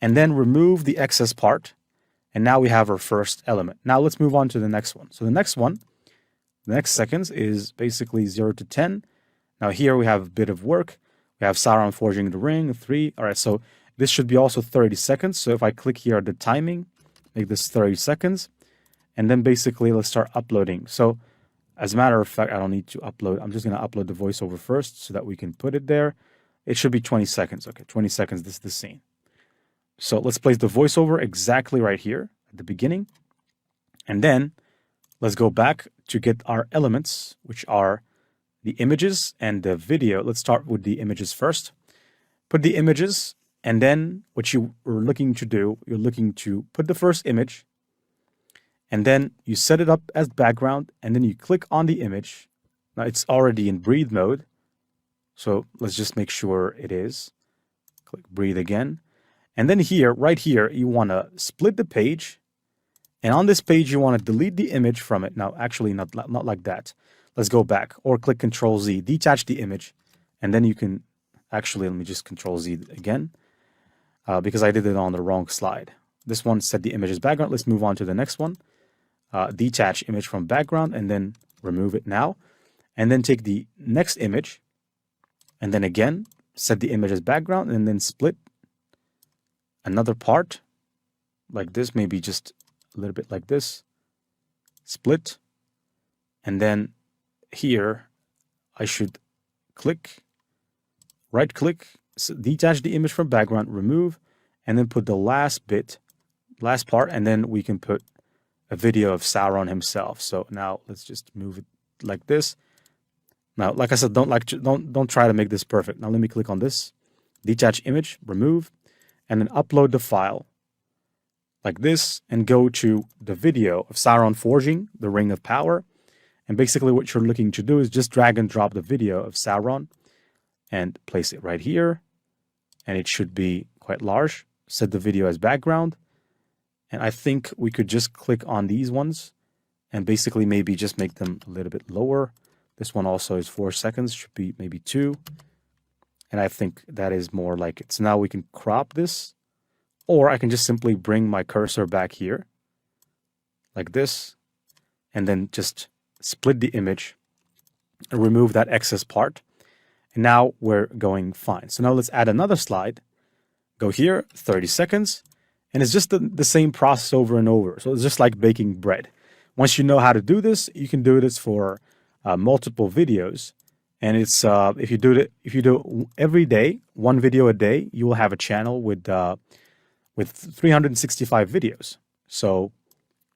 and then remove the excess part. And now we have our first element. Now let's move on to the next one. So the next one, the next seconds is basically 0 to 10. Now here we have a bit of work. We have Sauron forging the ring, 3. All right, so this should be also 30 seconds. So if I click here at the timing, make this 30 seconds. And then basically let's start uploading. So as a matter of fact, I don't need to upload. I'm just going to upload the voiceover first so that we can put it there. It should be 20 seconds. Okay, 20 seconds, this is the scene. So let's place the voiceover exactly right here at the beginning. And then let's go back to get our elements, which are the images and the video. Let's start with the images first. Put the images, and then what you are looking to do, you're looking to put the first image, and then you set it up as background, and then you click on the image. Now it's already in breathe mode. So let's just make sure it is. Click breathe again. And then here, right here, you want to split the page. And on this page, you want to delete the image from it. Now, actually, not like that. Let's go back or click Control Z, detach the image. And then you can actually, let me just Control Z again because I did it on the wrong slide. This one set the image as background. Let's move on to the next one. Detach image from background and then remove it now. And then take the next image and then again, set the image as background and then split another part like this, maybe just a little bit like this, split. And then here I should right click, detach the image from background, remove, and then put the last part, and then we can put a video of Sauron himself. So now let's just move it like this. Now, like I said, don't try to make this perfect. Now let me click on this, detach image, remove, and then upload the file like this, and go to the video of Sauron forging the Ring of Power. And basically what you're looking to do is just drag and drop the video of Sauron and place it right here. And it should be quite large. Set the video as background. And I think we could just click on these ones and basically maybe just make them a little bit lower. This one also is 4 seconds, should be maybe 2. And I think that is more like it. So now we can crop this, or I can just simply bring my cursor back here like this, and then just split the image and remove that excess part. And now we're going fine. So now let's add another slide. Go here, 30 seconds. And it's just the same process over and over. So it's just like baking bread. Once you know how to do this, you can do this for multiple videos. And it's if you do it every day, one video a day, you will have a channel with 365 videos. So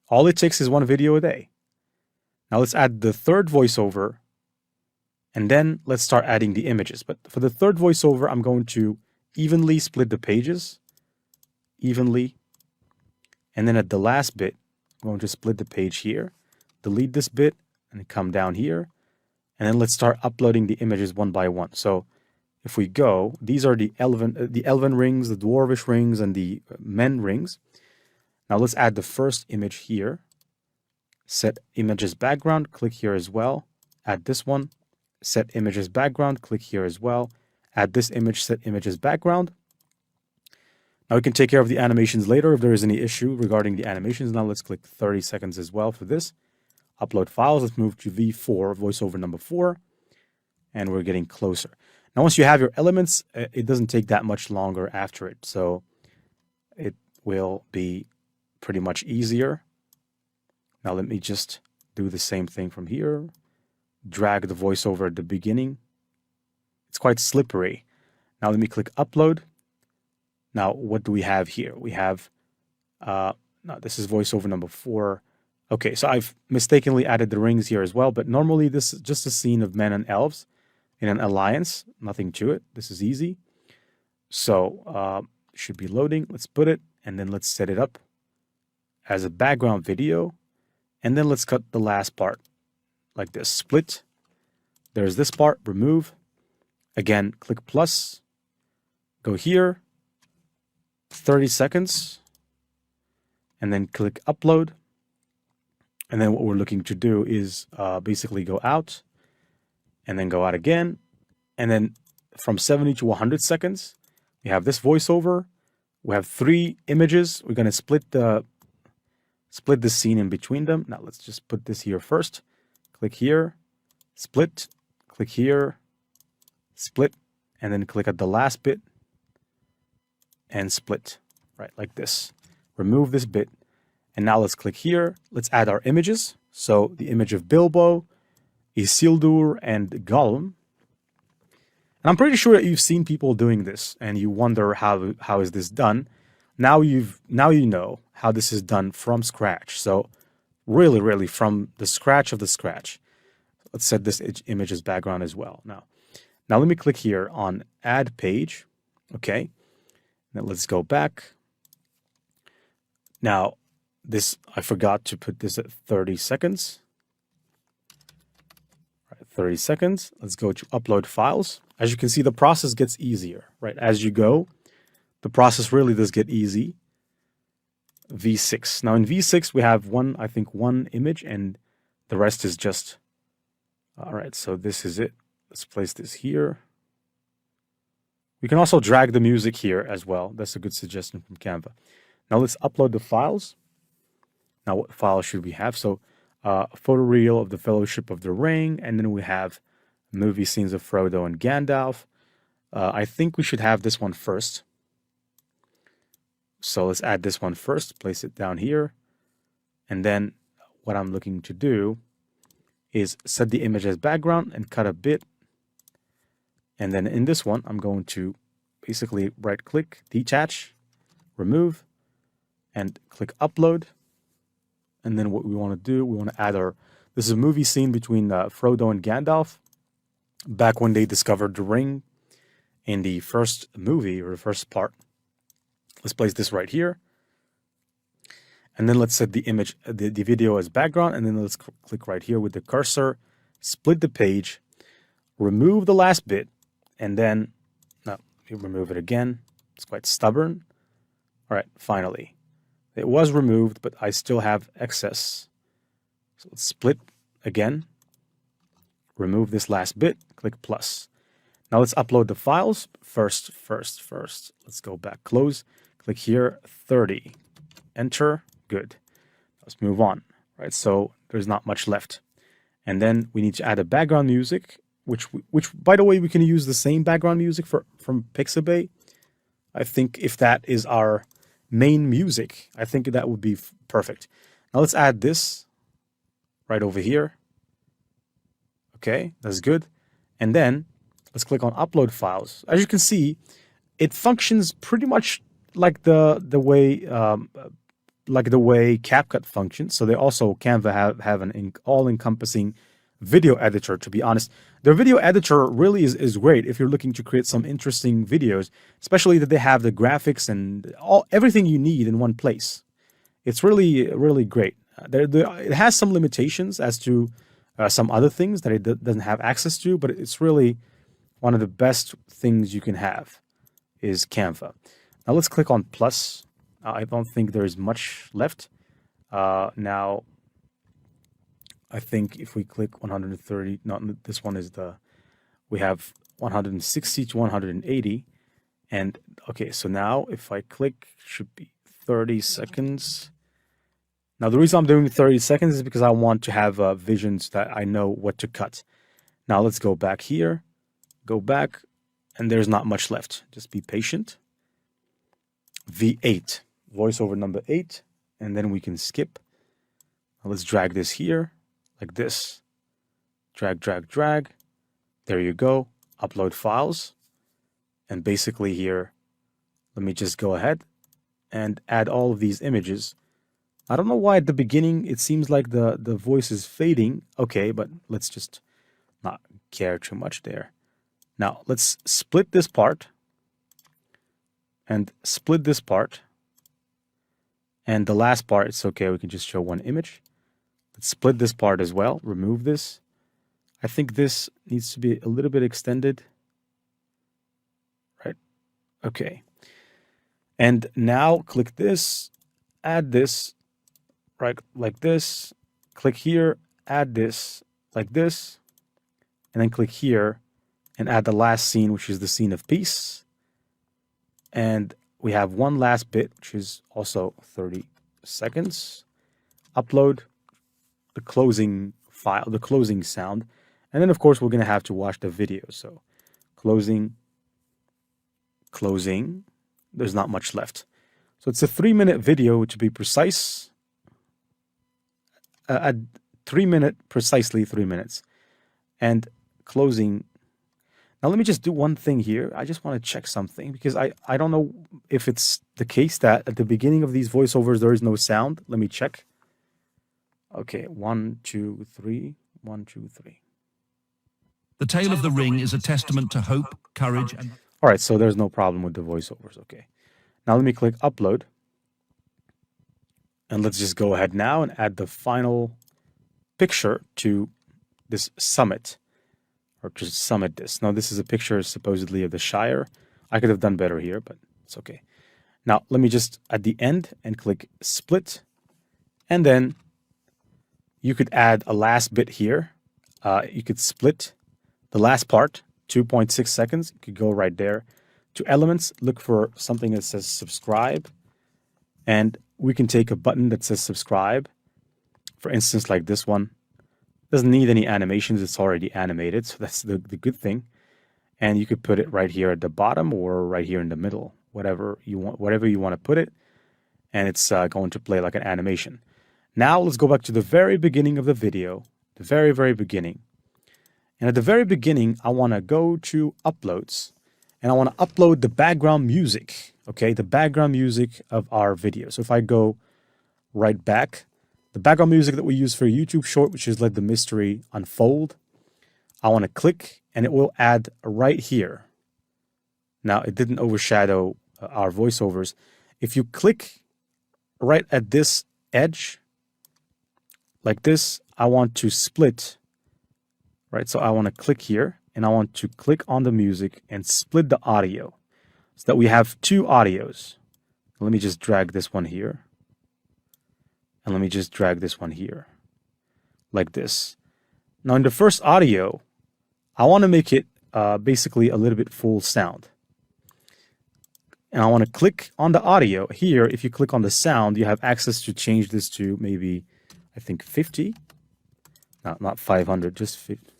all it takes is one video a day. Now let's add the third voiceover, and then let's start adding the images. But for the third voiceover, I'm going to evenly split the pages, evenly. And then at the last bit, I'm going to split the page here, delete this bit, and come down here. And then let's start uploading the images one by one. So if we go, these are the elven rings, the dwarvish rings, and the men rings. Now let's add the first image here. Set image as background, click here as well. Add this one. Set image as background, click here as well. Add this image, set image as background. Now we can take care of the animations later if there is any issue regarding the animations. Now let's click 30 seconds as well for this. Upload files. Let's move to V4, voiceover number 4. And we're getting closer. Now once you have your elements, it doesn't take that much longer after it. So it will be pretty much easier. Now let me just do the same thing from here. Drag the voiceover at the beginning. It's quite slippery. Now let me click upload. Now what do we have here? We have, no, this is voiceover number 4. Okay, so I've mistakenly added the rings here as well, but normally this is just a scene of men and elves in an alliance. Nothing to it. This is easy. So should be loading. Let's put it, and then let's set it up as a background video. And then let's cut the last part like this. Split. There's this part. Remove. Again, click plus. Go here. 30 seconds. And then click upload. And then what we're looking to do is basically go out. And then go out again. And then from 70 to 100 seconds, we have this voiceover. We have 3 images. We're going to split the scene in between them. Now let's just put this here first. Click here, split, click here, split, and then click at the last bit and split, right, like this. Remove this bit. And now let's click here. Let's add our images. So the image of Bilbo, Isildur, and Gollum. And I'm pretty sure that you've seen people doing this and you wonder how is this done. Now you know how this is done from scratch. So really from the scratch of the scratch. Let's set this image as background as well. Now let me click here on add page. Okay. Now let's go back. Now this, I forgot to put this at 30 seconds. All right, 30 seconds. Let's go to upload files. As you can see, the process gets easier, right? As you go, the process really does get easy. V6. Now in V6, we have one image and the rest is just, all right, so this is it. Let's place this here. We can also drag the music here as well. That's a good suggestion from Canva. Now let's upload the files. Now what files should we have? So a photo reel of the Fellowship of the Ring, and then we have movie scenes of Frodo and Gandalf. I think we should have this one first. So let's add this one first, place it down here. And then what I'm looking to do is set the image as background and cut a bit. And then in this one, I'm going to basically right click, detach, remove, and click upload. And then what we want to do, we want to add this is a movie scene between Frodo and Gandalf back when they discovered the ring in the first movie or the first part. Let's place this right here. And then let's set the image, the video as background. And then let's click right here with the cursor, split the page, remove the last bit, and then, no, you remove it again. It's quite stubborn. All right, finally. It was removed, but I still have excess. So let's split again. Remove this last bit, click plus. Now let's upload the files. First. Let's go back, close. Click here, 30. Enter, good. Let's move on, right? So there's not much left. And then we need to add a background music, which by the way, we can use the same background music from Pixabay. I think if that is our main music, I think that would be perfect. Now let's add this right over here. Okay, that's good. And then let's click on upload files. As you can see, it functions pretty much like the way CapCut functions. So they also Canva have an all-encompassing video editor. To be honest, their video editor really is great if you're looking to create some interesting videos, especially that they have the graphics and everything you need in one place. It's really great. It has some limitations as to some other things that it doesn't have access to, but it's really one of the best things you can have is Canva. Now let's click on plus. I don't think there is much left. Now, I think if we click 130, no, this one is we have 160 to 180. And okay, so now if I click, it should be 30 seconds. Now, the reason I'm doing 30 seconds is because I want to have visions that I know what to cut. Now, let's go back here, go back, and there's not much left. Just be patient. V8, voiceover number 8, and then we can skip. Now, let's drag this here like this. Drag. There you go. Upload files. And basically here, let me just go ahead and add all of these images I don't know why at the beginning it seems like the voice is fading. Okay, but let's just not care too much there. Now let's split this part and split this part. And the last part, it's okay, we can just show one image. Let's split this part as well, remove this. I think this needs to be a little bit extended. Right? Okay. And now click this, add this, right, like this. Click here, add this, like this. And then click here and add the last scene, which is the scene of peace. And we have one last bit, which is also 30 seconds. Upload the closing file, the closing sound. And then, of course, we're going to have to watch the video. So closing, closing. There's not much left. So it's a 3-minute video to be precise. At 3 minutes, precisely 3 minutes. And closing. Now, let me just do one thing here. I just want to check something because I don't know if it's the case that at the beginning of these voiceovers, there is no sound. Let me check. Okay, 1, 2, 3, 1, 2, 3. The tale of the ring is a testament to hope, courage, and... All right, so there's no problem with the voiceovers. Okay. Now let me click upload. And let's just go ahead now and add the final picture to this summit. Or just summit this. Now this is a picture supposedly of the Shire. I could have done better here, but it's okay. Now let me just at the end and click split. And then you could add a last bit here. You could split the last part, 2.6 seconds. You could go right there to elements, look for something that says subscribe. And we can take a button that says subscribe. For instance, like this one. Doesn't need any animations. It's already animated. So that's the good thing. And you could put it right here at the bottom or right here in the middle, whatever you want to put it. And it's going to play like an animation. Now let's go back to the very beginning of the video, the very, very beginning. And at the very beginning, I want to go to uploads and I want to upload the background music, okay? The background music of our video. So if I go right back, the background music that we use for YouTube short, which is Let the Mystery Unfold, I want to click and it will add right here. Now, it didn't overshadow our voiceovers. If you click right at this edge, like this, I want to split, right? So I want to click here and I want to click on the music and split the audio so that we have two audios. Let me just drag this one here. And let me just drag this one here, like this. Now in the first audio, I want to make it basically a little bit full sound. And I want to click on the audio. Here, if you click on the sound, you have access to change this to maybe, I think 50. Not 500, just 50.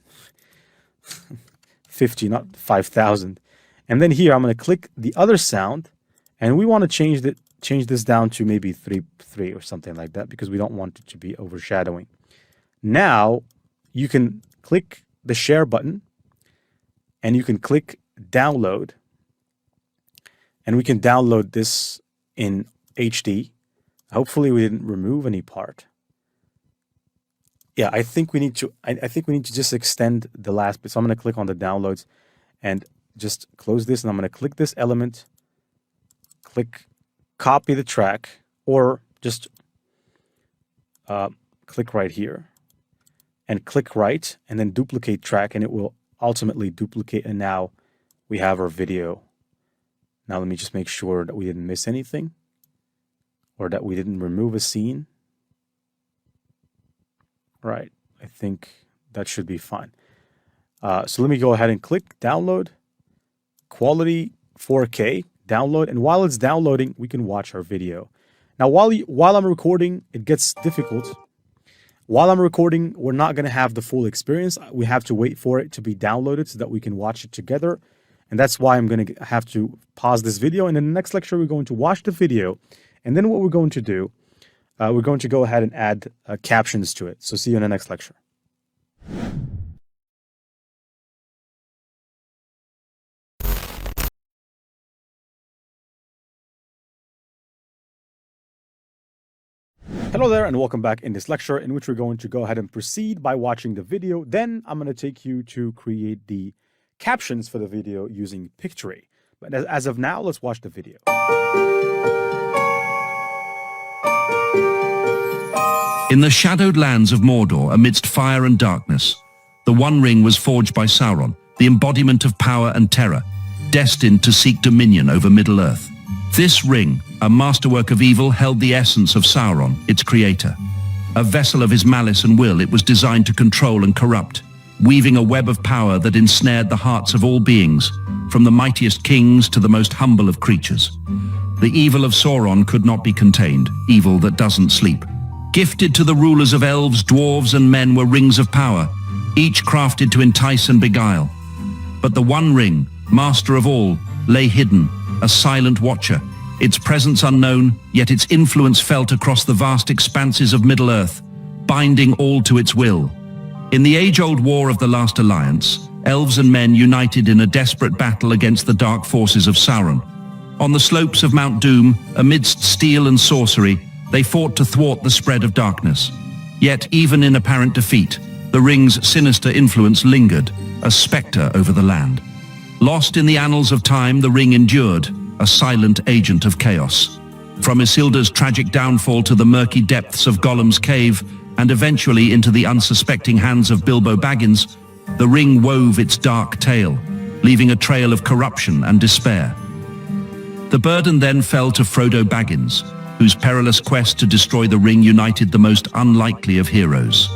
50, not 5,000. And then here, I'm going to click the other sound. And we want to change this down to maybe 3 or something like that because we don't want it to be overshadowing. Now you can click the share button and you can click download and we can download this in HD. Hopefully we didn't remove any part. Yeah, I think we need to just extend the last bit. So I'm going to click on the downloads and just close this and I'm going to click this element, click copy the track, or just click right here and click right and then duplicate track and it will ultimately duplicate. And now we have our video. Now let me just make sure that we didn't miss anything or that we didn't remove a scene. Right. I think that should be fine. So let me go ahead and click download, quality 4K, download. And while it's downloading, we can watch our video. Now, while I'm recording, it gets difficult. While I'm recording, we're not going to have the full experience. We have to wait for it to be downloaded so that we can watch it together. And that's why I'm going to have to pause this video. And in the next lecture, we're going to watch the video. And then what we're going to do, we're going to go ahead and add captions to it. So see you in the next lecture. Hello there and welcome back in this lecture in which we're going to go ahead and proceed by watching the video. Then I'm going to take you to create the captions for the video using Pictory. But as of now, let's watch the video. In the shadowed lands of Mordor, amidst fire and darkness, the One Ring was forged by Sauron, the embodiment of power and terror, destined to seek dominion over Middle-earth. This ring, a masterwork of evil, held the essence of Sauron, its creator. A vessel of his malice and will, it was designed to control and corrupt, weaving a web of power that ensnared the hearts of all beings, from the mightiest kings to the most humble of creatures. The evil of Sauron could not be contained, evil that doesn't sleep. Gifted to the rulers of elves, dwarves, and men were rings of power, each crafted to entice and beguile. But the One Ring, master of all, lay hidden, a silent watcher, its presence unknown, yet its influence felt across the vast expanses of Middle-earth, binding all to its will. In the age-old war of the Last Alliance, elves and men united in a desperate battle against the dark forces of Sauron. On the slopes of Mount Doom, amidst steel and sorcery, they fought to thwart the spread of darkness. Yet, even in apparent defeat, the ring's sinister influence lingered, a spectre over the land. Lost in the annals of time, the ring endured, a silent agent of chaos. From Isildur's tragic downfall to the murky depths of Gollum's cave, and eventually into the unsuspecting hands of Bilbo Baggins, the ring wove its dark tale, leaving a trail of corruption and despair. The burden then fell to Frodo Baggins, whose perilous quest to destroy the ring united the most unlikely of heroes.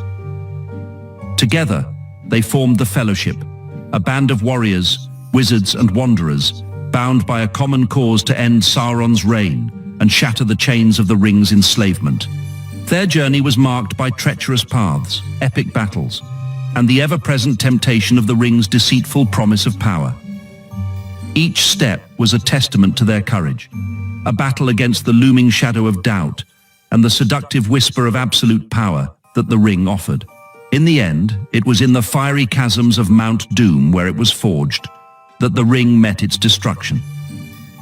Together, they formed the Fellowship, a band of warriors, wizards and wanderers, bound by a common cause to end Sauron's reign and shatter the chains of the ring's enslavement. Their journey was marked by treacherous paths, epic battles, and the ever-present temptation of the ring's deceitful promise of power. Each step was a testament to their courage, a battle against the looming shadow of doubt and the seductive whisper of absolute power that the ring offered. In the end, it was in the fiery chasms of Mount Doom where it was forged that the ring met its destruction.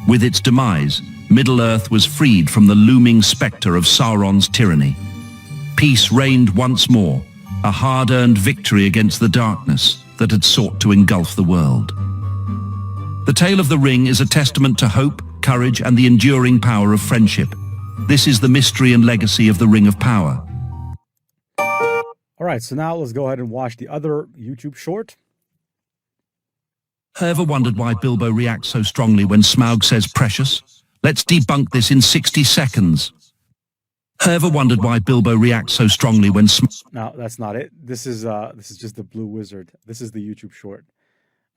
With its demise, Middle-earth was freed from the looming spectre of Sauron's tyranny. Peace reigned once more, a hard-earned victory against the darkness that had sought to engulf the world. The tale of the ring is a testament to hope, courage, and the enduring power of friendship. This is the mystery and legacy of the Ring of Power. All right, so now let's go ahead and watch the other YouTube short. Ever wondered why Bilbo reacts so strongly when Smaug says precious? Let's debunk this in 60 seconds. Ever wondered why Bilbo reacts so strongly when No, that's not it. This is just the Blue Wizard. This is the YouTube short.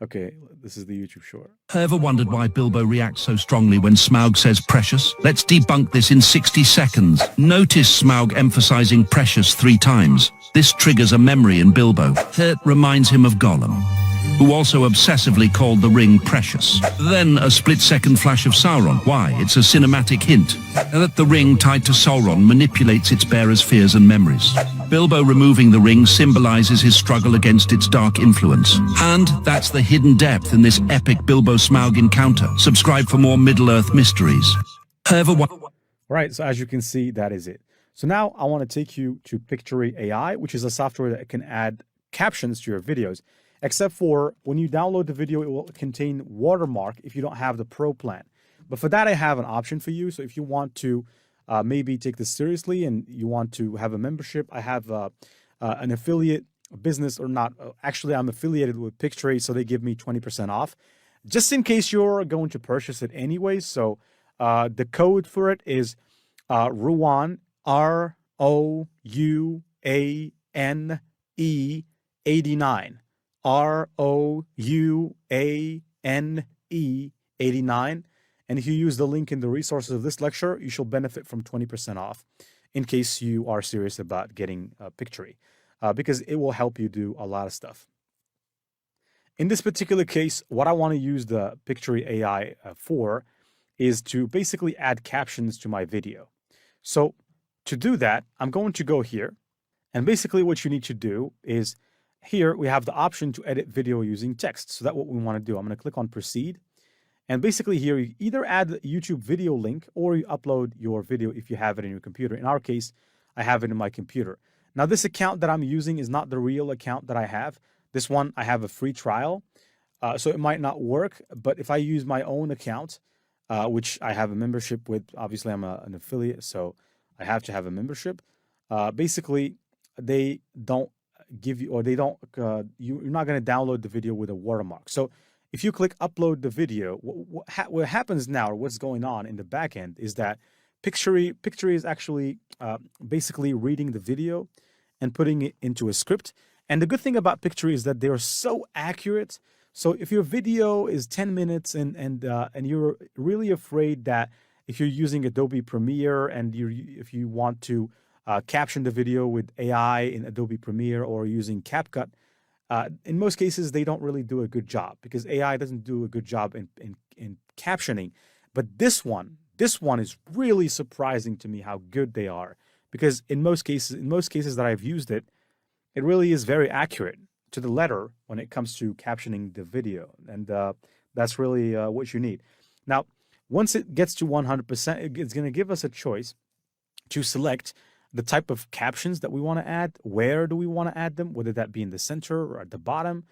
Okay, this is the YouTube short. Ever wondered why Bilbo reacts so strongly when Smaug says precious? Let's debunk this in 60 seconds. Notice Smaug emphasizing precious 3 times. This triggers a memory in Bilbo. It reminds him of Gollum, who also obsessively called the ring precious. Then a split-second flash of Sauron. Why? It's a cinematic hint that the ring tied to Sauron manipulates its bearer's fears and memories. Bilbo removing the ring symbolizes his struggle against its dark influence. And that's the hidden depth in this epic Bilbo-Smaug encounter. Subscribe for more Middle-earth mysteries. Right, so as you can see, that is it. So now I want to take you to Pictory AI, which is a software that can add captions to your videos. Except for when you download the video, it will contain watermark if you don't have the Pro plan. But for that, I have an option for you. So if you want to maybe take this seriously and you want to have a membership, I have an affiliate business or not. Actually, I'm affiliated with Pictory, so they give me 20% off. Just in case you're going to purchase it anyway. So the code for it is Ruane, ROUANE 89. ROUANE 89. And if you use the link in the resources of this lecture, you shall benefit from 20% off in case you are serious about getting Pictory, because it will help you do a lot of stuff. In this particular case, what I want to use the Pictory AI for is to basically add captions to my video. So to do that, I'm going to go here. And basically what you need to do is here we have the option to edit video using text. So that's what we want to do. I'm going to click on proceed. And basically here you either add the YouTube video link or you upload your video if you have it in your computer. In our case, I have it in my computer. Now, this account that I'm using is not the real account that I have. This one, I have a free trial, so it might not work. But if I use my own account, which I have a membership with, obviously I'm an affiliate, so I have to have a membership. Basically, they don't give you, or they don't, you're not going to download the video with a watermark. So if you click upload the video, what happens now, or what's going on in the back end, is that Pictory is actually basically reading the video and putting it into a script. And the good thing about Pictory is that they are so accurate. So if your video is 10 minutes and you're really afraid that if you're using Adobe Premiere and if you want to caption the video with AI in Adobe Premiere or using CapCut, in most cases, they don't really do a good job because AI doesn't do a good job in captioning. But this one is really surprising to me how good they are, because in most cases that I've used it, it really is very accurate to the letter when it comes to captioning the video. And that's really what you need. Now, once it gets to 100%, it's going to give us a choice to select the type of captions that we want to add, where do we want to add them, whether that be in the center or at the bottom.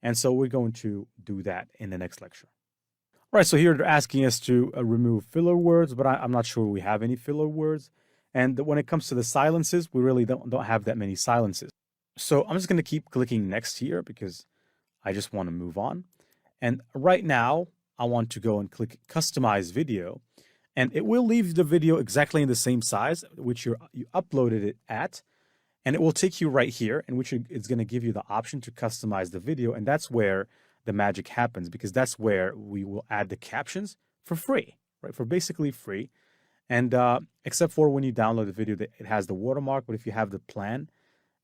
And so we're going to do that in the next lecture. All right, so here they're asking us to remove filler words, but I'm not sure we have any filler words. And when it comes to the silences, we really don't have that many silences. So I'm just going to keep clicking next here because I just want to move on. And right now, I want to go and click Customize Video. And it will leave the video exactly in the same size, which you uploaded it at. And it will take you right here, in which it's going to give you the option to customize the video. And that's where the magic happens, because that's where we will add the captions for free, right? For basically free. And except for when you download the video, it has the watermark. But if you have the plan,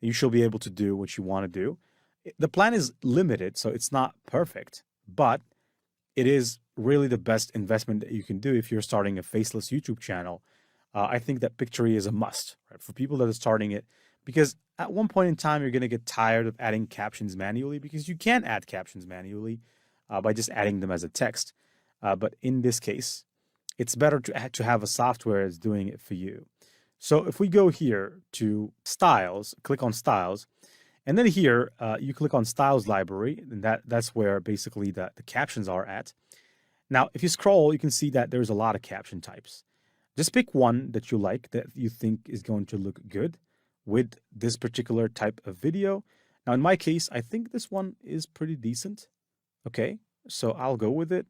you should be able to do what you want to do. The plan is limited, so it's not perfect, but it is really the best investment that you can do if you're starting a faceless YouTube channel. I think that Pictory is a must, right, for people that are starting it, because at one point in time, you're going to get tired of adding captions manually, because you can add captions manually by just adding them as a text. But in this case, it's better to have a software that's doing it for you. So if we go here to Styles, click on Styles, and then here you click on Styles Library, and that's where basically the captions are at. Now, if you scroll, you can see that there's a lot of caption types. Just pick one that you like, that you think is going to look good with this particular type of video. Now, in my case, I think this one is pretty decent. Okay, so I'll go with it.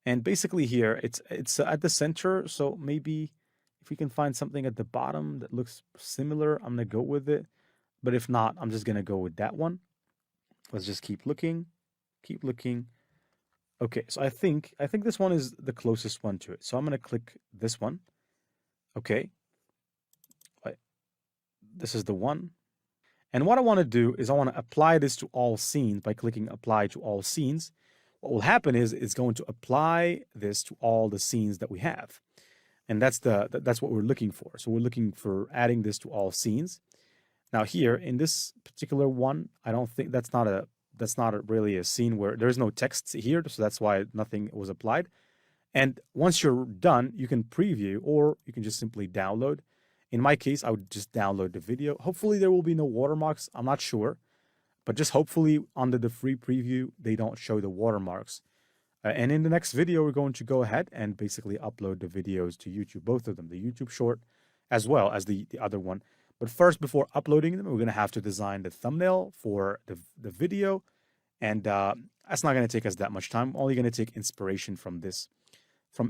And basically here, it's at the center, so maybe if we can find something at the bottom that looks similar, I'm going to go with it. But if not, I'm just going to go with that one. Let's just keep looking, keep looking. Okay, so I think this one is the closest one to it. So I'm going to click this one. Okay. This is the one. And what I want to do is I want to apply this to all scenes by clicking apply to all scenes. What will happen is it's going to apply this to all the scenes that we have. And that's what we're looking for. So we're looking for adding this to all scenes. Now here in this particular one, I don't think that's not really a scene where there's no text here. So that's why nothing was applied. And once you're done, you can preview, or you can just simply download. In my case, I would just download the video. Hopefully there will be no watermarks. I'm not sure, but just hopefully under the free preview, they don't show the watermarks. And in the next video, we're going to go ahead and basically upload the videos to YouTube, both of them, the YouTube short as well as the other one. But first, before uploading them, we're going to have to design the thumbnail for the video. And that's not going to take us that much time. I'm only going to take inspiration from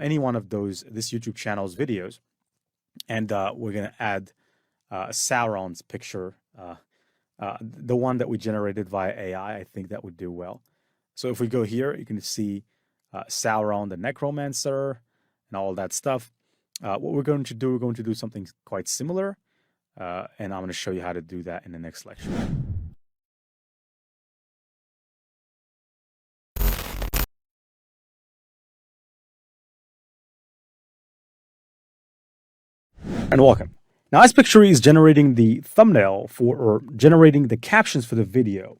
any one of this YouTube channel's videos. And we're going to add Sauron's picture, the one that we generated via AI. I think that would do well. So if we go here, you can see Sauron the Necromancer and all that stuff. What we're going to do something quite similar. And I'm going to show you how to do that in the next lecture. And welcome. Now, as Pictory is generating the thumbnail or generating the captions for the video,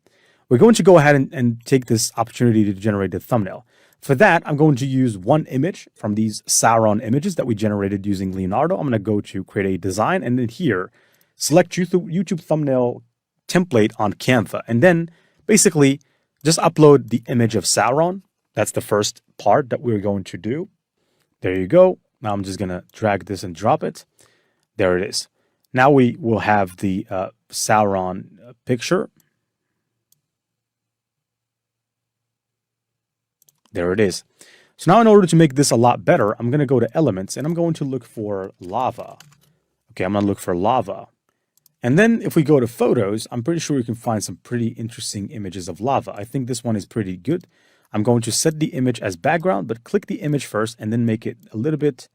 we're going to go ahead and take this opportunity to generate the thumbnail. For that, I'm going to use one image from these Sauron images that we generated using Leonardo. I'm going to go to create a design, and then here, select YouTube thumbnail template on Canva, and then basically just upload the image of Sauron. That's the first part that we're going to do. There you go. Now I'm just going to drag this and drop it. There it is. Now we will have the Sauron picture. There it is. So now in order to make this a lot better, I'm going to go to Elements and I'm going to look for lava. Okay, I'm going to look for lava. And then if we go to Photos, I'm pretty sure we can find some pretty interesting images of lava. I think this one is pretty good. I'm going to set the image as background, but click the image first and then make it a little bit,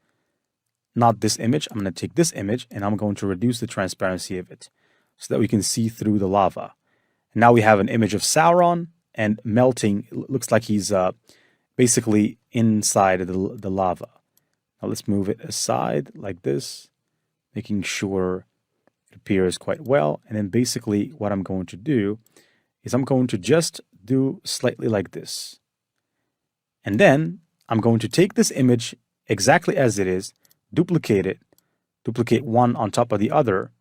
not this image. I'm going to take this image and I'm going to reduce the transparency of it so that we can see through the lava. And now we have an image of Sauron and melting. It looks like he's basically inside of the lava. Now let's move it aside like this, making sure it appears quite well. And then basically what I'm going to do is I'm going to just do slightly like this. And then I'm going to take this image exactly as it is, duplicate it, duplicate one on top of the other,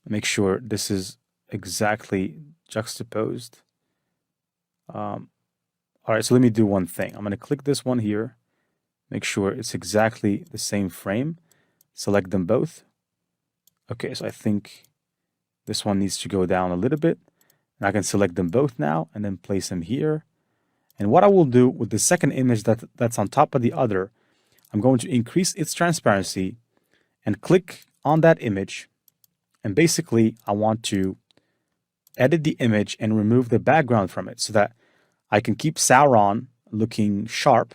make sure this is exactly juxtaposed. All right, so let me do one thing. I'm going to click this one here, make sure it's exactly the same frame, select them both. Okay, so I think this one needs to go down a little bit. And I can select them both now and then place them here. And what I will do with the second image that's on top of the other, I'm going to increase its transparency and click on that image. And basically, I want to edit the image and remove the background from it so that I can keep Sauron looking sharp,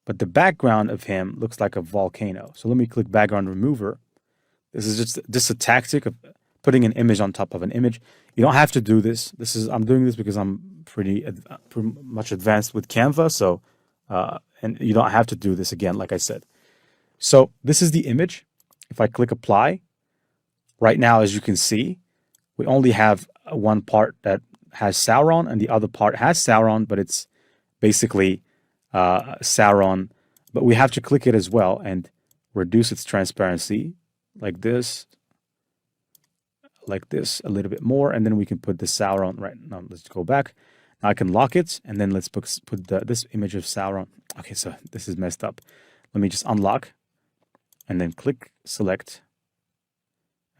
but the background of him looks like a volcano. So let me click Background Remover. This is just a tactic of putting an image on top of an image. You don't have to do this. I'm doing this because I'm pretty much advanced with Canva. So, and you don't have to do this again, like I said. So this is the image. If I click Apply, right now, as you can see, we only have one part that has Sauron and the other part has Sauron, but it's basically Sauron. But we have to click it as well and reduce its transparency like this a little bit more, and then we can put the Sauron right now. Let's go back. Now I can lock it, and then let's put this image of Sauron. Okay, so this is messed up. Let me just unlock, and then click Select,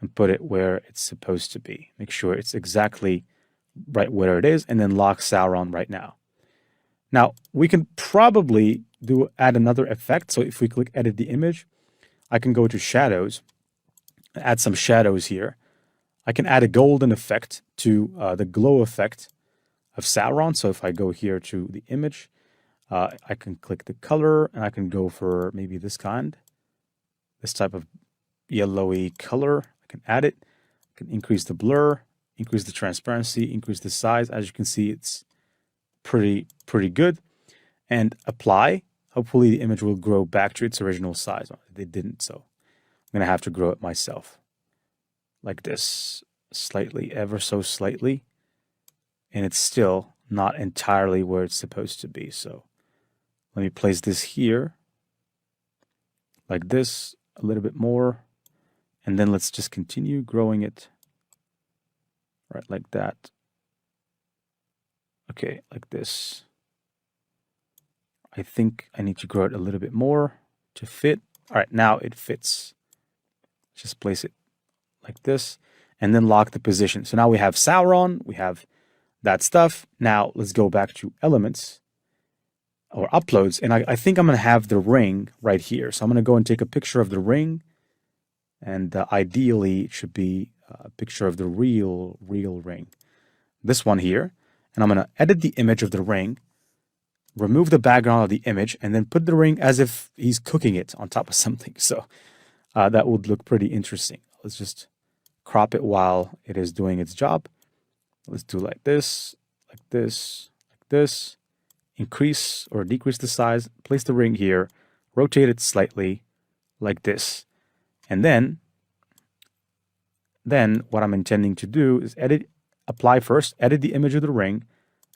and put it where it's supposed to be. Make sure it's exactly right where it is, and then lock Sauron right now. Now we can probably add another effect. So if we click Edit the Image, I can go to Shadows, add some shadows here. I can add a golden effect to the glow effect of Sauron. So if I go here to the image, I can click the color and I can go for maybe this type of yellowy color. I can add it. I can increase the blur, increase the transparency, increase the size. As you can see, it's pretty good. And apply. Hopefully the image will grow back to its original size. It didn't, so I'm going to have to grow it myself. Like this, slightly, ever so slightly. And it's still not entirely where it's supposed to be. So let me place this here, like this, a little bit more. And then let's just continue growing it, right, like that. Okay, like this. I think I need to grow it a little bit more to fit. All right, now it fits. Just place it like this, and then lock the position. So now we have Sauron, we have that stuff. Now let's go back to Elements or Uploads, and I think I'm going to have the ring right here. So I'm going to go and take a picture of the ring, and ideally it should be a picture of the real ring. This one here, and I'm going to edit the image of the ring, remove the background of the image, and then put the ring as if he's cooking it on top of something. So that would look pretty interesting. Let's just crop it while it is doing its job. Let's do like this, like this, like this. Increase or decrease the size. Place the ring here. Rotate it slightly like this. And then what I'm intending to do is apply first, edit the image of the ring,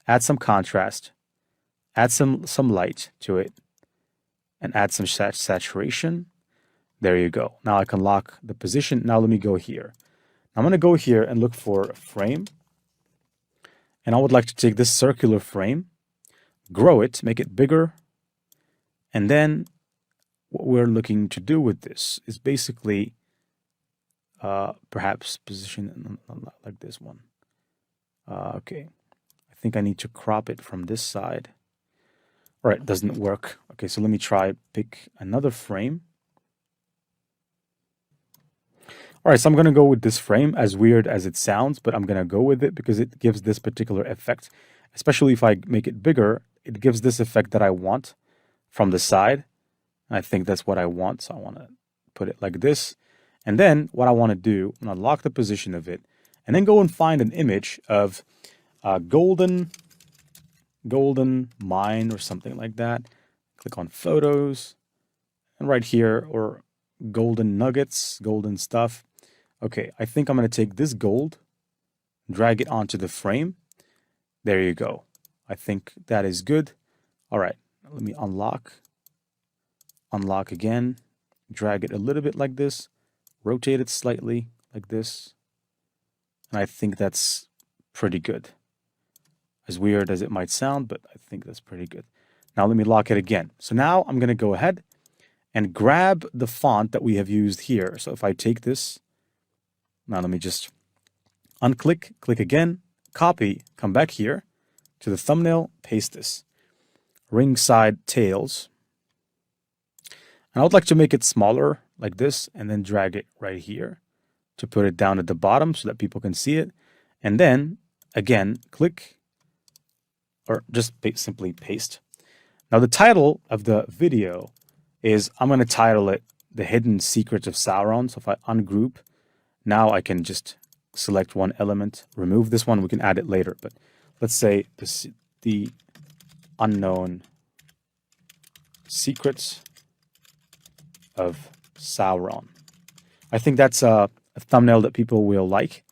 add some contrast, add some light to it, and add some saturation. There you go. Now I can lock the position. Now let me go here. I'm going to go here and look for a frame. And I would like to take this circular frame, grow it, make it bigger. And then what we're looking to do with this is basically perhaps position it like this one. Okay, I think I need to crop it from this side. All right, doesn't work. Okay, so let me try pick another frame. All right, so I'm going to go with this frame, as weird as it sounds, but I'm going to go with it because it gives this particular effect. Especially if I make it bigger, it gives this effect that I want from the side. I think that's what I want, so I want to put it like this. And then what I want to do, I'm going to lock the position of it, and then go and find an image of golden mine or something like that. Click on photos, and right here, or golden nuggets, golden stuff. Okay, I think I'm going to take this gold, drag it onto the frame. There you go. I think that is good. All right, let me unlock again, drag it a little bit like this, rotate it slightly like this. And I think that's pretty good. As weird as it might sound, but I think that's pretty good. Now let me lock it again. So now I'm going to go ahead and grab the font that we have used here. So if I take this, now let me just unclick, click again, copy, come back here to the thumbnail, paste this. Ringside tails. And I would like to make it smaller like this and then drag it right here to put it down at the bottom so that people can see it. And then again, click or just simply paste. Now the title of the video is, I'm going to title it The Hidden Secrets of Sauron. So if I ungroup, now I can just select one element, remove this one, we can add it later. But let's say the unknown secrets of Sauron. I think that's a thumbnail that people will like.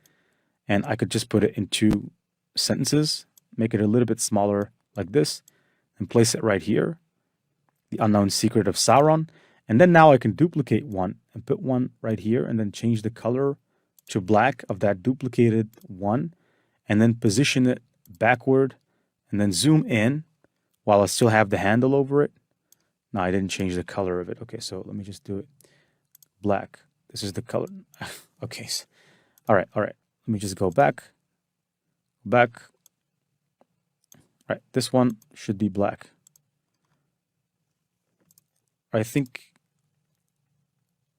And I could just put it in 2 sentences, make it a little bit smaller like this, and place it right here. The unknown secret of Sauron. And then now I can duplicate one and put one right here and then change the color to black of that duplicated one and then position it backward and then zoom in while I still have the handle over it. No, I didn't change the color of it. Okay, so let me just do it black. This is the color. Okay. All right. Let me just go back. All right, this one should be black. I think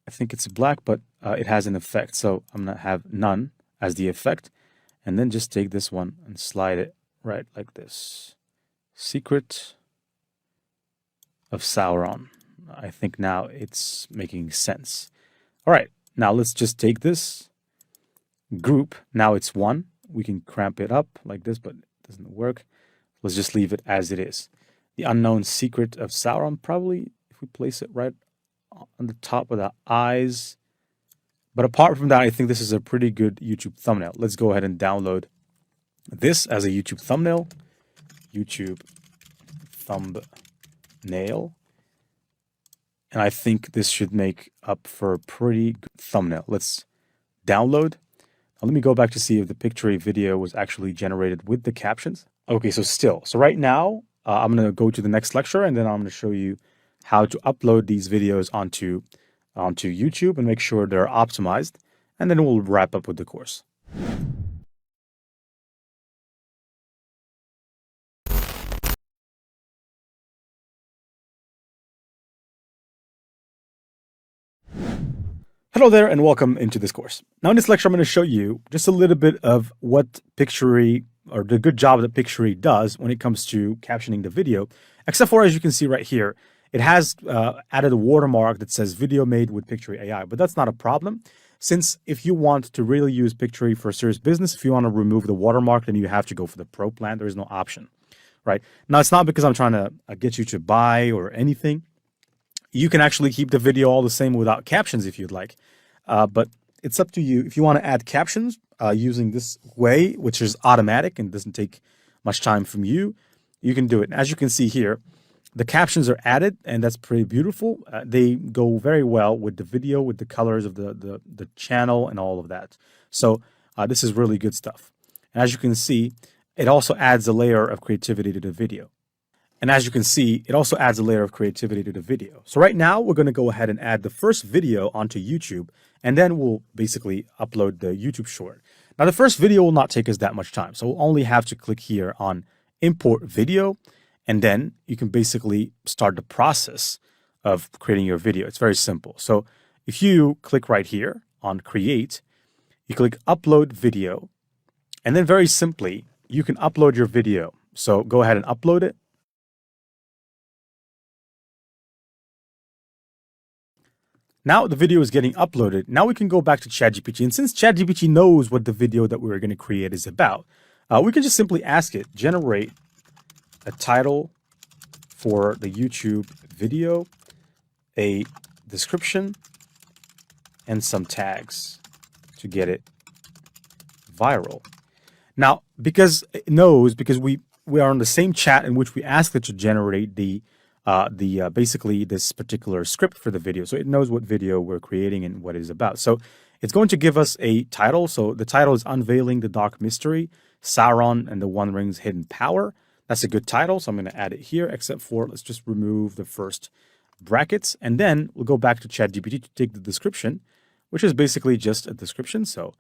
it's black, but it has an effect. So I'm going to have none as the effect. And then just take this one and slide it right like this. Secret of Sauron. I think now it's making sense. All right, now let's just take this group. Now it's 1. We can cramp it up like this, but it doesn't work. Let's just leave it as it is. The unknown secret of Sauron, probably if we place it right on the top of the eyes. But apart from that, I think this is a pretty good YouTube thumbnail. Let's go ahead and download this as a YouTube thumbnail. YouTube thumbnail. And I think this should make up for a pretty good thumbnail. Let's download. Now let me go back to see if the Pictory video was actually generated with the captions. Okay, so right now, I'm going to go to the next lecture, and then I'm going to show you how to upload these videos onto YouTube and make sure they're optimized. And then we'll wrap up with the course. Hello there and welcome into this course. Now in this lecture, I'm going to show you just a little bit of what Pictory, or the good job that Pictory does when it comes to captioning the video, except for, as you can see right here, it has added a watermark that says video made with Pictory AI, but that's not a problem. Since if you want to really use Pictory for serious business, if you want to remove the watermark, then you have to go for the Pro plan. There is no option, right? Now, it's not because I'm trying to get you to buy or anything. You can actually keep the video all the same without captions if you'd like. But it's up to you. If you want to add captions using this way, which is automatic and doesn't take much time from you, you can do it. And as you can see here, The captions are added, and that's pretty beautiful. They go very well with the video, with the colors of the channel and all of that. So this is really good stuff. And as you can see, it also adds a layer of creativity to the video. And as you can see, it also adds a layer of creativity to the video. So right now, we're going to go ahead and add the first video onto YouTube, and then we'll basically upload the YouTube short. Now, the first video will not take us that much time. So we'll only have to click here on Import Video, and then you can basically start the process of creating your video. It's very simple. So if you click right here on Create, you click Upload Video, and then very simply, you can upload your video. So go ahead and upload it. Now the video is getting uploaded. Now we can go back to ChatGPT. And since ChatGPT knows what the video that we're going to create is about, we can just simply ask it, generate a title for the YouTube video, a description, and some tags to get it viral. Now, because it knows, because we are on the same chat in which we asked it to generate basically this particular script for the video. So it knows what video we're creating and what it is about. So it's going to give us a title. So the title is Unveiling the Dark Mystery, Sauron and the One Ring's Hidden Power. That's a good title. So I'm going to add it here, except for let's just remove the first brackets. And then we'll go back to ChatGPT to take the description, which is basically just a description. So,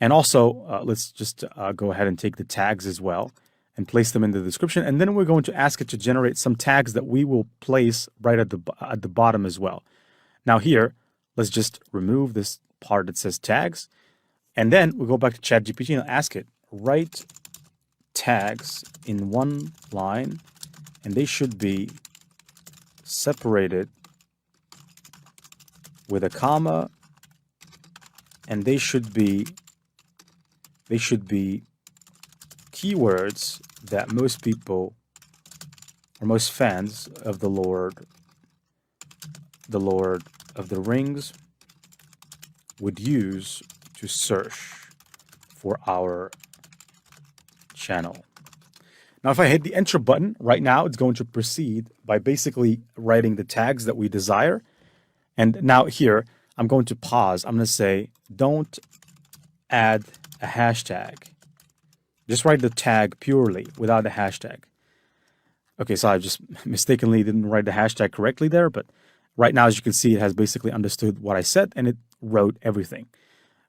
and also let's just go ahead and take the tags as well and place them in the description. And then we're going to ask it to generate some tags that we will place right at the bottom as well. Now here, let's just remove this part that says tags. And then we'll go back to ChatGPT and ask it, write tags in one line, and they should be separated with a comma, and they should be keywords that most people or most fans of the Lord of the Rings would use to search for our channel. Now, if I hit the enter button right now, it's going to proceed by basically writing the tags that we desire. And now here, I'm going to pause. I'm going to say, don't add a hashtag. Just write the tag purely without the hashtag. Okay, so I just mistakenly didn't write the hashtag correctly there, but right now, as you can see, it has basically understood what I said and it wrote everything.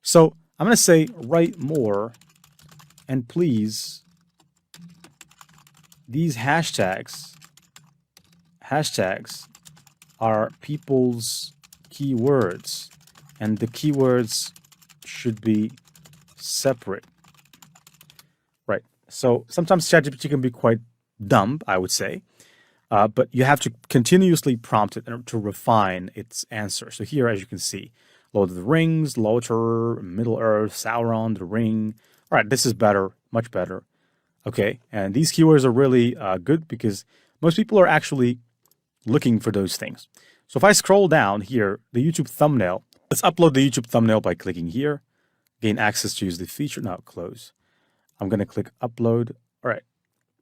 So I'm going to say, write more, and please, these hashtags are people's keywords, and the keywords should be separate. Right. So sometimes ChatGPT can be quite dumb, I would say, but you have to continuously prompt it to refine its answer. So here, as you can see, Lord of the Rings, Lothar, Middle Earth, Sauron, the Ring. All right, this is better, much better. Okay, and these keywords are really good because most people are actually looking for those things. So if I scroll down here, the YouTube thumbnail, let's upload the YouTube thumbnail by clicking here, gain access to use the feature. Now close. I'm going to click upload.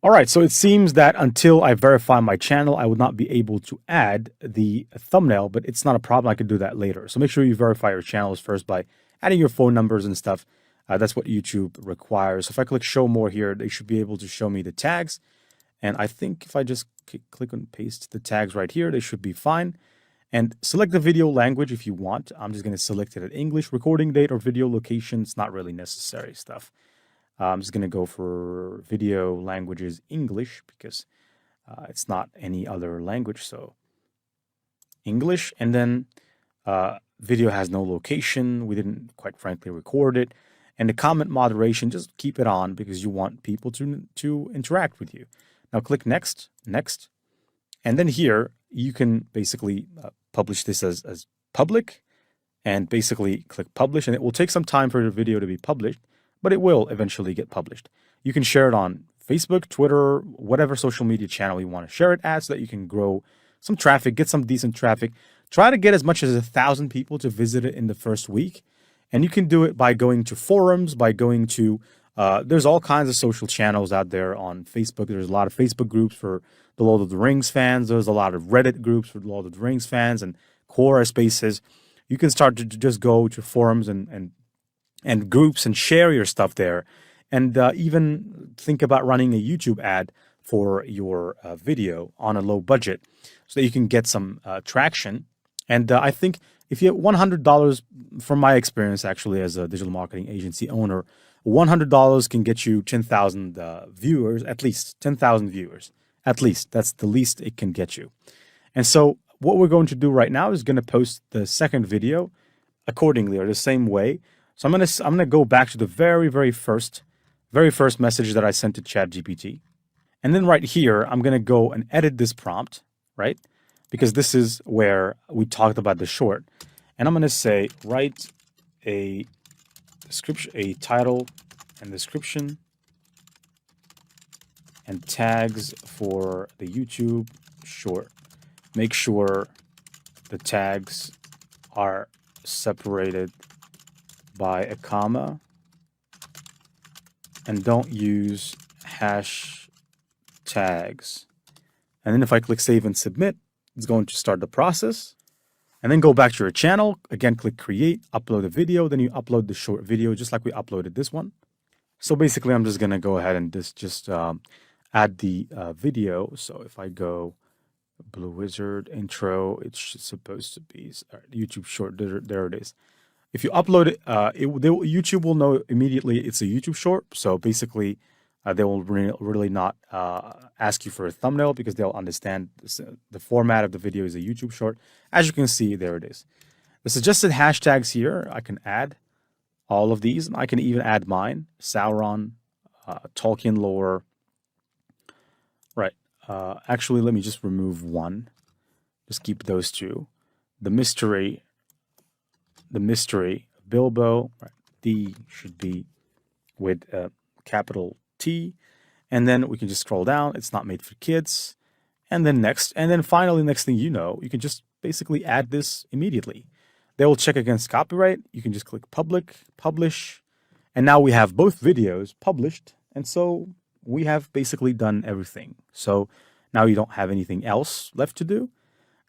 All right, so it seems that until I verify my channel, I would not be able to add the thumbnail, but it's not a problem. I could do that later. So make sure you verify your channels first by adding your phone numbers and stuff. That's what YouTube requires. So if I click show more here, they should be able to show me the tags. And I think if I just click and paste the tags right here, they should be fine. And select the video language if you want. I'm just going to select it at English, recording date or video location. It's not really necessary stuff. I'm just going to go for video languages English because it's not any other language. So English, and then video has no location. We didn't, quite frankly, record it. And the comment moderation, just keep it on because you want people to interact with you. Now click next, next. And then here, you can basically publish this as public and basically click publish. And it will take some time for the video to be published, but it will eventually get published. You can share it on Facebook, Twitter, whatever social media channel you want to share it at so that you can grow some traffic, get some decent traffic. Try to get as much as 1,000 people to visit it in the first week. And you can do it by going to forums, by going to, there's all kinds of social channels out there on Facebook. There's a lot of Facebook groups for the Lord of the Rings fans. There's a lot of Reddit groups for the Lord of the Rings fans and Quora spaces. You can start to just go to forums and groups and share your stuff there, and even think about running a YouTube ad for your video on a low budget so that you can get some traction. And I think if you have $100, from my experience actually as a digital marketing agency owner, $100 can get you 10,000 viewers, at least 10,000 viewers, at least. That's the least it can get you. And so what we're going to do right now is going to post the second video accordingly, or the same way. So I'm gonna go back to the very first message that I sent to ChatGPT. And then right here, I'm going to go and edit this prompt, right? Because this is where we talked about the short. And I'm going to say, write a description, a title and description and tags for the YouTube short. Make sure the tags are separated by a comma and don't use hash tags. And then if I click save and submit, it's going to start the process. And then go back to your channel. Again, click create, upload a video. Then you upload the short video just like we uploaded this one. So basically, I'm just going to go ahead and just add the video. So if I go Blue Wizard intro, it's supposed to be YouTube short. There it is. If you upload it, YouTube will know immediately it's a YouTube short. So basically, they will really not ask you for a thumbnail because they'll understand the format of the video is a YouTube short. As you can see, there it is. The suggested hashtags here, I can add all of these. And I can even add mine, Sauron, Tolkien lore. Right. Actually, let me just remove one. Just keep those two. The mystery, Bilbo, right. D should be with capital T, and then we can just scroll down. It's not made for kids, and then next, and then finally, next thing you know, you can just basically add this immediately. They will check against copyright. You can just click publish, and now we have both videos published, and so we have basically done everything. So now you don't have anything else left to do.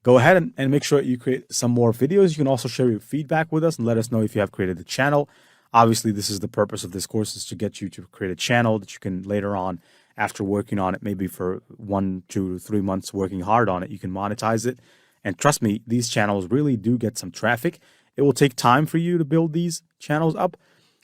Go ahead and make sure you create some more videos. You can also share your feedback with us and let us know if you have created the channel. Obviously, this is the purpose of this course, is to get you to create a channel that you can later on, after working on it, maybe for 1, 2, 3 months working hard on it, you can monetize it. And trust me, these channels really do get some traffic. It will take time for you to build these channels up,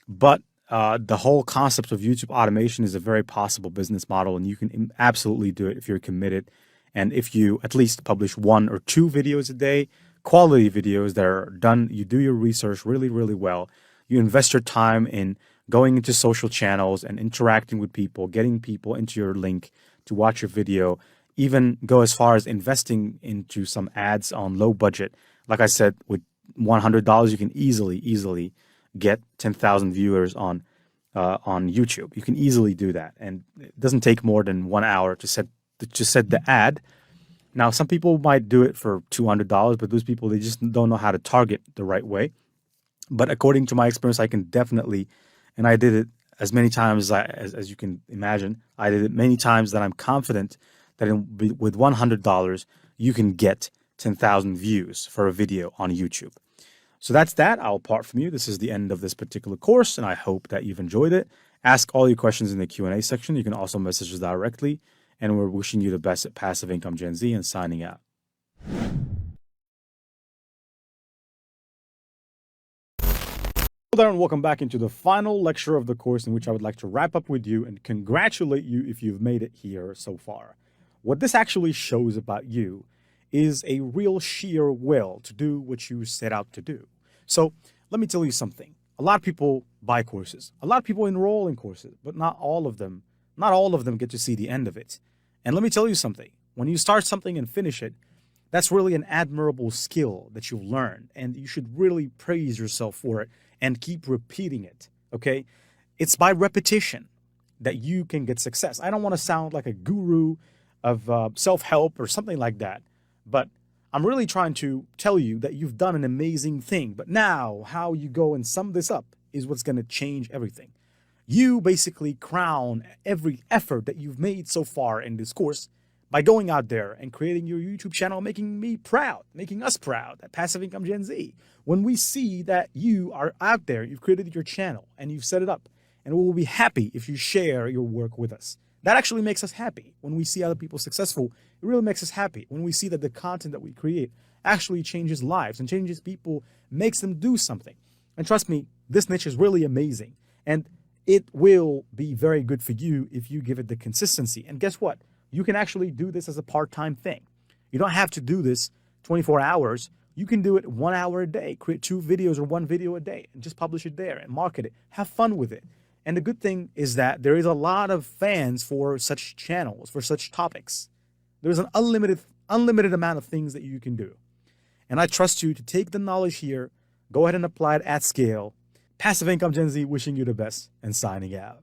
but the whole concept of YouTube automation is a very possible business model, and you can absolutely do it if you're committed. And if you at least publish 1 or 2 videos a day, quality videos that are done, you do your research really, really well. You invest your time in going into social channels and interacting with people, getting people into your link to watch your video, even go as far as investing into some ads on low budget. Like I said, with $100, you can easily get 10,000 viewers on YouTube. You can easily do that. And it doesn't take more than 1 hour to set the ad. Now, some people might do it for $200, but those people, they just don't know how to target the right way. But according to my experience, I can definitely, and I did it as many times as you can imagine. I did it many times that I'm confident that with $100, you can get 10,000 views for a video on YouTube. So that's that. I'll part from you. This is the end of this particular course, and I hope that you've enjoyed it. Ask all your questions in the Q&A section. You can also message us directly, and we're wishing you the best at Passive Income Gen Z and signing out. Hello there, and welcome back into the final lecture of the course, in which I would like to wrap up with you and congratulate you if you've made it here so far. What this actually shows about you is a real sheer will to do what you set out to do. So let me tell you something. A lot of people buy courses. A lot of people enroll in courses, but not all of them get to see the end of it. And let me tell you something. When you start something and finish it, that's really an admirable skill that you've learned, and you should really praise yourself for it and keep repeating it, okay? It's by repetition that you can get success. I don't want to sound like a guru of self-help or something like that, but I'm really trying to tell you that you've done an amazing thing. But now how you go and sum this up is what's going to change everything. You basically crown every effort that you've made so far in this course by going out there and creating your YouTube channel, making me proud, making us proud at Passive Income Gen Z. When we see that you are out there, you've created your channel and you've set it up, and we will be happy if you share your work with us. That actually makes us happy. When we see other people successful, it really makes us happy. When we see that the content that we create actually changes lives and changes people, makes them do something. And trust me, this niche is really amazing. And it will be very good for you if you give it the consistency. And guess what? You can actually do this as a part-time thing. You don't have to do this 24 hours. You can do it 1 hour a day, create 2 videos or 1 video a day and just publish it there and market it. Have fun with it. And the good thing is that there is a lot of fans for such channels, for such topics. There's an unlimited amount of things that you can do. And I trust you to take the knowledge here, go ahead and apply it at scale. Passive Income Gen Z wishing you the best and signing out.